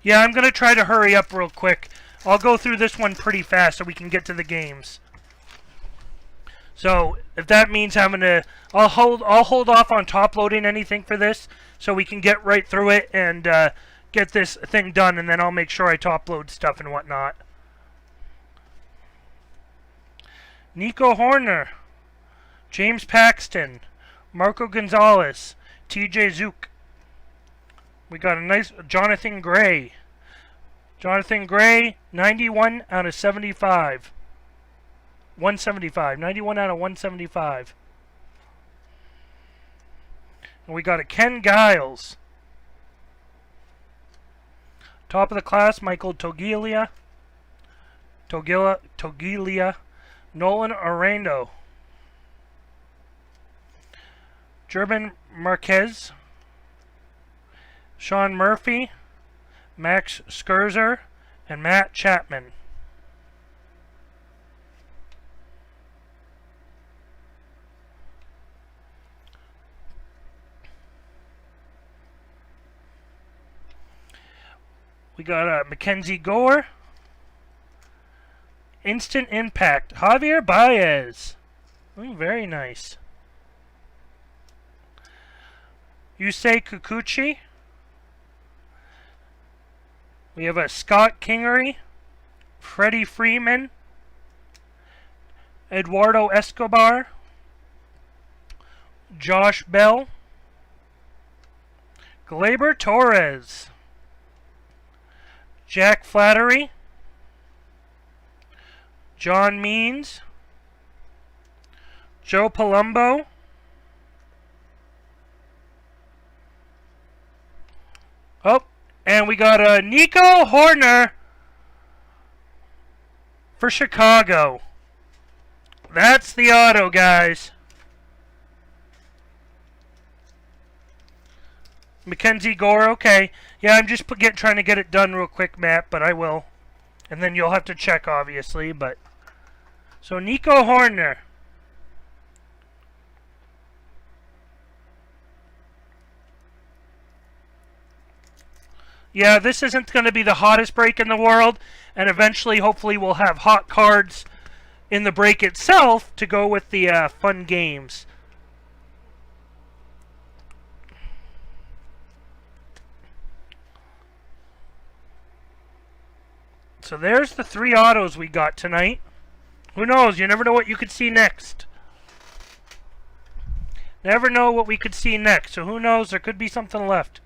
Yeah, I'm going to try to hurry up real quick. I'll go through this one pretty fast so we can get to the games. So, if that means having to... I'll hold off on top loading anything for this so we can get right through it and get this thing done, and then I'll make sure I top load stuff and whatnot. Nico Horner, James Paxton, Marco Gonzalez, TJ Zook. We got a nice Jonathan Gray. Jonathan Gray, 91 out of 75. 175. 91 out of 175. And we got a Ken Giles. Top of the class, Michael Toglia. Nolan Orlando. German Marquez. Sean Murphy, Max Scherzer, and Matt Chapman. We got Mackenzie Gore. Instant Impact, Javier Baez. Ooh, very nice. Yusei Kikuchi. We have a Scott Kingery, Freddie Freeman, Eduardo Escobar, Josh Bell, Gleyber Torres, Jack Flattery, John Means, Joe Palumbo, and we got Nico Horner for Chicago. That's the auto, guys. Mackenzie Gore, okay. Yeah, I'm just trying to get it done real quick, Matt, but I will. And then you'll have to check, obviously, but... So, Nico Horner. Yeah, this isn't going to be the hottest break in the world, and eventually, hopefully, we'll have hot cards in the break itself to go with the fun games. So there's the 3 autos we got tonight. Who knows? You never know what you could see next. Never know what we could see next. So who knows? There could be something left.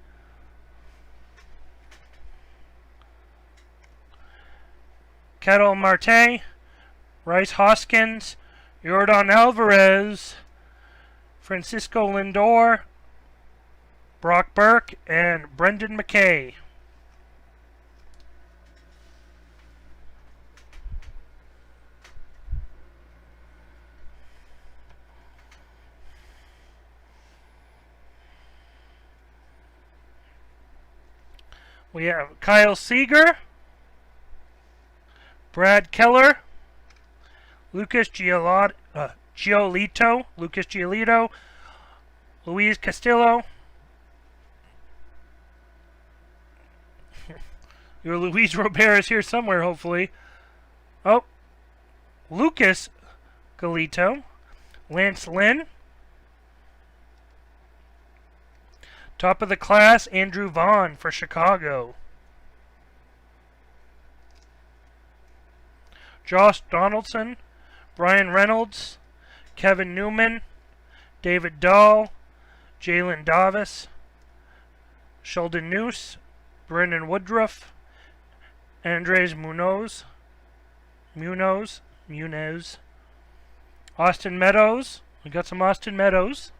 Ketel Marte, Rice Hoskins, Yordan Alvarez, Francisco Lindor, Brock Burke, and Brendan McKay. We have Kyle Seager, Brad Keller, Lucas Giolito, Luis Castillo. Your Luis Robert is here somewhere, hopefully. Oh, Lucas Giolito, Lance Lynn. Top of the class, Andrew Vaughn for Chicago. Josh Donaldson, Brian Reynolds, Kevin Newman, David Dahl, Jalen Davis, Sheldon Noose, Brendan Woodruff, Andres Munoz, Austin Meadows. We got some Austin Meadows.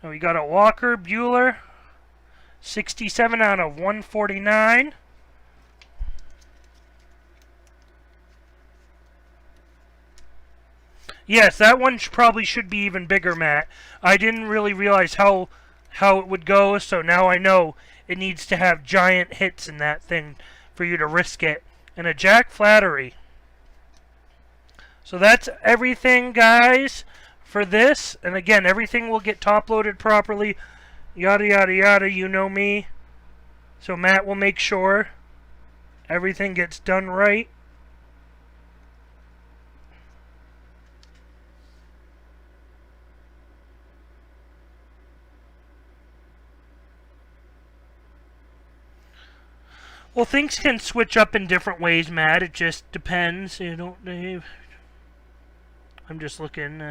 And we got a Walker Buehler, 67 out of 149. Yes, that one probably should be even bigger, Matt. I didn't really realize how it would go, so now I know it needs to have giant hits in that thing for you to risk it. And a Jack Flattery. So that's everything, guys, for this. And again, everything will get top loaded properly. Yada, yada, yada, you know me. So Matt will make sure everything gets done right. Well, things can switch up in different ways, Matt. It just depends. You know, I'm just looking.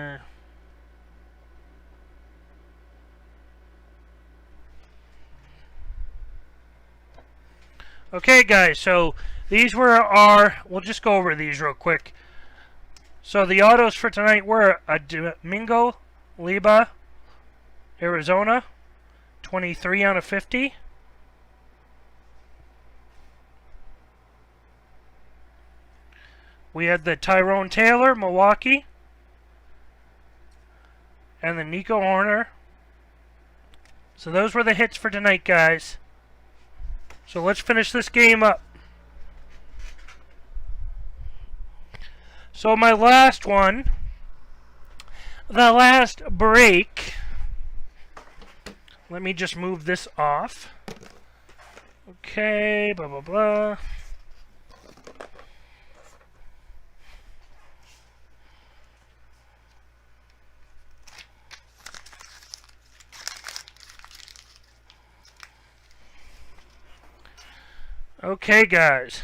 Okay, guys. So these were our. We'll just go over these real quick. So the autos for tonight were a Domingo Liba, Arizona, 23 out of 50. We had the Tyrone Taylor, Milwaukee. And the Nico Horner. So those were the hits for tonight, guys. So let's finish this game up. So my last one, the last break. Let me just move this off. Okay, blah, blah, blah. Okay, guys.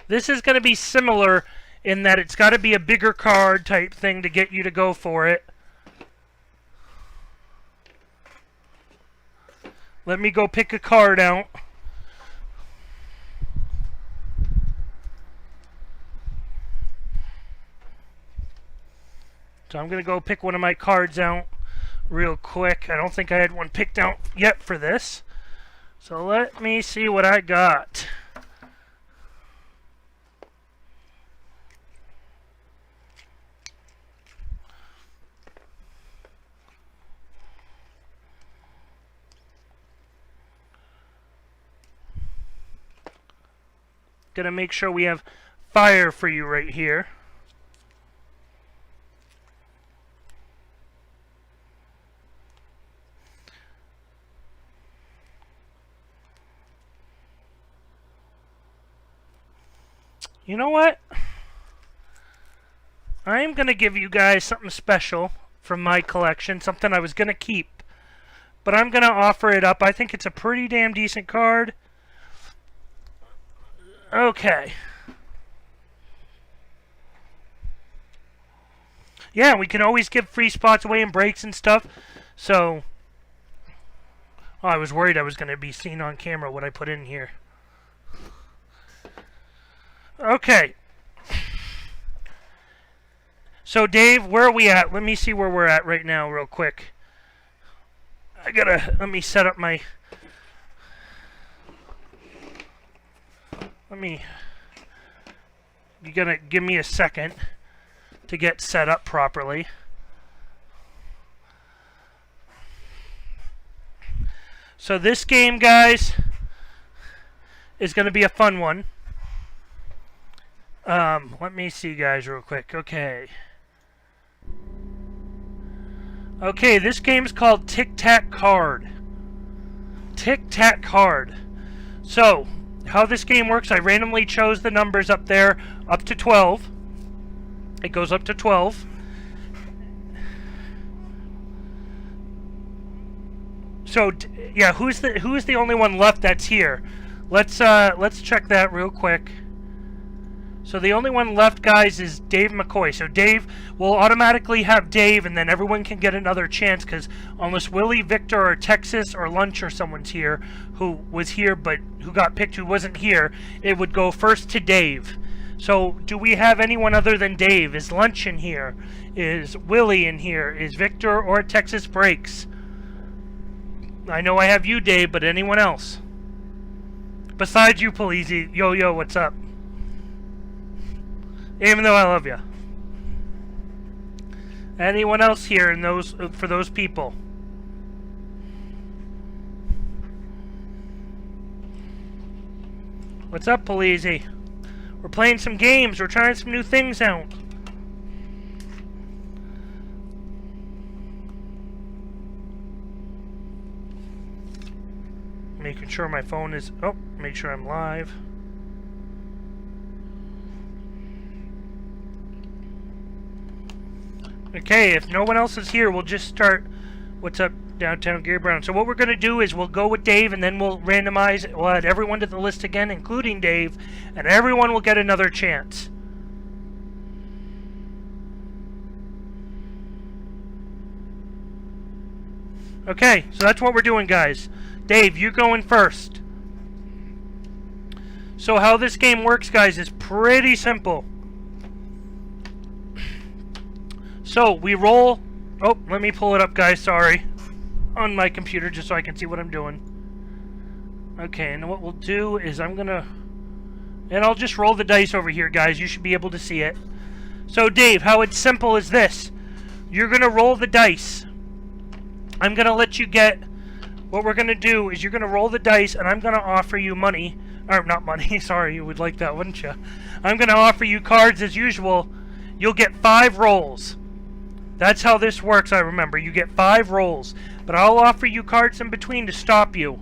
This is going to be similar in that it's got to be a bigger card type thing to get you to go for it. Let me go pick a card out. So I'm going to go pick one of my cards out real quick. I don't think I had one picked out yet for this. So let me see what I got. Gonna make sure we have fire for you right here. You know what? I'm gonna give you guys something special from my collection, something I was gonna keep, but I'm gonna offer it up. I think it's a pretty damn decent card. Okay. Yeah, we can always give free spots away in breaks and stuff. So, oh, I was worried I was going to be seen on camera what I put in here. Okay. So, Dave, where are we at? Let me see where we're at right now real quick. Let me set up my... You're gonna give me a second to get set up properly. So this game, guys, is gonna be a fun one. Let me see, guys, real quick. Okay. Okay, this game is called Tic-Tac Card. Tic-Tac Card. So, how this game works, I randomly chose the numbers up there, up to 12. It goes up to 12. So, yeah, who's the only one left that's here? Let's check that real quick. So the only one left, guys, is Dave McCoy. So Dave will automatically have Dave, and then everyone can get another chance, because unless Willie, Victor, or Texas, or Lunch, or someone's here, who was here but who got picked who wasn't here, it would go first to Dave. So do we have anyone other than Dave? Is Lunch in here? Is Willie in here? Is Victor or Texas Breaks? I know I have you, Dave, but anyone else? Besides you, Polizzi. Yo, what's up? Even though I love you. Anyone else here in those for those people? What's up, Polizzi? We're playing some games. We're trying some new things out. Making sure my phone is... Oh, make sure I'm live. Okay, if no one else is here, we'll just start. What's up, Downtown Gary Brown? So what we're going to do is we'll go with Dave, and then we'll randomize. We'll add everyone to the list again, including Dave, and everyone will get another chance. Okay, so that's what we're doing, guys. Dave, you going first. So how this game works, guys, is pretty simple. So, we roll... Oh, let me pull it up, guys, sorry. On my computer, just so I can see what I'm doing. Okay, and what we'll do is I'm gonna... And I'll just roll the dice over here, guys. You should be able to see it. So, Dave, how it's simple is this. You're going to roll the dice. I'm going to let you get... What we're going to do is you're going to roll the dice, and I'm going to offer you money. Or, not money. Sorry, you would like that, wouldn't you? I'm going to offer you cards as usual. You'll get 5 rolls. That's how this works, I remember. You get 5 rolls. But I'll offer you cards in between to stop you.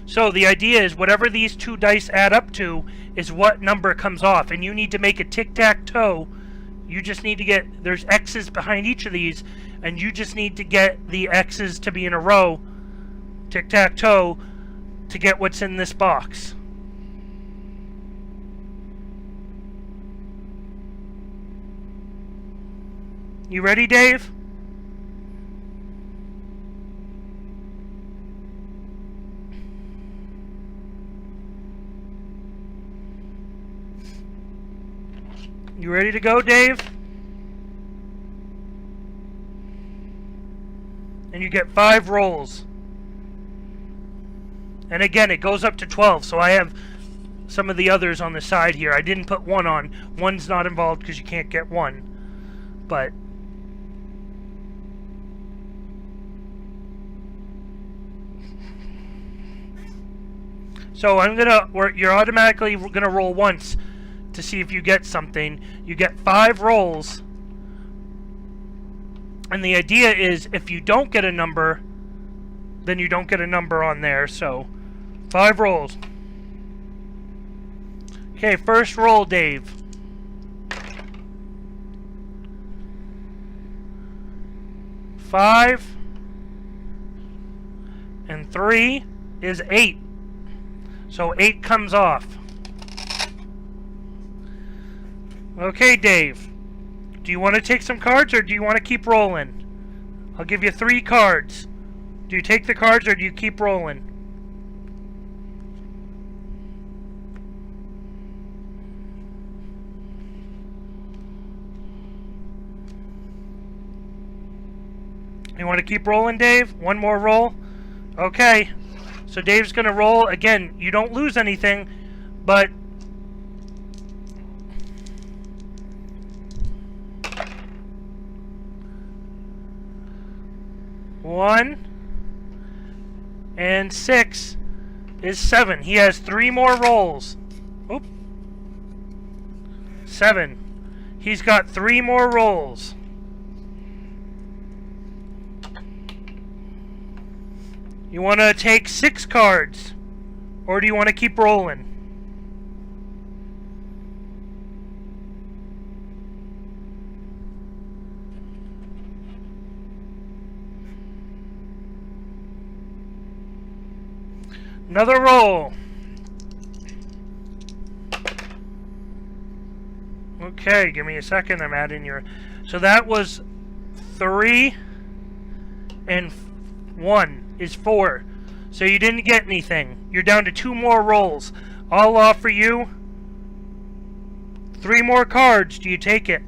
So the idea is whatever these 2 dice add up to is what number comes off. And you need to make a tic-tac-toe. You just need to get... There's X's behind each of these. And you just need to get the X's to be in a row. Tic-tac-toe. To get what's in this box. You ready, Dave? You ready to go, Dave? And you get 5 rolls. And again, it goes up to 12, so I have some of the others on the side here. I didn't put 1 on. 1's not involved because you can't get 1. But... So you're automatically gonna roll once to see if you get something. You get 5 rolls. And the idea is if you don't get a number, then you don't get a number on there, so 5 rolls. Okay, first roll, Dave. 5 and 3 is 8. So 8 comes off. Okay, Dave. Do you want to take some cards or do you want to keep rolling? I'll give you 3 cards. Do you take the cards or do you keep rolling? You want to keep rolling, Dave? 1 more roll? Okay. So Dave's going to roll. Again, you don't lose anything, but... One and 6 is 7. He has 3 more rolls. Oop. 7. He's got 3 more rolls. You want to take 6 cards, or do you want to keep rolling? Another roll. Okay, give me a second. I'm adding your... So that was 3 and 1 is 4. So you didn't get anything. You're down to 2 more rolls. I'll offer you 3 more cards. Do you take it?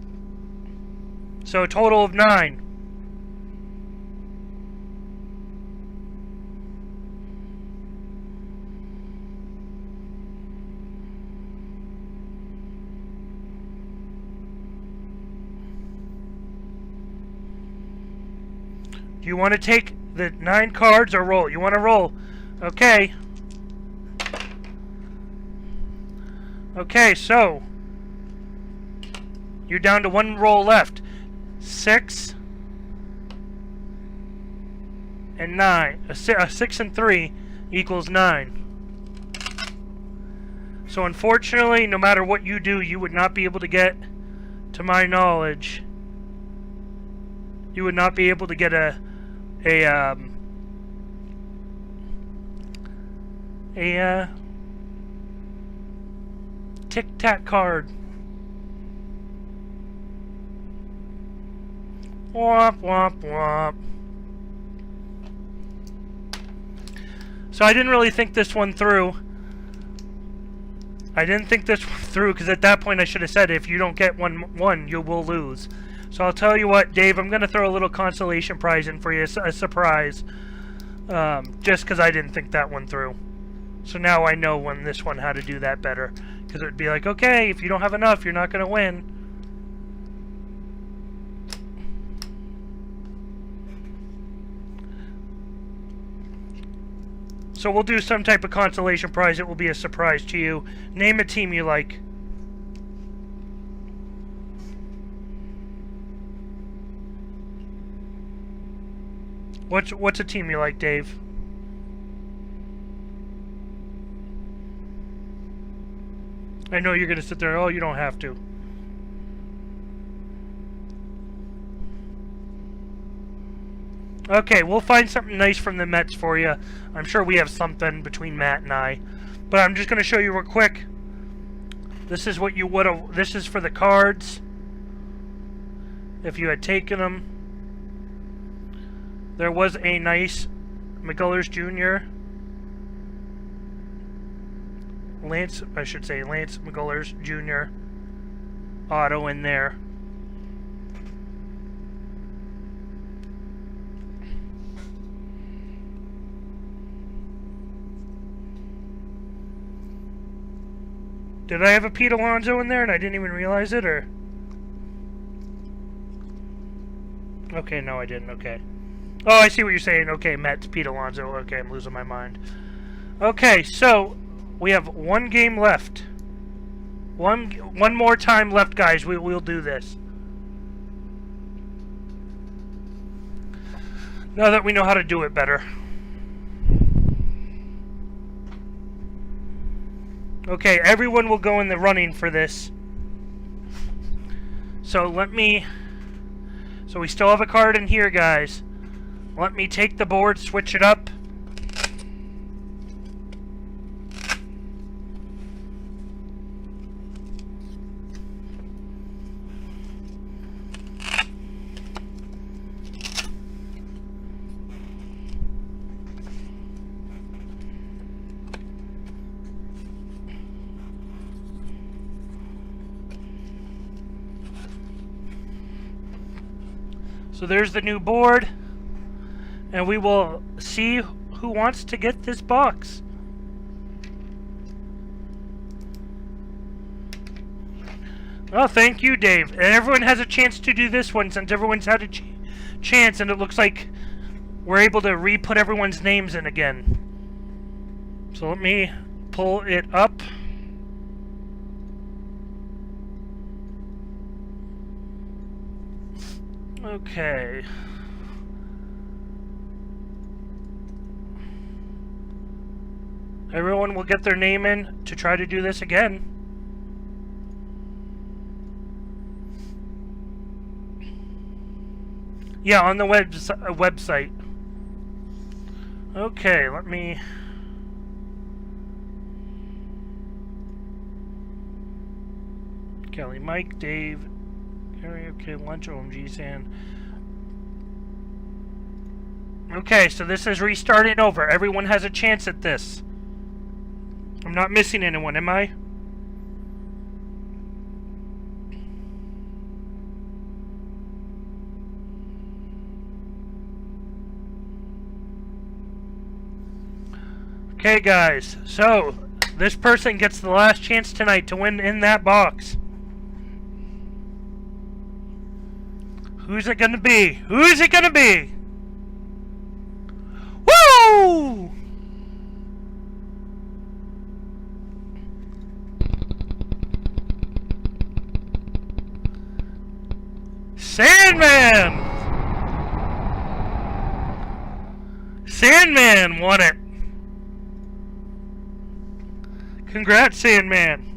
So a total of 9. Do you want to take the 9 cards or roll? You want to roll? Okay. Okay, so you're down to 1 roll left. 6 and 9. 6 and 3 equals 9. So unfortunately, no matter what you do, you would not be able to get, to my knowledge, you would not be able to get a tic-tac card. Womp, womp, womp. So I didn't really think this one through. I didn't think this one through because at that point I should have said if you don't get one, you will lose. So I'll tell you what, Dave, I'm going to throw a little consolation prize in for you, a surprise. Just because I didn't think that one through. So now I know when this one how to do that better. Because it would be like, okay, if you don't have enough, you're not going to win. So we'll do some type of consolation prize. It will be a surprise to you. Name a team you like. What's a team you like, Dave? I know you're going to sit there. Oh, you don't have to. Okay, we'll find something nice from the Mets for you. I'm sure we have something between Matt and I. But I'm just going to show you real quick. This is what you would have... This is for the cards. If you had taken them. There was a nice McCullers Jr. Lance McCullers Jr. auto in there. Did I have a Pete Alonso in there and I didn't even realize it, or? Okay, no I didn't, okay. Oh, I see what you're saying. Okay, Mets, Pete Alonso. Okay, I'm losing my mind. Okay, so we have one game left. One more time left, guys. We'll do this. Now that we know how to do it better. Okay, everyone will go in the running for this. So let me... So we still have a card in here, guys. Let me take the board, switch it up. So there's the new board, and we will see who wants to get this box. Oh, thank you, Dave. And everyone has a chance to do this one since everyone's had a chance, and it looks like we're able to re-put everyone's names in again. So let me pull it up. Okay. Everyone will get their name in to try to do this again. Yeah, on the website. Okay, let me... Kelly, Mike, Dave... Okay, lunch, OMG, San. Okay, so this is restarting over. Everyone has a chance at this. I'm not missing anyone, am I? Okay, guys. So, this person gets the last chance tonight to win in that box. Who's it gonna be? Who's it gonna be? Woo! Sandman! Sandman won it. Congrats, Sandman.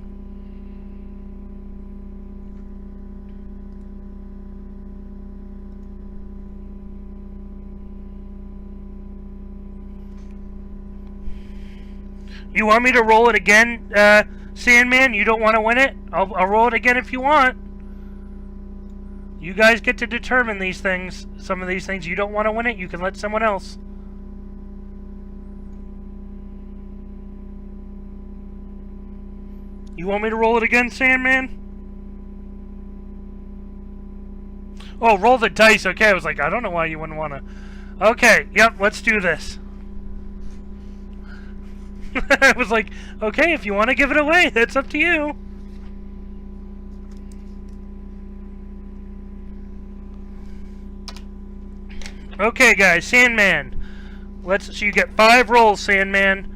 You want me to roll it again, Sandman? You don't want to win it? I'll roll it again if you want. You guys get to determine these things. Some of these things, you don't want to win it, you can let someone else. You want me to roll it again, Sandman? Oh, roll the dice. Okay, I was like, I don't know why you wouldn't want to. Okay, yep, let's do this. I was like, okay, if you want to give it away, that's up to you. Okay, guys, Sandman. So you get 5 rolls, Sandman.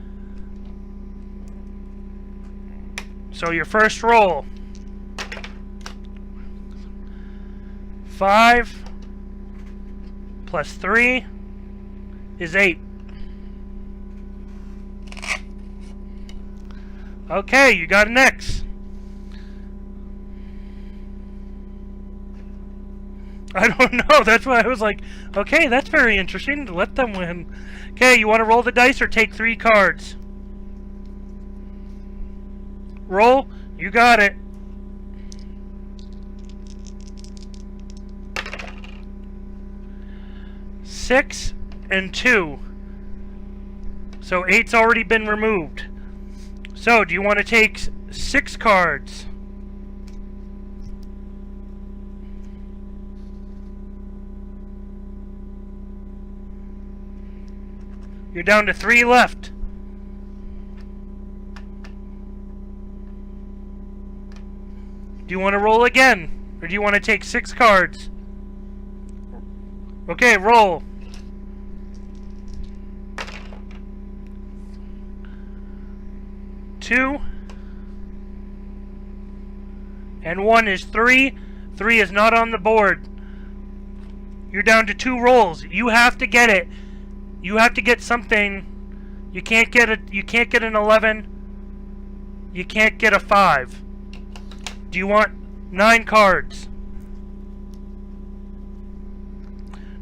So your first roll. 5 plus 3 is 8. Okay, you got an X. I don't know. That's why I was like, okay, that's very interesting. Let them win. Okay, you want to roll the dice or take 3 cards? Roll. You got it. Six and 2. So 8's already been removed. So, do you want to take 6 cards? You're down to 3 left. Do you want to roll again? Or do you want to take 6 cards? Okay, roll. 2 and 1 is 3. 3 is not on the board. You're down to 2 rolls. You have to get it. You have to get something. You can't get it. You can't get an 11. You can't get a 5. Do you want 9 cards?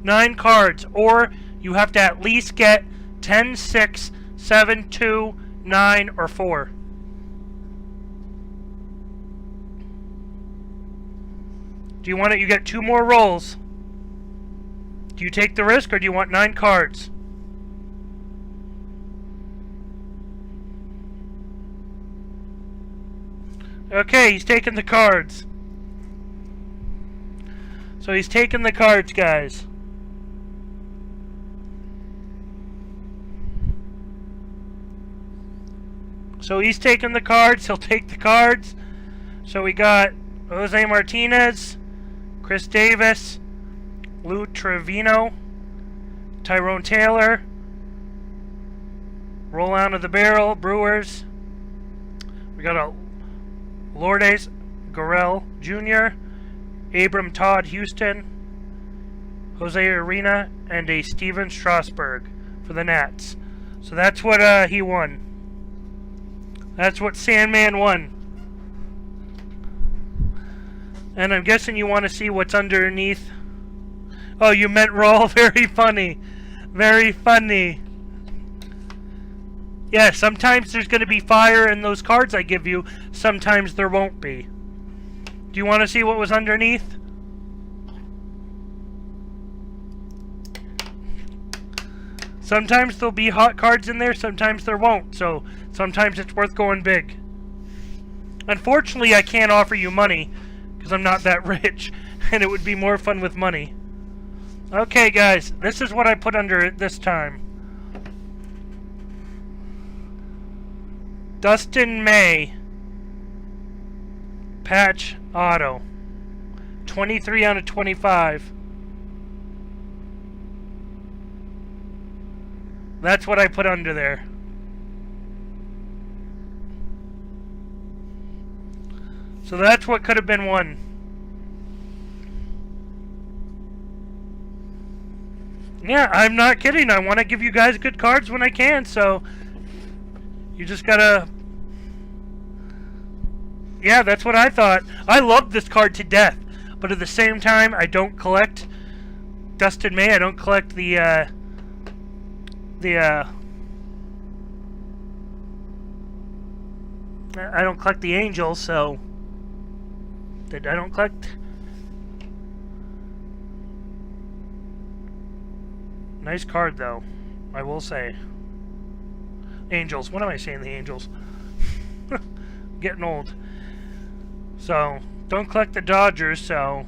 9 cards, or you have to at least get 10, 6, 7, 2, 9, or 4. Do you want it? You get 2 more rolls. Do you take the risk, or do you want 9 cards? Okay, he's taking the cards. So he's taking the cards, guys. So he's taking the cards. He'll take the cards. So we got Jose Martinez, Chris Davis, Lou Trevino, Tyrone Taylor, Roll Out of the Barrel, Brewers. We got a Lourdes Gurriel Jr., Abram Todd Houston, Jose Arena, and a Steven Strasburg for the Nats. So that's what he won. That's what Sandman won. And I'm guessing you want to see what's underneath. Oh, you meant roll? Very funny. Very funny. Yeah, sometimes there's going to be fire in those cards I give you. Sometimes there won't be. Do you want to see what was underneath? Sometimes there'll be hot cards in there, sometimes there won't. So, sometimes it's worth going big. Unfortunately, I can't offer you money, because I'm not that rich, and it would be more fun with money. Okay, guys, this is what I put under it this time. Dustin May. Patch auto. 23 out of 25. That's what I put under there. So that's what could have been won. Yeah, I'm not kidding. I want to give you guys good cards when I can, so you just gotta... Yeah, that's what I thought. I love this card to death, but at the same time, I don't collect Dustin May. I don't collect the I don't collect the Angels, so I don't collect. Nice card, though, I will say. Angels. What am I saying? The Angels. Getting old. So, don't collect the Dodgers, so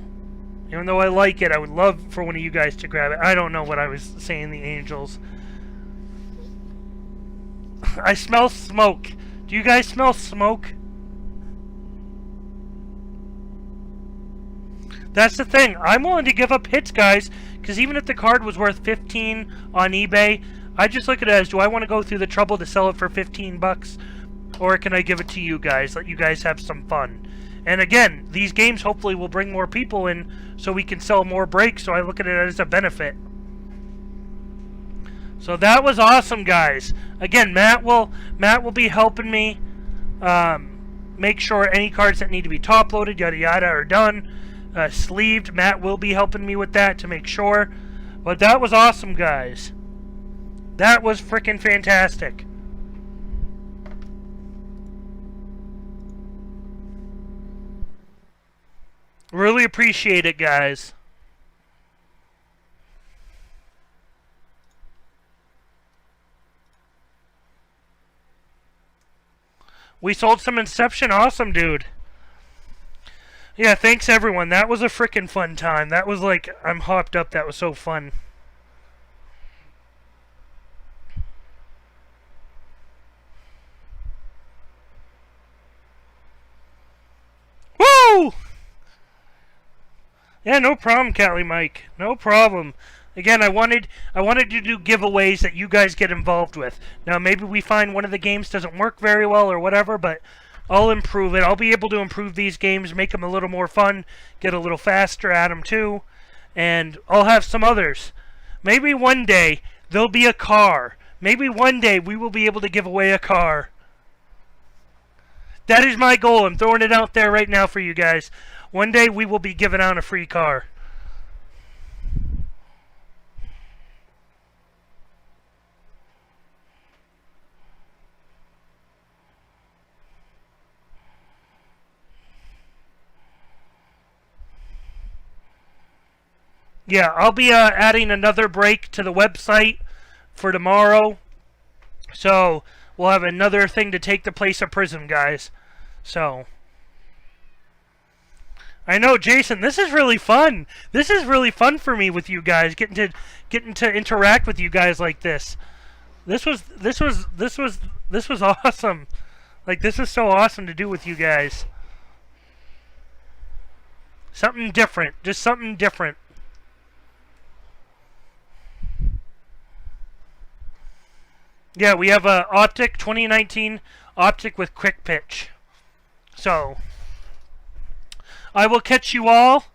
even though I like it, I would love for one of you guys to grab it. I don't know what I was saying, the Angels. I smell smoke. Do you guys smell smoke? That's the thing. I'm willing to give up hits, guys, because even if the card was worth 15 on eBay, I just look at it as, do I want to go through the trouble to sell it for 15 bucks? Or can I give it to you guys, let you guys have some fun? And again, these games hopefully will bring more people in so we can sell more breaks, so I look at it as a benefit. So that was awesome, guys. Again, Matt will be helping me make sure any cards that need to be top loaded, yada yada, are done. Sleeved, Matt will be helping me with that to make sure. But that was awesome, guys. That was freaking fantastic. Really appreciate it, guys. We sold some Inception. Awesome, dude. Yeah, thanks everyone. That was a freaking fun time. That was like, I'm hopped up. That was so fun. Woo! Yeah, no problem, Cali Mike. No problem. Again, I wanted to do giveaways that you guys get involved with. Now, maybe we find one of the games doesn't work very well or whatever, but I'll improve it. I'll be able to improve these games, make them a little more fun, get a little faster at them too, and I'll have some others. Maybe one day there'll be a car. Maybe one day we will be able to give away a car. That is my goal. I'm throwing it out there right now for you guys. One day we will be giving out a free car. Yeah, I'll be adding another break to the website for tomorrow. So, we'll have another thing to take the place of Prizm, guys. So, I know, Jason, this is really fun. This is really fun for me with you guys, getting to interact with you guys like this. This was awesome. Like, this is so awesome to do with you guys. Something different. Just something different. Yeah, we have a Optic 2019 Optic with quick pitch. So, I will catch you all.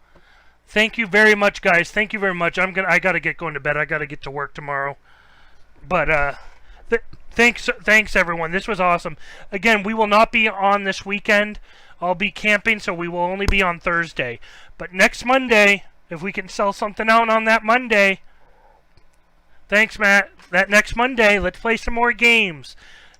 Thank you very much, guys. Thank you very much. I gotta get going to bed. I gotta get to work tomorrow. But thanks everyone. This was awesome. Again, we will not be on this weekend. I'll be camping, so we will only be on Thursday. But next Monday, if we can sell something out on that Monday. Thanks, Matt. That next Monday, let's play some more games.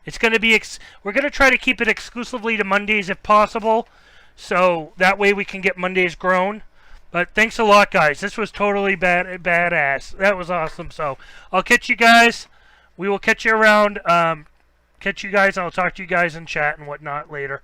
It's going to be we're going to try to keep it exclusively to Mondays if possible, so that way we can get Mondays grown. But thanks a lot, guys. This was totally badass. That was awesome. So I'll catch you guys. We will catch you around. Catch you guys. I'll talk to you guys in chat and whatnot later.